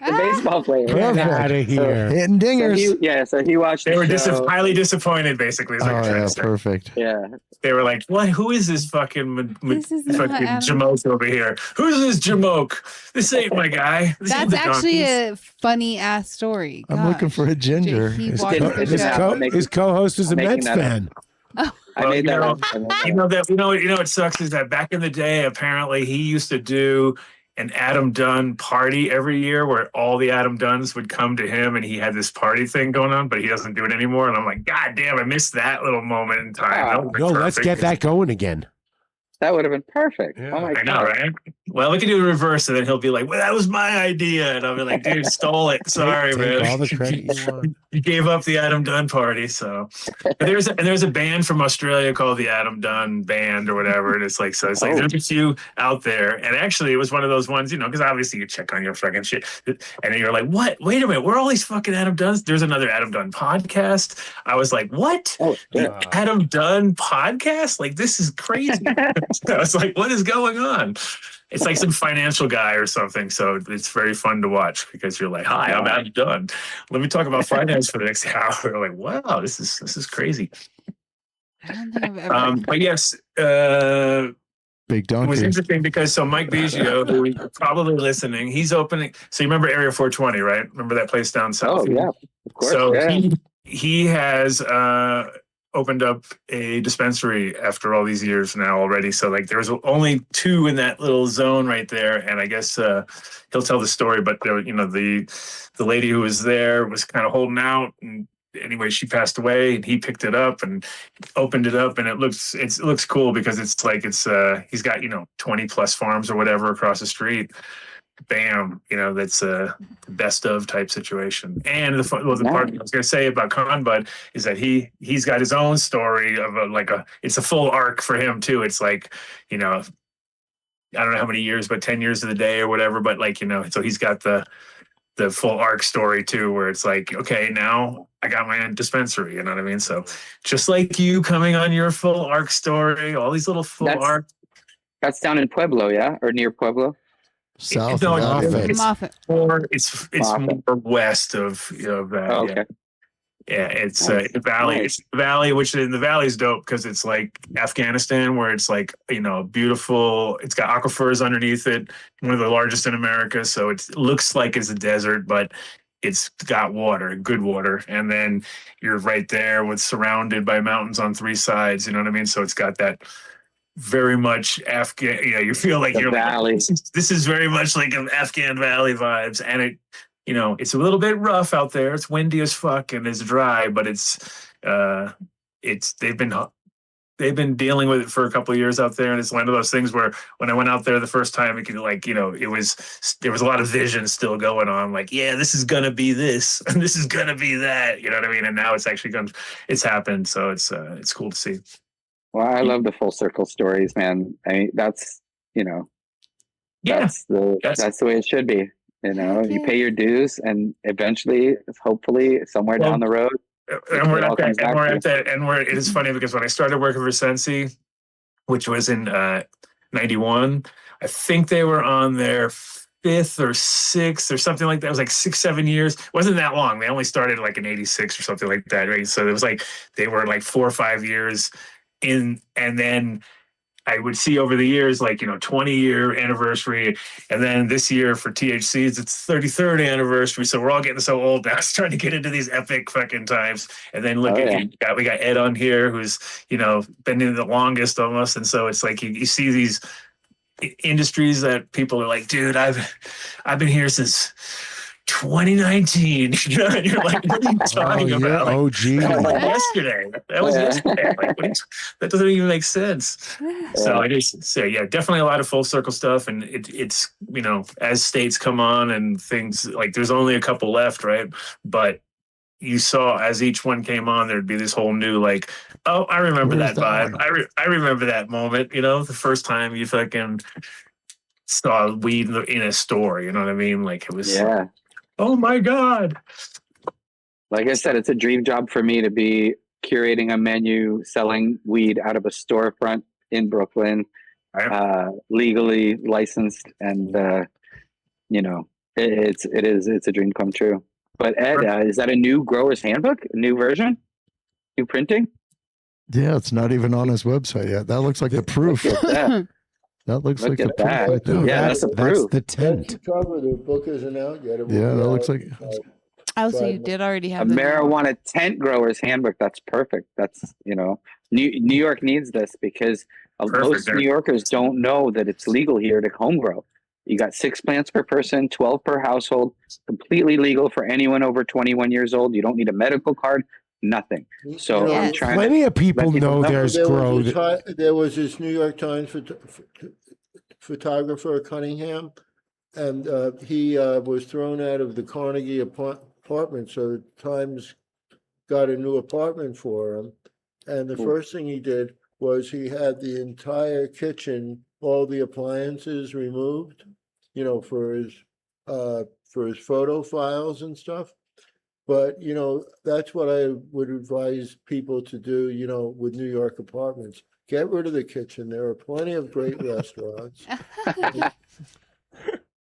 the baseball player. Get Perfect. out of here. Hitting So dingers. so he watched They the were show. highly disappointed, basically. Is what Oh, you're trying yeah, to say. perfect. Yeah. They were like, "What? Who is this fucking This is not fucking Adam. Jamoke over here? Who's this Jamoke? This ain't my guy." This ain't That's the actually donkeys." a funny ass story. I'm looking Gosh. for a ginger. He His watched co- the his show. co- His co-host was a Making Mets that up. fan. I Well, made you that know, up. I made that You up. know that you know what sucks is that back in the day, apparently he used to do an Adam Dunn party every year where all the Adam Dunns would come to him and he had this party thing going on, but he doesn't do it anymore. And I'm like, God damn, I missed that little moment in time. That would've been No, let's perfect. get that going again. That would have been perfect. Yeah. Oh my I god. know, right? Well, we can do the reverse, and then he'll be like, "Well, that was my idea," and I'll be like, "Dude, stole it. Sorry, Take man. all the credit you want. You gave up the Adam Dunn party." So and there's a band from Australia called the Adam Dunn Band or whatever, and it's like there's a few out there, and actually it was one of those ones, because obviously you check on your fucking shit, and then you're like, "What? Wait a minute, where are all these fucking Adam Dunns?" There's another Adam Dunn podcast. I was like, "What? Oh, The shit. Adam Dunn podcast? Like this is crazy." I was like, what is going on? It's like some financial guy or something. So it's very fun to watch because you're like, hi, I'm Adam Dunn. Let me talk about finance for the next hour. You're like, wow, this is crazy. I don't think I've ever. But yes, Big it donkey. was interesting because Mike Biggio, who is probably listening, he's opening. So you remember Area 420, right? Remember that place down south? Oh yeah, of course. So yeah. he has opened up a dispensary after all these years now already. So like there's only 2 in that little zone right there. And I guess he'll tell the story, but there, the lady who was there was kind of holding out, and anyway, she passed away and he picked it up and opened it up, and it looks cool because he's got 20 plus farms or whatever across the street. Bam, that's a best of type situation. And the part I was going to say about Conbud is that he's got his own story of it's a full arc for him too. It's like, I don't know how many years, but 10 years of the day or whatever. But so he's got the full arc story too, where it's like, okay, now I got my own dispensary. You know what I mean? So just like you coming on your full arc story, all these little full arc. That's down in Pueblo, yeah, or near Pueblo. South No, of that. it's Moffat. it's more west of that. Oh, okay. Yeah, it's Nice. the valley. Nice. It's the valley, which in the valley is dope because it's like Afghanistan, where it's like beautiful. It's got aquifers underneath it, one of the largest in America. So it looks like it's a desert, but it's got water, good water, and then you're right there surrounded by mountains on 3 sides. You know what I mean? So it's got that very much Afghan. You feel like The you're valley. like, this is very much like an Afghan Valley vibes, and it. It's a little bit rough out there. It's windy as fuck and it's dry, but they've been dealing with it for a couple of years out there, and it's one of those things where when I went out there the first time, it could there was a lot of vision still going on. Like, yeah, this is gonna be this, and this is gonna be that. You know what I mean? And now it's actually it's happened. So it's cool to see. Well, I love the full circle stories, man. I mean, that's that's the way it should be. You pay your dues, and eventually, hopefully, somewhere down the road, and we're at that. It is funny because when I started working for Sensi, which was in '91, I think they were on their 5th or 6th or something like that. It was like 6-7 years. It wasn't that long. They only started like in '86 or something like that, right? So it was like they were like 4 or 5 years in, and then I would see over the years, 20-year anniversary. And then this year for THCs, it's 33rd anniversary. So we're all getting so old now, starting to get into these epic fucking times. And then we got Ed on here, who's, been in the longest almost. And so it's like, you see these industries that people are like, dude, I've been here since 2019, and you're like, what are you talking about? OG. That was yesterday. That was yesterday. That doesn't even make sense. So it is. So yeah, definitely a lot of full circle stuff, and it's as states come on and things there's only a couple left, right? But you saw as each one came on, there'd be this whole new oh, I remember that vibe. I remember that moment. The first time you fucking saw weed in a store. You know what I mean? It was. Yeah. Oh my God. Like I said, it's a dream job for me to be curating a menu selling weed out of a storefront in Brooklyn, legally licensed, and it's a dream come true. But Ed, is that a new grower's handbook, a new version, new printing? Yeah, it's not even on his website yet. That looks like the proof. Look at that. That looks Look like at the proof that. right there. Yeah, that's the proof. the That's tent. the cover. The book isn't out yet. It will Yeah, be that out, looks like. Oh, so you did already A have the marijuana tent grower's handbook. That's perfect. That's, New York needs this because most New Yorkers don't know that it's legal here to home grow. You got 6 plants per person, 12 per household, completely legal for anyone over 21 years old. You don't need a medical card, nothing. So Yes. I'm trying Plenty of people let people know there's grow. There was this New York Times photographer, Cunningham, and he was thrown out of the Carnegie apartment, so the Times got a new apartment for him. And the first thing he did was he had the entire kitchen, all the appliances removed, for his photo files and stuff. But that's what I would advise people to do, with New York apartments. Get rid of the kitchen. There are plenty of great restaurants.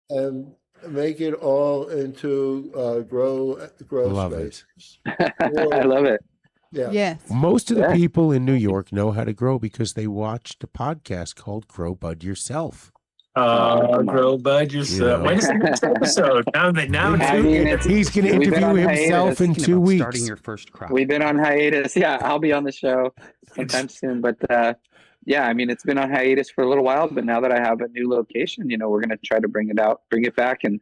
And make it all into grow Love spaces. I love it. Yeah. Yes. Most of the people in New York know how to grow because they watched a podcast called Grow Bud Yourself. Grow Bud yourself. When is the next episode? He's going to interview himself in 2 weeks. Starting your first crop. We've been on hiatus. Yeah, I'll be on the show sometime soon. But it's been on hiatus for a little while. But now that I have a new location, we're going to try to bring it back and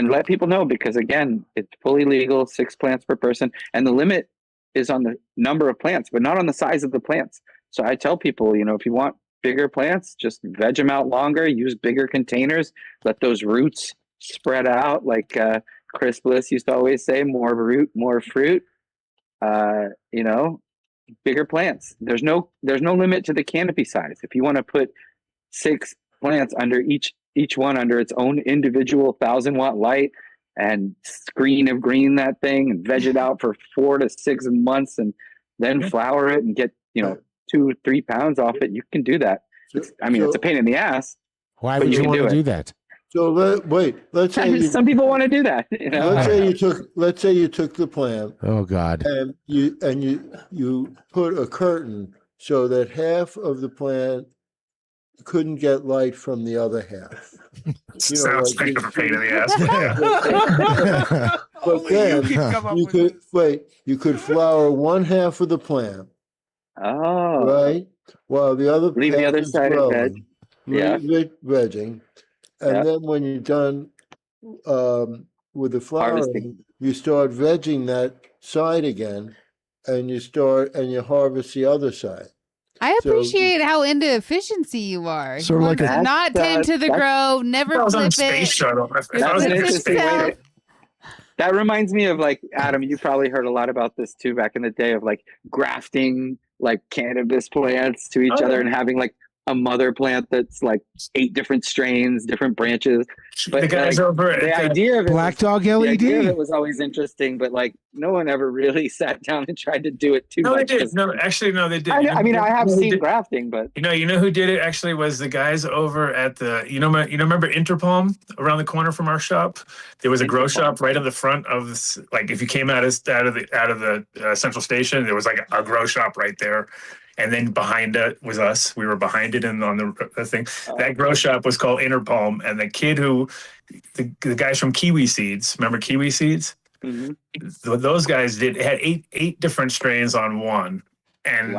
let people know, because again, it's fully legal, 6 plants per person, and the limit is on the number of plants, but not on the size of the plants. So I tell people, if you want bigger plants, just veg them out longer, use bigger containers, let those roots spread out. Like Chris Bliss used to always say, more root, more fruit. Bigger plants. There's no limit to the canopy size. If you want to put 6 plants under each one under its own individual 1,000-watt light and screen of green that thing and veg it out for 4 to 6 months and then flower it and get 2-3 pounds off it, you can do that. It's a pain in the ass. Why would you want to do that? So let's say some people want to do that. Let's say you took the plant. Oh God. And you put a curtain so that half of the plant couldn't get light from the other half. Sounds like a pain in the ass. But then you could flower one half of the plant. Oh. Right? While the other leave the other side of veg. Yeah. Vegging. And then when you're done with the flowering, you start vegging that side again, and you harvest the other side. I appreciate how into efficiency you are. Sort of like not tend to the grow, never flip space it. shuttle. That's an interesting way to, that reminds me of, like, Adam, you probably heard a lot about this too back in the day, of like grafting like cannabis plants to each other and having like a mother plant that's like 8 different strains, different branches. But the guys over at the idea of it, Black Dog LED. The idea of it was always interesting, but like no one ever really sat down and tried to do it too much. No, they did. No, they did. I have seen grafting, but you know who did it actually was the guys over at the remember Interpalm around the corner from our shop. There was a grow shop right in the front of this, like if you came out of the Central Station, there was like a grow shop right there. And then behind it was us. We were behind it and on the thing. That grow shop was called Interpalm. And the kid the guys from Kiwi Seeds, remember Kiwi Seeds? Mm-hmm. Those guys had eight different strains on one. And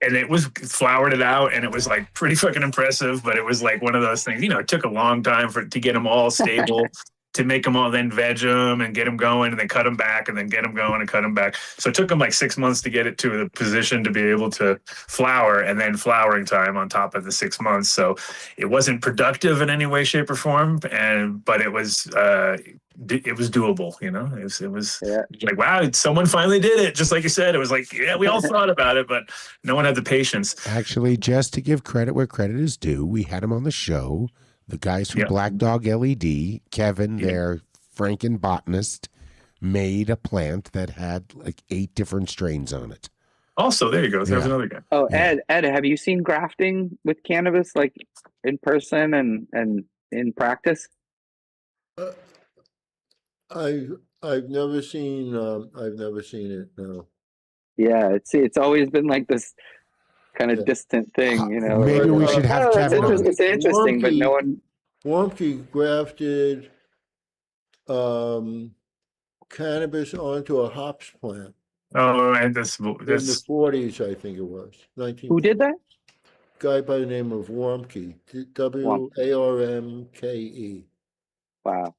it was flowered it out, and it was like pretty fucking impressive. But it was like one of those things, it took a long time to get them all stable. To make them all, then veg them and get them going, and then cut them back, and then get them going and cut them back. So it took them like 6 months to get it to the position to be able to flower, and then flowering time on top of the 6 months. So it wasn't productive in any way, shape, or form, but it was doable. It was like, wow, someone finally did it. Just like you said, it was like, yeah, we all thought about it, but no one had the patience. Actually, just to give credit where credit is due, we had him on the show. The guys from Black Dog LED, Kevin, their Franken botanist made a plant that had like 8 different strains on it. Also, there you go. There's another guy. Oh, Ed, have you seen grafting with cannabis, like in person and in practice? I've never seen it. No. Yeah, it's always been like this kind of distant thing, you know. Maybe we should have Kevin on. It's interesting, but no one. Warmke grafted cannabis onto a hops plant. Oh, and this In the 40s, I think it was. Who did that? Guy by the name of Warmke. Warmke. Wow.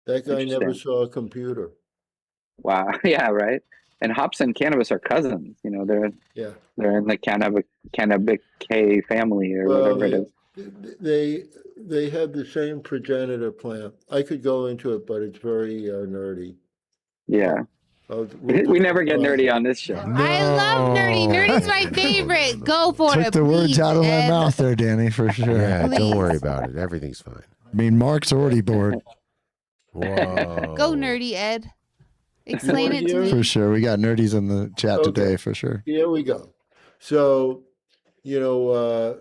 That guy never saw a computer. Wow. Yeah, right. And hops and cannabis are cousins. You know, they're in the cannabic family or whatever it is. They have the same progenitor plant. I could go into it, but it's very nerdy. Yeah. We never get nerdy on this show. I love nerdy. Nerdy's my favorite. Go for it. Took the words out of my mouth there, Danny, for sure. Yeah, don't worry about it. Everything's fine. I mean, Mark's already bored. Whoa. Go nerdy, Ed. Explain it to me. For sure. We got nerdies in the chat today, for sure. Here we go. So, you know,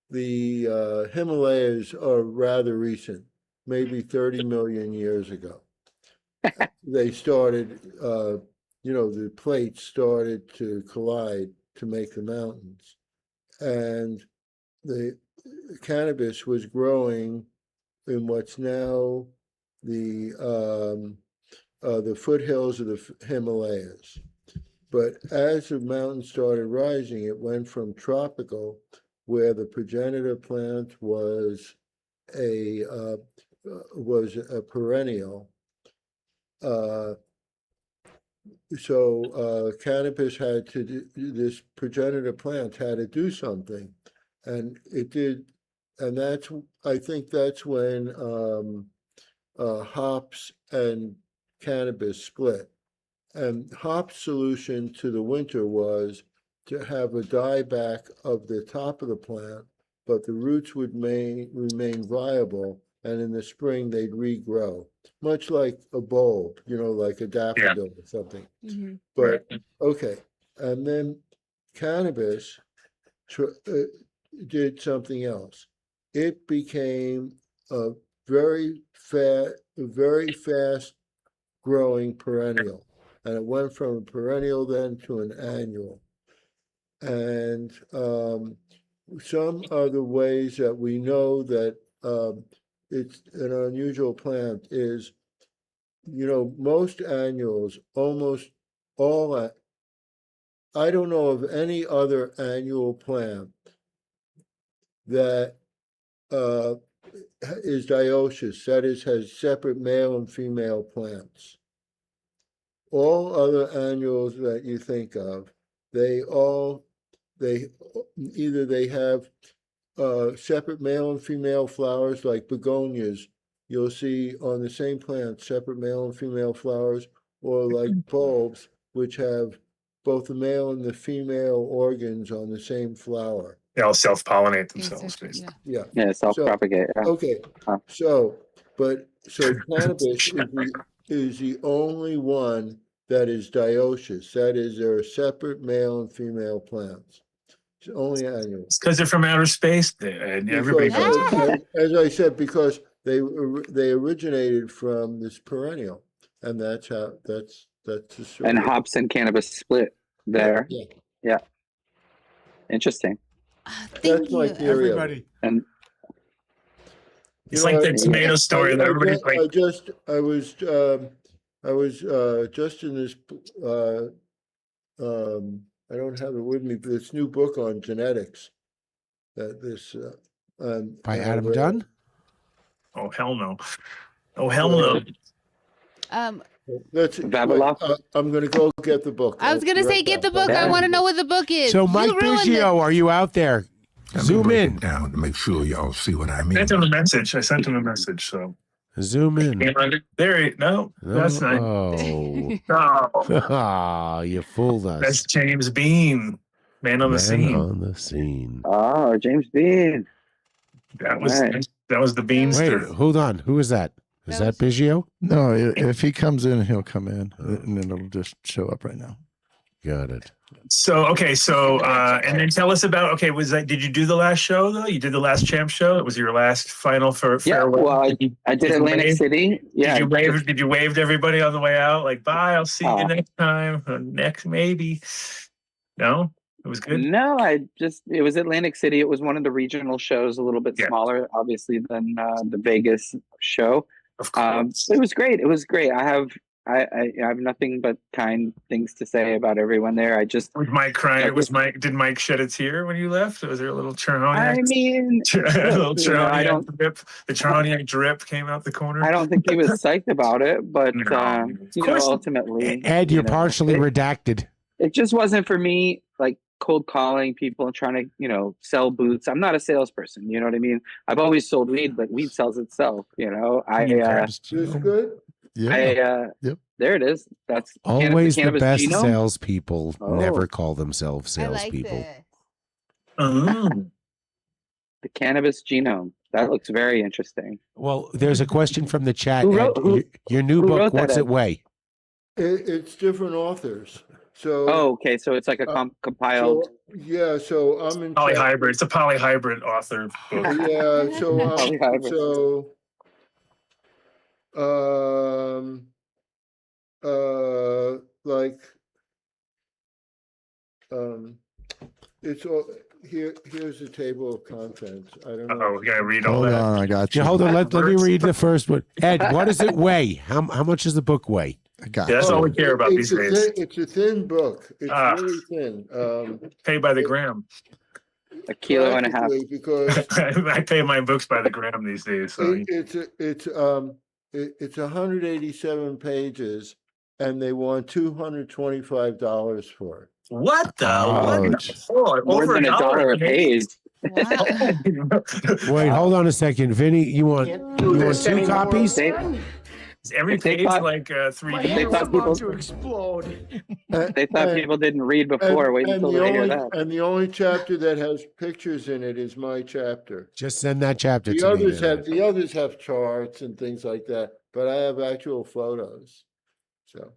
the Himalayas are rather recent, maybe 30 million years ago. They started, the plates started to collide to make the mountains. And the cannabis was growing in what's now the foothills of the Himalayas. But as the mountains started rising, it went from tropical, where the progenitor plant was a perennial. So cannabis had to do, this progenitor plant had to do something, and it did, and I think that's when hops and cannabis split. And hops' solution to the winter was to have a dieback of the top of the plant, but the roots would remain viable, and in the spring they'd regrow, much like a bulb, like a daffodil or something. Mm-hmm. But okay, and then cannabis did something else. It became a very fast growing perennial, and it went from a perennial then to an annual. And some other ways that we know that it's an unusual plant is, most annuals, almost all, I don't know of any other annual plant that is dioecious, that is, has separate male and female plants. All other annuals that you think of, they have separate male and female flowers, like begonias. You'll see on the same plant separate male and female flowers, or like bulbs, which have both the male and the female organs on the same flower. They all self-pollinate themselves, basically. Yeah, self-propagate. Okay, so cannabis is the only one that is dioecious. That is, there are separate male and female plants. It's only annual. It's because they're from outer space, and everybody knows. As I said, because they originated from this perennial, and that's the story. And hops and cannabis split there. Yeah. Interesting. That's my theory. Everybody. And it's like the tomato story that everybody's like. I was just in this. I don't have it with me, but this new book on genetics. By Adam Dunn. Oh hell no! Oh hell no! That's Babylon. I'm going to go get the book. I was going to say, get the book. I want to know what the book is. So, Mike Biggio, are you out there? Zoom in down to make sure y'all see what I mean. I sent him a message. So zoom in. There, no, that's not. Oh, you fooled us. That's James Bean, man on the scene. On the scene. Oh, James Bean. That was That was the Wait, Beanster. hold on. Who is that? Is that Biggio? No, if he comes in, he'll come in, and then it'll just show up right now. Got it. So and then tell us about did you do the last show though? You did the last champ show? It was your last final for farewell? Well, I did Atlantic City. Yeah. Did you wave to everybody on the way out? Like, bye, I'll see you next time. Or next maybe. No? It was good. No, it was Atlantic City. It was one of the regional shows, a little bit smaller, obviously, than the Vegas show. Of course. It was great. It was great. I have nothing but kind things to say about everyone there. Was Mike crying? Did Mike shed a tear when you left? Was there a little Charoniac? I mean, a little Charoniac drip. The Charoniac drip came out the corner. I don't think he was psyched about it, but ultimately, Ed, you're partially redacted. It just wasn't for me. Like cold calling people and trying to, sell boots. I'm not a salesperson. You know what I mean? I've always sold weed, but weed sells itself. Is good? Yeah. Yep. There it is. That's always the best genome. salespeople never call themselves salespeople. The cannabis genome. That looks very interesting. Well, there's a question from the chat. Your new who book, wrote that, what's Ed? it weigh? It's different authors. So okay. So it's like a compiled. So I'm in polyhybrid. It's a polyhybrid author book. Yeah. It's all here. Here's a table of contents. I don't know. Oh, we gotta read all Hold that. on, I got you. Yeah, hold on. Let me read the first one. Ed, what does it weigh? How much does the book weigh? I got Yeah, that's all we care about these days. It's a thin book. It's really thin. Pay by the gram. A kilo and a half. Because I pay my books by the gram these days. So it's 187 pages, and they want $225 for it. What the? Ouch. More than $1 a page. Wait, hold on a second. Vinny, you want two copies? Every page like 3D. They thought people to explode. They thought people didn't read before. Wait until they hear that. And the only chapter that has pictures in it is my chapter. Just send that chapter The to others me. the others have charts and things like that, but I have actual photos. So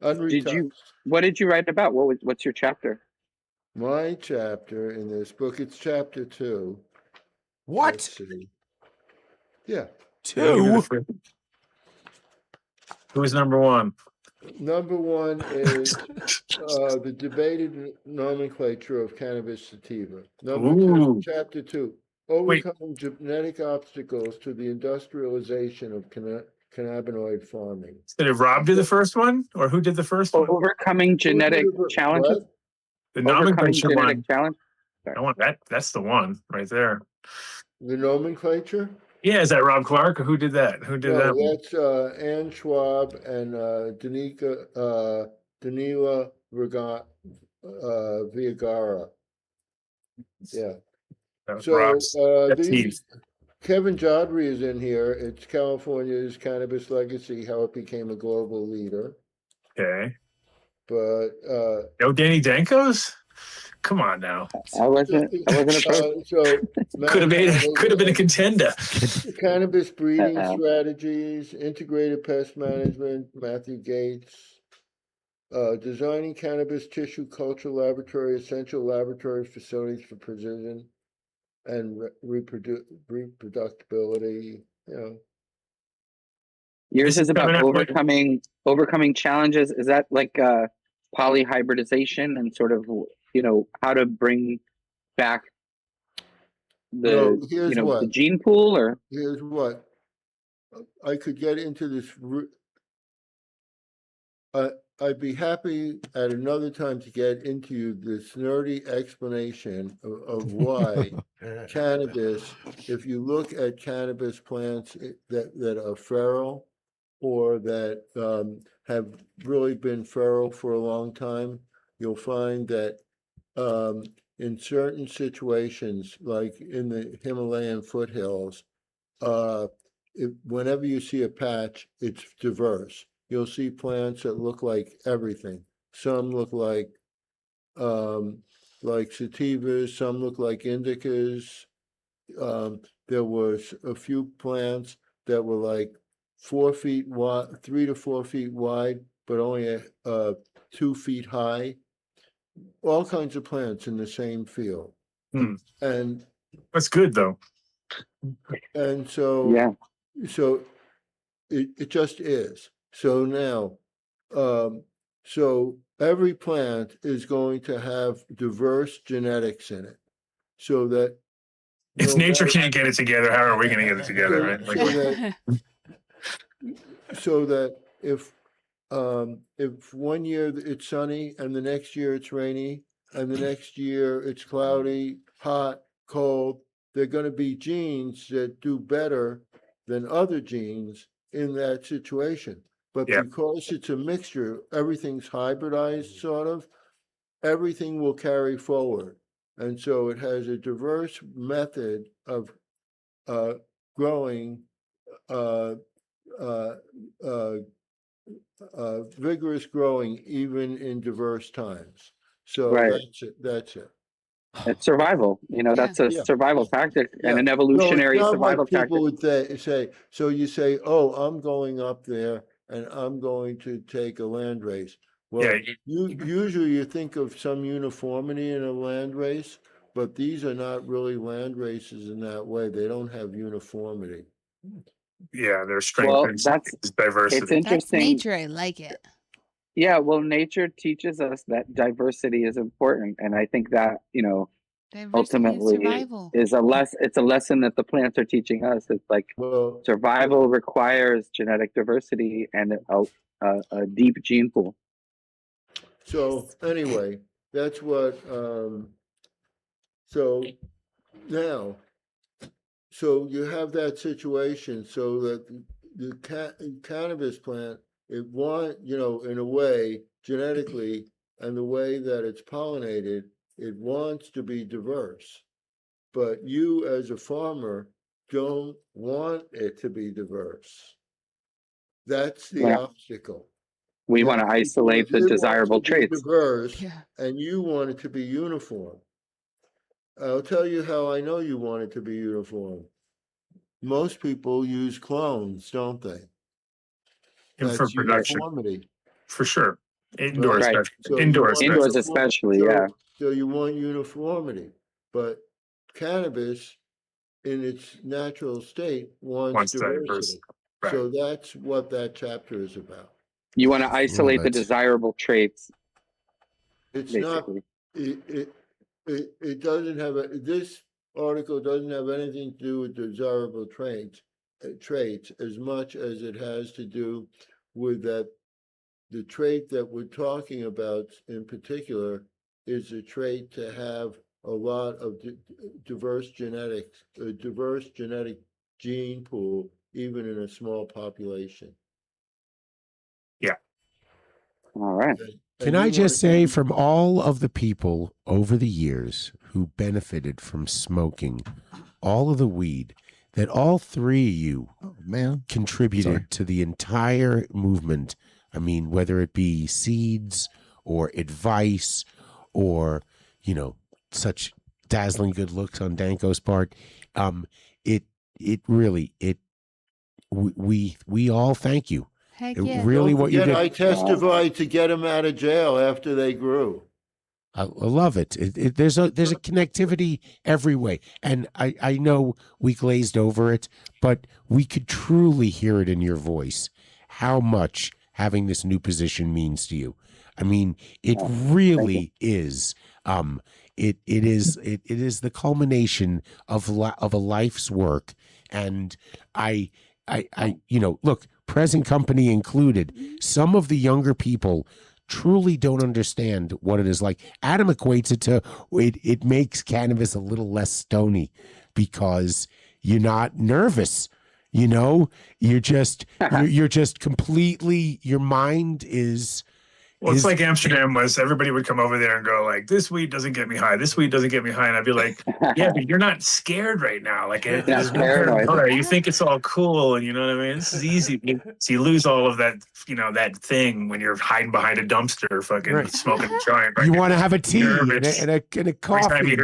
unretouched. What did you write about? What's your chapter? My chapter in this book, it's chapter 2. What? Let's see. Yeah. 2? Who's number one? Number 1 is the debated nomenclature of cannabis sativa. Number 2, chapter 2, overcoming genetic obstacles to the industrialization of cannabinoid farming. Did Rob do the first one, or who did the first one? Overcoming genetic challenges. The nomenclature one. Challenge. I want that. That's the one right there. The nomenclature? Yeah, is that Rob Clark, or who did that? Who did that? That's Ann Schwab and Danila Viagara. Yeah. Kevin Jodry is in here. It's California's cannabis legacy, how it became a global leader. Okay. But no Danny Dankos? Come on now. I wasn't approached. Could have been a contender. Cannabis breeding strategies, integrated pest management, Matthew Gates. Designing cannabis tissue culture laboratory, essential laboratory facilities for precision and reproducibility. Yours is about overcoming challenges. Is that like polyhybridization and sort of how to bring back the the gene pool? Or here's what I could get into this. I'd be happy at another time to get into this nerdy explanation of why cannabis, if you look at cannabis plants that are feral or that have really been feral for a long time, you'll find that in certain situations, like in the Himalayan foothills, whenever you see a patch, it's diverse. You'll see plants that look like everything. Some look like sativas, some look like indicas, there was a few plants that were like 4 feet wide, 3 to 4 feet wide, but only 2 feet high. All kinds of plants in the same field. And that's good though. And so, so it just is. So now, so every plant is going to have diverse genetics in it, so that if nature can't get it together, how are we going to get it together, right? So that if 1 year it's sunny and the next year it's rainy and the next year it's cloudy, hot, cold, there are going to be genes that do better than other genes in that situation. But because it's a mixture, everything's hybridized sort of, everything will carry forward. And so it has a diverse method of growing vigorous growing even in diverse times. So that's it. It's survival. That's a survival tactic and an evolutionary survival tactic. People would say, so you say, oh, I'm going up there and I'm going to take a land race. Well, usually you think of some uniformity in a land race, but these are not really land races in that way. They don't have uniformity. Yeah, their strength is diversity. It's interesting. That's nature. I like it. Yeah, well, nature teaches us that diversity is important, and I think that ultimately is it's a lesson that the plants are teaching us. It's like survival requires genetic diversity and a deep gene pool. So anyway, that's what. So now, so you have that situation, so that the cannabis plant, it in a way, genetically, and the way that it's pollinated, it wants to be diverse. But you, as a farmer, don't want it to be diverse. That's the obstacle. We want to isolate the desirable traits. Diverse, and you want it to be uniform. I'll tell you how I know you want it to be uniform. Most people use clones, don't they? And for production, for sure. Indoors, indoors especially. So you want uniformity, but cannabis, in its natural state, wants diversity. Right. So that's what that chapter is about. You want to isolate the desirable traits. It's basically. It doesn't have this article doesn't have anything to do with desirable traits as much as it has to do with that the trait that we're talking about in particular is a trait to have a lot of diverse genetics, a diverse genetic gene pool, even in a small population. Yeah. All right. Can I just say, from all of the people over the years who benefited from smoking all of the weed, that all three of you contributed to the entire movement. I mean, whether it be seeds or advice or, such dazzling good looks on Danko's part. We all thank you. Heck yeah. Really, what you did. I testified to get them out of jail after they grew. I love it. There's a connectivity every way, and I know we glazed over it, but we could truly hear it in your voice how much having this new position means to you. I mean, it really is. It is the culmination of a life's work, and I look, present company included. Some of the younger people truly don't understand what it is like. Adam equates it to it makes cannabis a little less stony because you're not nervous. You're just completely, your mind is. Well, it's like Amsterdam was. Everybody would come over there and go like, "This weed doesn't get me high. This weed doesn't get me high." And I'd be like, "Yeah, but you're not scared right now. Like, there's no paranoia. You think it's all cool, and you know what I mean. This is easy. So you lose all of that, that thing when you're hiding behind a dumpster, fucking smoking a joint. Right? You want to have a tea and a coffee.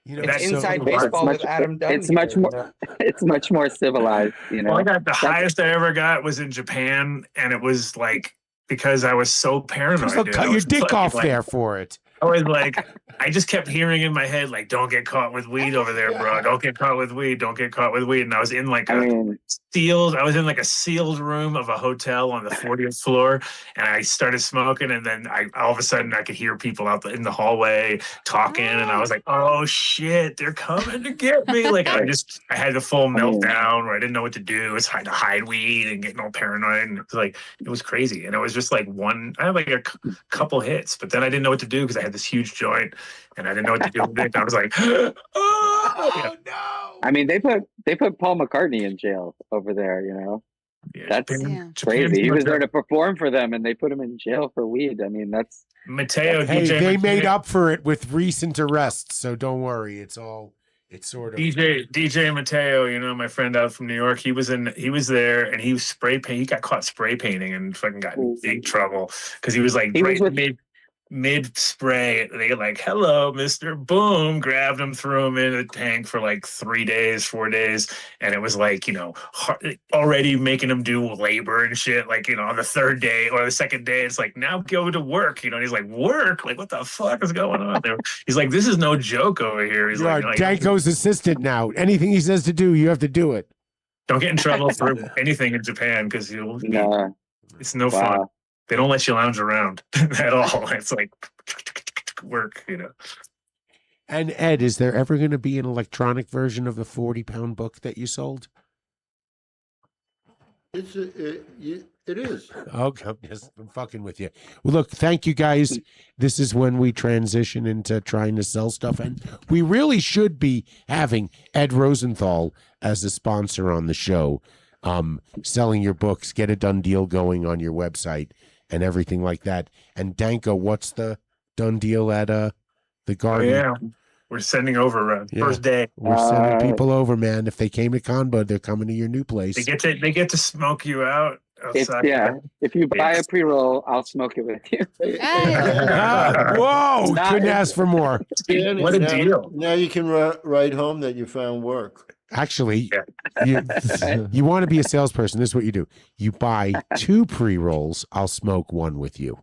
You know, It's so- inside It's baseball much- with Adam Dunn. it's much here, more- you know? It's much more civilized, you know. Well, I got the highest I ever got was in Japan, and it was like because I was so paranoid. Just look, dude. cut I your was dick fucking, off like, there for it. I was like, I just kept hearing in my head, like, don't get caught with weed over there, bro. Don't get caught with weed. Don't get caught with weed. And I was in like I mean, I was in like a sealed room of a hotel on the 40th floor, and I started smoking, and then all of a sudden I could hear people in the hallway talking, and I was like, oh shit, they're coming to get me. Like I had the full meltdown where I didn't know what to do. It's hard to hide weed and getting all paranoid, and it was crazy. And it was just like I had like a couple hits, but then I didn't know what to do because I had this huge joint and I didn't know what to do with it. I was like, oh no. I mean, they put Paul McCartney in jail over there, you know. yeah, That's Japan's crazy. He was not there to perform for them and they put him in jail for weed. I mean, that's Mateo. Hey, DJ they Mateo, made up for it with recent arrests, so don't worry. It's sort of DJ Mateo, you know, my friend out from New York. He was there and he was he got caught spray painting and fucking got in big trouble because he was like mid spray. They like, hello, Mr. Boom, grabbed him, threw him in a tank for like 4 days. And it was like, you know, already making him do labor and shit. Like, you know, on the third day or the second day, it's like, now go to work. You know, and he's like, work? Like, what the fuck is going on there? He's like, this is no joke over here. He's you are like, Danko's assistant now. Anything he says to do, you have to do it. don't get in trouble for anything in Japan because it's no fun. wow. They don't let you lounge around at all. It's like work, you know. And Ed, is there ever going to be an electronic version of the 40-pound book that you sold? It is. Okay, I'm fucking with you. Well, look, thank you guys. This is when we transition into trying to sell stuff. And we really should be having Ed Rosenthal as a sponsor on the show, selling your books, get a done deal going on your website and everything like that. And Danko, what's the done deal at the garden? Yeah, we're sending over first day. We're sending people over, man. If they came to Conbud, they're coming to your new place. They get to smoke you out outside. If you buy a pre-roll, I'll smoke it with you. Whoa! Couldn't ask for more. What a deal! Now you can write home that you found work. Actually, you want to be a salesperson. This is what you do. You buy 2 pre-rolls. I'll smoke one with you.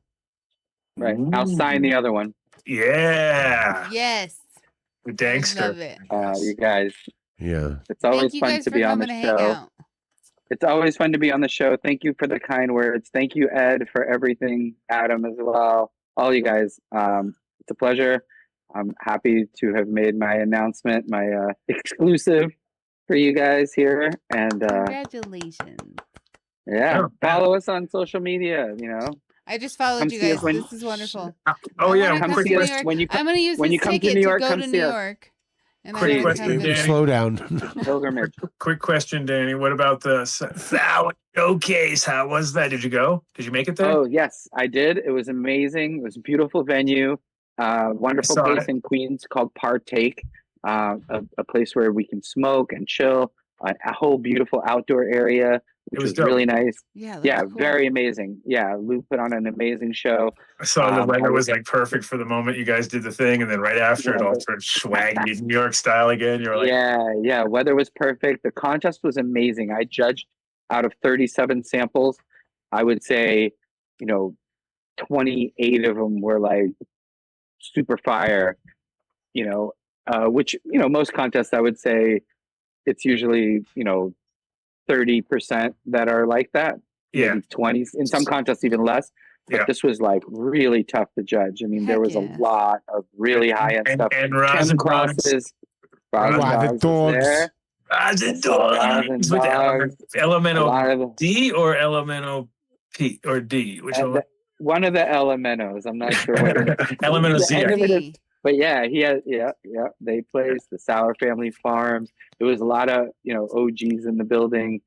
Right. I'll sign the other one. Yeah. Yes. The Dankster. Love it. You guys. Yeah. It's always Thank you fun guys to for be on the coming to hang show. out. It's always fun to be on the show. Thank you for the kind words. Thank you, Ed, for everything. Adam as well. All you guys. It's a pleasure. I'm happy to have made my announcement, my exclusive for you guys here. And Congratulations. yeah, follow us on social media, you know. I just followed Come you see guys. us when- This is wonderful. Oh yeah, Come quick see us question. when you I'm going to use when this you come to ticket New York, to go come to see New us. York. And Quick I'm question, gonna Danny. Slow down. pilgrimage. Quick question, Danny. What about the Flower Showcase? How was that? Did you go? Did you make it there? Oh yes, I did. It was amazing. It was a beautiful venue. Wonderful I saw place it. in Queens called Partake. A place where we can smoke and chill. A whole beautiful outdoor area, which was was dope. really nice. Yeah. Yeah, cool. very amazing. Yeah, Lou put on an amazing show. I saw the I weather was- was like perfect for the moment you guys did the thing, and then right after it all turned swaggy New York style again. You're like, Yeah. Weather was perfect. The contest was amazing. I judged out of 37 samples. I would say, 28 of them were like super fire. Which most contests I would say it's usually 30% that are like that. yeah, Maybe 20s. In some contests even less. But Yeah. this was like really tough to judge. I mean, there Heck was yeah. a lot of really high end stuff. and Chem Rosin crosses. Wow, Rosin the dogs was dogs. there. Rosin Rosin with the dogs. A elemental lot of D or elemental P or D? Which one? one of the elementos. I'm not sure what. Elemental The Z. end of it is- D. But yeah, he had they placed the Sauer family farms. There was a lot of OGs in the building,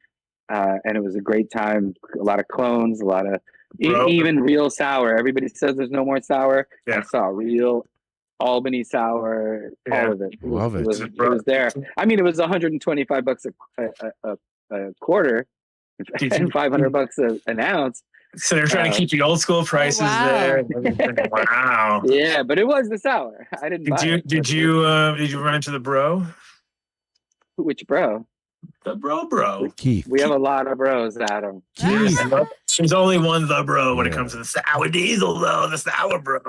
and it was a great time. A lot of clones, a lot of Bro. even real sour. Everybody says there's no more sour. Yeah. I saw real Albany sour, Yeah. all of it. Love it. It was there. I mean, it was $125 a quarter Did and you- $500 an ounce. So they're trying to keep the old school prices wow. there. Wow. Yeah, but it was the sour. I didn't buy it. Did you run into the bro? Which bro? The bro. Keith. We have a lot of bros, Adam. There's only one the bro when it comes to the sour diesel, though. The sour bro.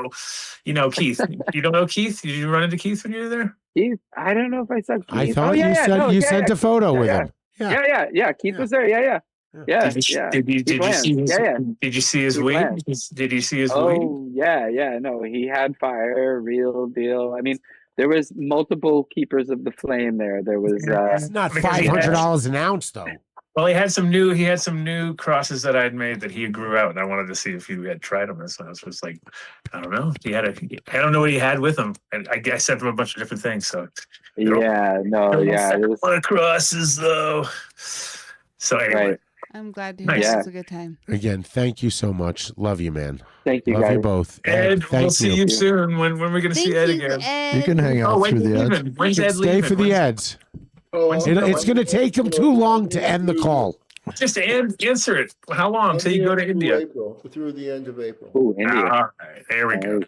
You know Keith. You don't know Keith? Did you run into Keith when you were there? Keith? I don't know if I saw Keith. I thought you sent a photo with him. Yeah. Keith was there. Yeah. Did you see his weed? Did you see his weed? Oh, yeah. No, he had fire, real deal. I mean, there was multiple keepers of the flame there. There was it's not $500 an ounce though. Well, he had some new crosses that I'd made that he grew out, and I wanted to see if you had tried them. So I was just like, I don't know. I don't know what he had with him, and I sent him a bunch of different things. So it was a lot of crosses though. So anyway. Right. I'm glad to hear it was a good time. Again, thank you so much. Love you, man. Thank you, Love guys. you both. Ed, we'll see you soon. When we're going to see Ed again? Ed. You can hang out through the Eds. When's Ed Stay leaving? for the Eds. It's going to take him too long to end the call. Just answer it. How long till you go to India? Through the end of April. Oh, India. All right, there we go.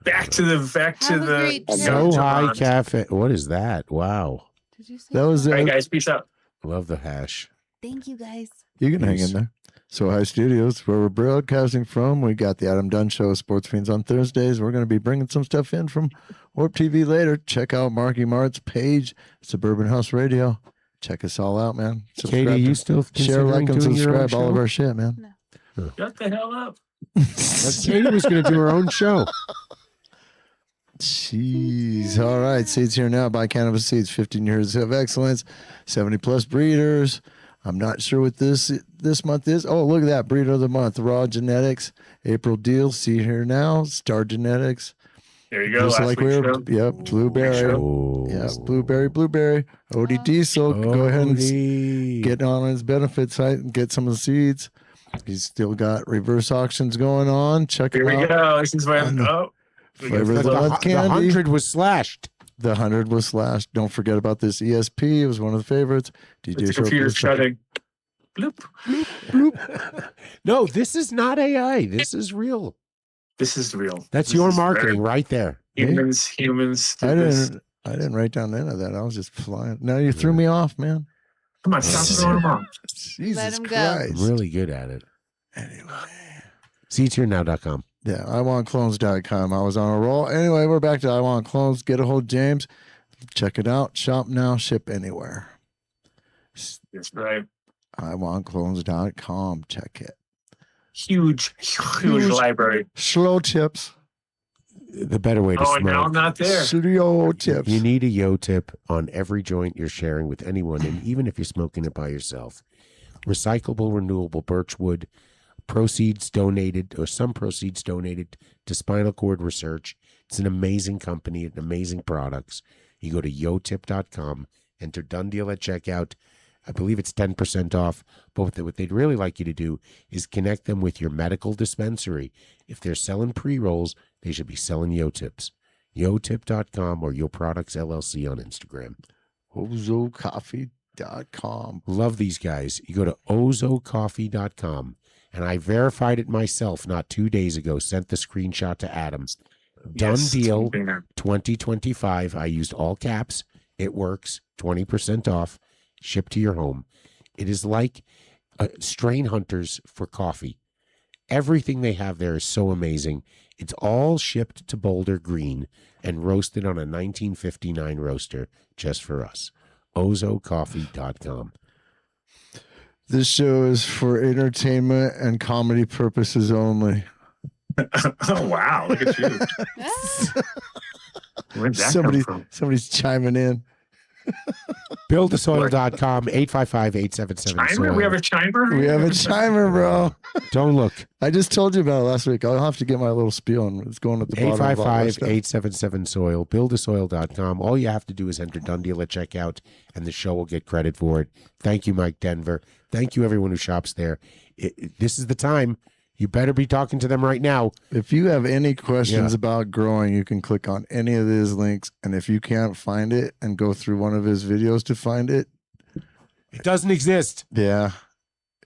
Back to the great trip. So High Cafe. What is that? Wow. Did you say That was All right, it. guys. Peace out. Love the hash. Thank you, guys. You can hang in there. So High Studios, where we're broadcasting from. We got the Adam Dunn Show, Sports Fiends on Thursdays. We're going to be bringing some stuff in from Warp TV later. Check out Marky Mart's page, Suburban House Radio. Check us all out, man. Katie, you still share, like, and doing your own subscribe all of show? our shit, man. No. Shut the hell up. Katie was going to do her own show. Jeez. All right. Seeds here now. Buy cannabis seeds. 15 years of excellence. 70 plus breeders. I'm not sure what this month is. Oh, look at that. Breeder of the month. Raw genetics. April deal. See here now. Star genetics. There you go. Just Last like week's we were. show. Yep. Blueberry. Oh. Yeah. Blueberry. OD Diesel. Go ahead and get on his benefit site and get some of the seeds. He's still got reverse auctions going on. Check Here it we out. go. This is when. Flavor of the The month candy. 100 was slashed. The 100 was slashed. Don't forget about this ESP. It was one of the favorites. DJ the Show computer's Plus- shutting. Bloop. No, this is not AI. This is real. This is real. That's This your is marketing right there. Humans. I did this. didn't write down any of that. I was just flying. Now you threw me off, man. Come on, stop throwing them off. Jesus him go. Christ. I'm really good at it. Anyway. SeatsHereNow.com. Yeah, iwantclones.com. I was on a roll. Anyway, we're back to I Want Clones. Get a hold of James. Check it out. Shop now. Ship anywhere. That's right. iwantclones.com. Check it. Huge library. Slow tips. The better way to Oh, and now I'm smoke. not there. Slow tips. You need a yo tip on every joint you're sharing with anyone, and even if you're smoking it by yourself. Recyclable, renewable birchwood, proceeds donated, or some proceeds donated to spinal cord research. It's an amazing company and amazing products. You go to yotip.com, enter Dunn Deal at checkout. I believe it's 10% off. But what they'd really like you to do is connect them with your medical dispensary. If they're selling pre-rolls, they should be selling yo tips. Yotip.com or Yo Products LLC on Instagram. ozocoffee.com. Love these guys. You go to ozocoffee.com. And I verified it myself not 2 days ago, sent the screenshot to Adam. Done Yes, deal keeping it. 2025. I used all caps. It works. 20% off. Shipped to your home. It is like strain hunters for coffee. Everything they have there is so amazing. It's all shipped to Boulder Green and roasted on a 1959 roaster just for us. ozocoffee.com. This show is for entertainment and comedy purposes only. Oh, wow. Look at you. Where'd that come from? Somebody's chiming in. Buildasoil.com, 855-877. Chimer? We have a chimer? We have a chimer, bro. Don't look. I just told you about it last week. I'll have to get my little spiel on it's going at the bottom. 855-877-SOIL, buildasoil.com. All you have to do is enter Dunn Deal at checkout, and the show will get credit for it. Thank you, Mike Denver. Thank you, everyone who shops there. This is the time. You better be talking to them right now. If you have any questions about growing, you can click on any of his links. And if you can't find it and go through one of his videos to find it, it doesn't exist. Yeah.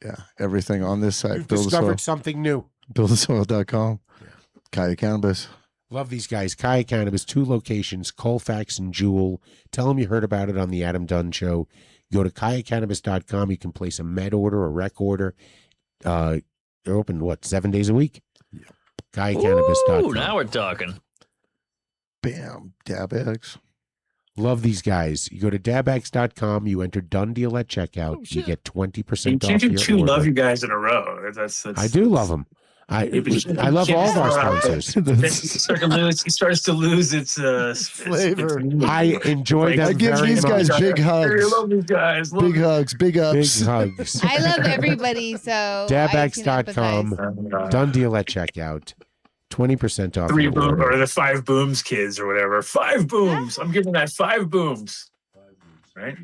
Yeah, everything on this site. You've discovered something new. Buildthesoil.com. Kaya Cannabis. Love these guys. Kaya Cannabis, 2 locations, Colfax and Jewel. Tell them you heard about it on the Adam Dunn Show. Go to kayacannabis.com. You can place a med order, a rec order. They're open, 7 days a week? Yep. Kayacannabis.com. Ooh, now we're talking. Bam. DabX. Love these guys. You go to dabx.com, you enter Dunn Deal at checkout, you get 20% You off can't do your 2 order. love you guys in a row. That's I do love them. I love all of our sponsors. It starts to lose its Flavor. I enjoy them I give very these guys much. big I hugs. love these guys. Big hugs. Big Big ups. hugs. I love everybody, so dabx.com, Dunn Deal at checkout, 20% off 3 your boom order. or the 5 booms kids or whatever. 5 booms. I'm giving that 5 booms. Right?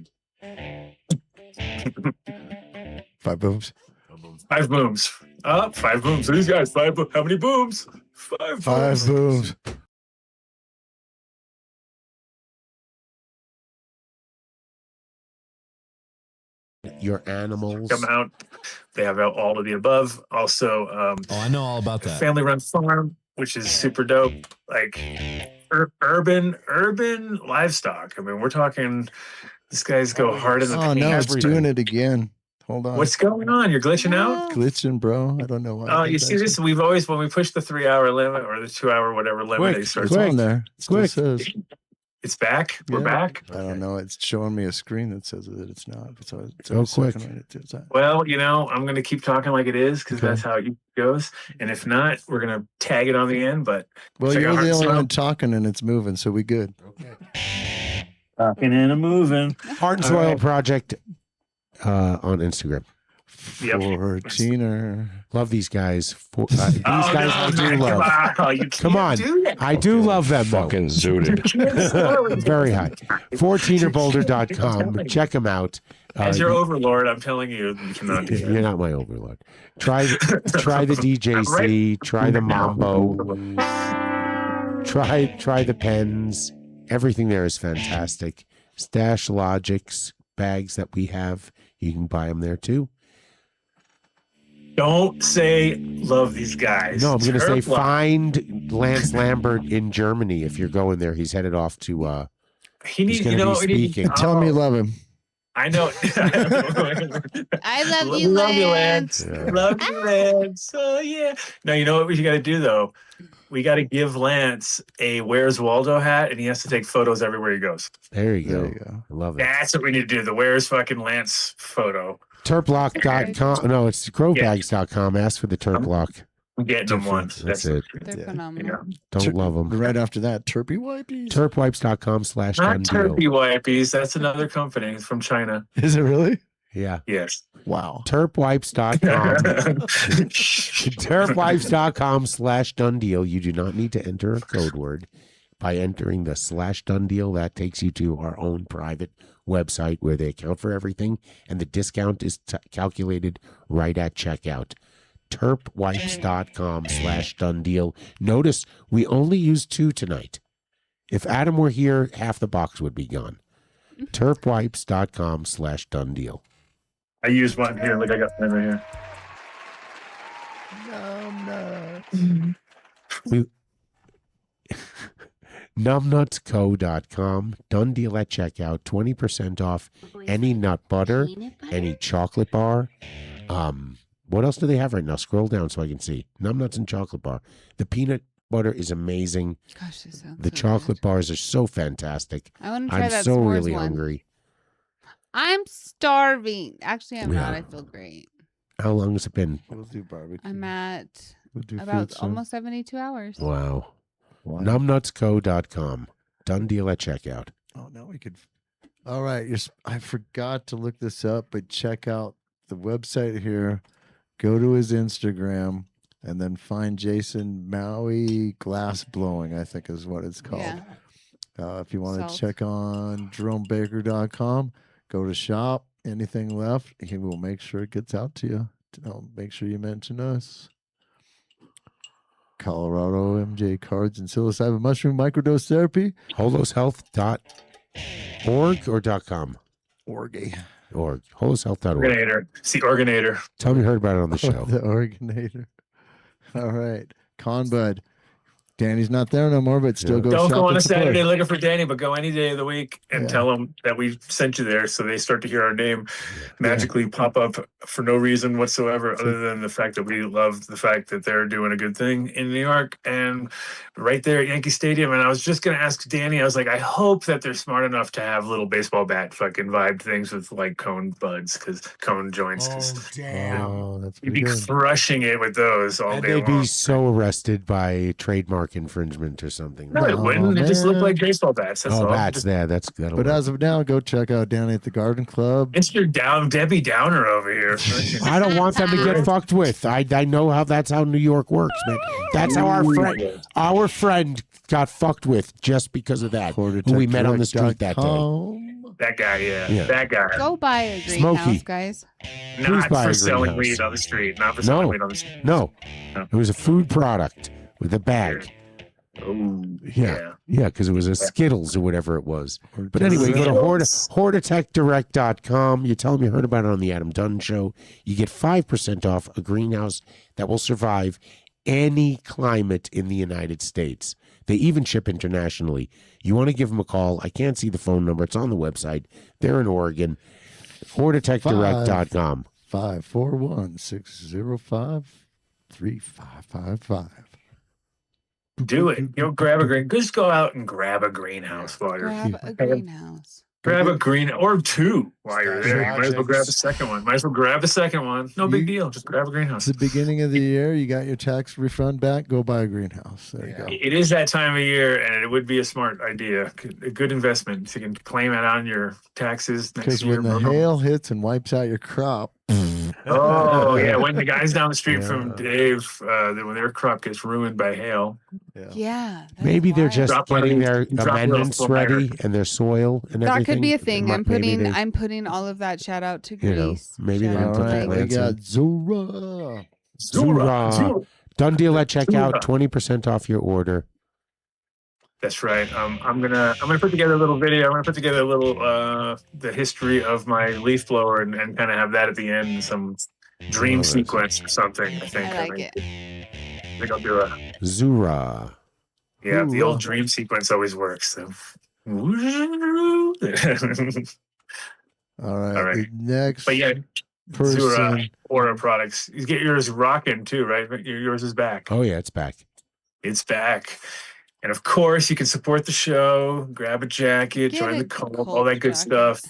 5 booms. 5 booms. 5 booms. So these guys, 5 booms. How many booms? 5 5 booms. Your animals. Come out. They have all of the above. Also, Oh, I know all about that. family run farm, which is super dope. Like urban livestock. I mean, we're talking. These guys go hard in the Oh, paint. no, it's Everything. doing it again. Hold on. What's going on? You're glitching out. glitching, bro? I don't know why. Oh, you see this? We've always, when we push the 3-hour limit or the 2-hour whatever limit, Quick, they start. It's on there. It still Quick. says. It's back. We're Yeah. back. I don't know. It's showing me a screen that says that it's not. It's always, Go quick. Well, I'm going to keep talking like it is because Okay. that's how it goes. And if not, we're going to tag it on the end. But Well, check you're out the Heart only Sound. one talking and it's moving, so we good. Talking and a moving. Heart and All Soil right. Project on Instagram. Yep. 14er. Love these guys. These guys I do man, love. Come on, you Come can't on. do that. I do love them, though. Fucking zooted. Very high. 14erboulder.com. Check them out. As your overlord, I'm telling you, you cannot do that. You're not my overlord. Try the DJC. Try the Mambo. Try the pens. Everything there is fantastic. Stash Logics bags that we have. You can buy them there too. Don't say love these guys. No, I'm going to say Turf Love. find Lance Lambert in Germany if you're going there. He's headed off to. He He's needs, going to be speaking. Tell him you love him. I know. I love you, Love you, Lance. Lance. Yeah. Love you, Lance. Oh yeah. No, you know what we got to do though? We got to give Lance a Where's Waldo hat, and he has to take photos everywhere he goes. There you go. There you go. I love it. That's what we need to do. The Where's fucking Lance photo. Turplock.com. No, it's growbags.com. Ask for the Turplock. I'm getting them one. That's it. They're Yeah. phenomenal. Don't love them. Right after that, Terpy Wipies. Turpwipes.com Not /Dundeal. Turpy Wipies. That's another company from China. Is it really? Yeah. Yes. Wow. Turpwipes.com. Turpwipes.com /Dundeal. You do not need to enter a code word. By entering the /Dundeal, that takes you to our own private website where they account for everything, and the discount is calculated right at checkout. Turpwipes.com /Dundeal. Notice we only used 2 tonight. If Adam were here, half the box would be gone. Turpwipes.com /Dundeal. I use one here. Look, I got one right here. No, Numbnutsco.com. Done deal at checkout. 20% off any nut butter, any chocolate bar. What else do they have right now? Scroll down so I can see. Numbnuts and chocolate bar. The peanut butter is amazing. Gosh, this sounds The so chocolate good. bars are so fantastic. I want to try I'm that so s'mores really one. hungry. I'm starving. Actually, I'm not. Yeah. I feel great. How long has it been? we'll do barbecue. I'm at We'll do about food soon. almost 72 hours. Wow. Wow. Numbnutsco.com. Done deal at checkout. Oh, now we could. All right. I forgot to look this up, but check out the website here. Go to his Instagram and then find Jason Maui Glass Blowing, I think is what it's called. Yeah. If you want Salt. to check on JeromeBaker.com, go to shop. Anything left, he will make sure it gets out to you. Make sure you mention us. Colorado MJ cards and psilocybin mushroom microdose therapy. HolosHealth.org or .com? Orgy. Holishealth.org. Organator. It's the Organator. Tell me you heard about it on the show. The Organator. All right. Con Bud. Danny's not there no more, but still go Don't shop go on and a support. Saturday looking for Danny, but go any day of the week and Yeah. tell them that we sent you there, so they start to hear our name magically pop up for no reason whatsoever, other than the fact that we love the fact that they're doing a good thing in New York and right there at Yankee Stadium. And I was just going to ask Danny, I was like, I hope that they're smart enough to have little baseball bat fucking vibe things with like cone buds, because cone joints. Oh, that's You'd pretty be good. crushing it with those all And day they'd long. be so arrested by trademark infringement or something. No, it wouldn't. It just looked man. like baseball bats. That's all. Bats. Yeah, that'll But work. as of now, go check out Danny at the Garden Club. It's your Debbie Downer over here. I don't want them to get fucked with. I know that's how New York works, man. That's how our friend got fucked with just because of that. Who we met on the street that day. That guy, yeah. That guy. Go buy a Smoky. greenhouse, guys. Not buy for a selling greenhouse. weed on the street. Not for selling weed on the street. No, it was a food product with a bag. Oh, Yeah, because it was a Skittles or whatever it was. But anyway, go to hortitechdirect.com. You tell them you heard about it on the Adam Dunn Show. You get 5% off a greenhouse that will survive any climate in the United States. They even ship internationally. You want to give them a call. I can't see the phone number. It's on the website. They're in Oregon. hortitechdirect.com. 541-605-3555. Do it. Grab a green. Just go out and grab a greenhouse while you're Grab a greenhouse. Grab a green or two while you're there. You might as well grab a second one. No big deal. Just grab a greenhouse. It's the beginning of the year. You got your tax refund back. Go buy a greenhouse. There you go. It is that time of year, and it would be a smart idea, a good investment. So you can claim it on your taxes next Because year. when the hail hits and wipes out your crop. Oh yeah, when the guys down the street from Dave, when their crop gets ruined by hail. Yeah. Maybe they're just getting their drop amendments little ready and their soil and everything. That could be a thing. Maybe I'm putting all of that shout out to You know, Greece. maybe Shout they out put to the Right, we plants got in. Zura. Zura. Done deal at checkout. Zura. 20% off your order. That's right. I'm gonna put together a little video. I'm gonna put together a little the history of my leaf blower and kind of have that at the end, some dream sequence or something. I think. I like it. I think I'll do a Zura. the old dream sequence always works. So. All right. All right. The next But yeah, person. Zura Aura products. You get yours rocking too, right? Yours is back. Oh, yeah, it's back. It's back. And of course, you can support the show, grab a jacket, Get join a the cult, cult all that good jacket. stuff.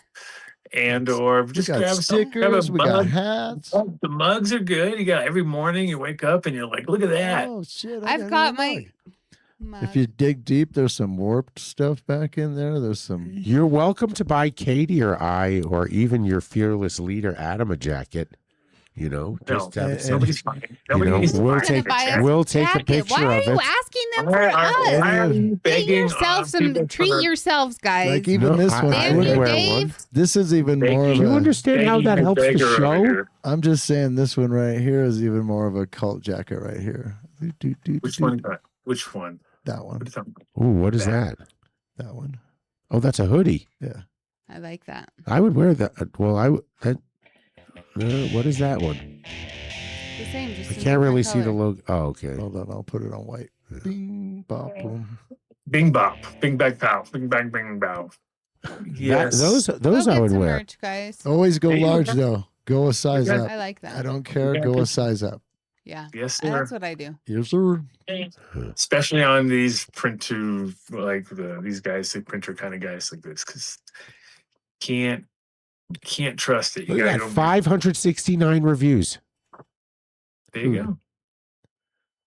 And or just got grab stickers, grab a we got mug. hats. The mugs are good. You got every morning you wake up and you're like, look at that. Oh shit! I've got my mug. If you dig deep, there's some warped stuff back in there. There's some. You're welcome to buy Katie or I or even your fearless leader, Adam, a jacket. You know, just have it nobody's sent- fine. you Nobody know, needs to we'll buy take Buy a we'll take a jacket. picture Why are of you it. asking them Why for are us? you Get begging yourself some. people Treat for- yourselves, guys. Like even No, this I- one. I Thank would you, wear Dave. one. This is even more of Do you a. understand how that helps the beggar over show? here. I'm just saying this one right here is even more of a cult jacket right here. Which one? Which one? That one. What are you talking about? Ooh, what is that? That one. Oh, that's a hoodie. Yeah. I like that. I would wear that. Well, what is that one? The same. Just I a can't different really see the color. logo. Oh, okay. Hold on, I'll put it on white. Bing, bop, boom. Bing bop, bing bang pow, bing bang bing bow. Yes. Those Go I get would some wear. merch, guys. Always go There you go. large though. Go a size Yeah. up. I like that. I don't care. Go a size up. Yeah. Yes, sir. That's what I do. Yes, sir. Especially on these print to like these guys, the printer kind of guys like this, because can't trust it. You Look gotta at go. that, 569 reviews. There you go.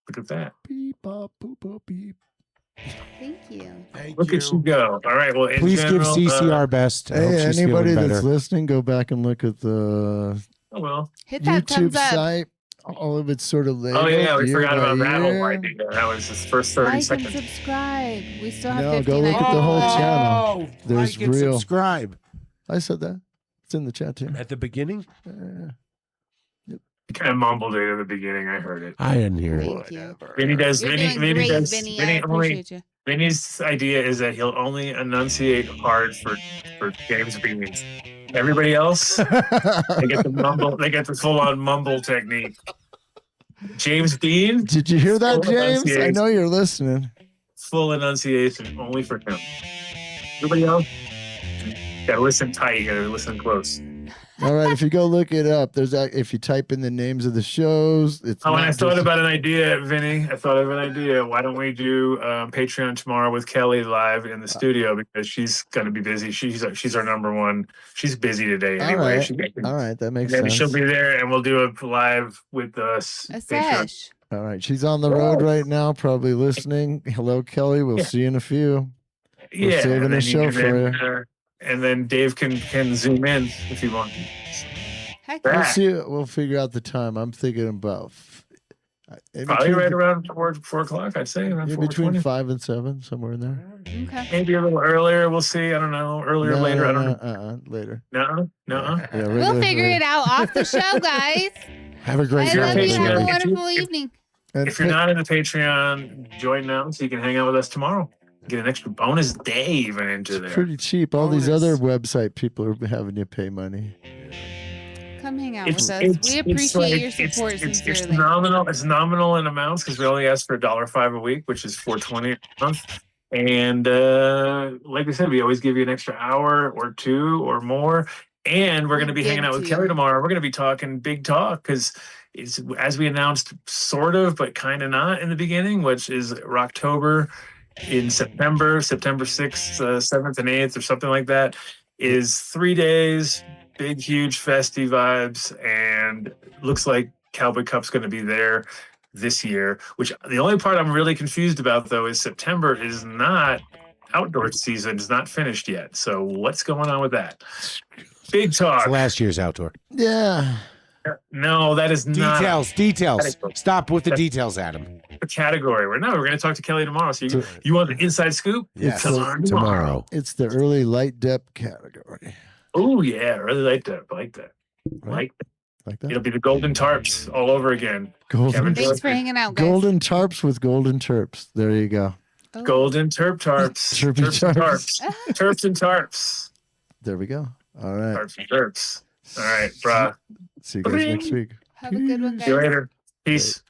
Look at that. Beep, bop, boop, bop, beep. Thank you. Look at you go. All right. Well, in Please general, give CC our best. I hope Hey, she's anybody feeling that's better. listening, go back and look at the oh well. Hit that YouTube thumbs up. site. All of it's sort of labeled. Oh yeah, we year forgot by about that whole year. idea. That was his first 30 Like and seconds. subscribe. We still have No, 15. go look at the whole channel. There's like and real. subscribe. I said that. It's in the chat too. At the beginning? You kind of mumbled it at the beginning. I heard it. I didn't hear it. Thank you. Vinny does. You're Vinny doing great, does. Vinny. Vinny I only. appreciate you. Vinny's idea is that he'll only enunciate hard for James Beans. Everybody else, they get the mumble. They get the full-on mumble technique. James Dean. Did you hear that, Full James? I enunciation. know you're listening. Full enunciation, only for him. Everybody else, gotta listen tight. You gotta listen close. All right, if you go look it up, there's that. If you type in the names of the shows, it's. Oh, and not I thought just- about an idea, Vinny. I thought of an idea. Why don't we do Patreon tomorrow with Kelly live in the studio because she's going to be busy. She's our number one. She's busy today All anyway. right, all right, that makes Maybe sense. she'll be there, and we'll do a live with us. A Patreon. sesh. All right, she's on the road right now, probably listening. Hello, Kelly. We'll see you in a few. We're Yeah, saving and a then show for you. And then Dave can zoom in if you want. Heck, We'll Back. see. We'll figure out the time. I'm thinking about Probably right around 4 o'clock. I'd say around yeah, 4:20. between 5 and 7, somewhere in there. okay. Maybe a little earlier. We'll see. I don't know. Earlier, later. I don't know. Later. No. Yeah, We'll figure it out off the show, guys. Have a great I you're love a you. Have a Patreon. wonderful evening. And If you're not in the Patreon, join now so you can hang out with us tomorrow. Get an extra bonus day even into there. it's pretty cheap. All these other Bonus. website people are having you pay money. Come hang out with us. We appreciate your support it's sincerely. nominal. It's nominal in amounts because we only ask for $1.05 a week, which is $4.20 a month. And like we said, we always give you an extra hour or two or more. And we're going to be hanging out with Kelly tomorrow. We're going to be talking big talk because it's as we announced, sort of, but kind of not in the beginning, which is Rocktober in September 6th, 7th, and 8th, or something like that, is 3 days, big, huge festy vibes, and looks like Cowboy Cup's going to be there this year, which the only part I'm really confused about, though, is September is not outdoor season, is not finished yet. So what's going on with that? Big talk. It's last year's outdoor. Yeah. No, that is not Details. Stop with the details, Adam. a category. We're going to talk to Kelly tomorrow. So you want the inside scoop? Yes. Come on Tomorrow. It's the early light depth category. Oh yeah, really like that. Like that. Right? Like that? It'll be the golden tarps all over again. Golden, Kevin Thanks for hanging out, guys. golden tarps with golden terps. There you go. Oh. Golden tarps. Terpy Terps and tarps. tarps. Terps and tarps. There we go. All right. Tarps and terps. All right, brah. See you guys next week. Have a good one, guys. See you later. Peace.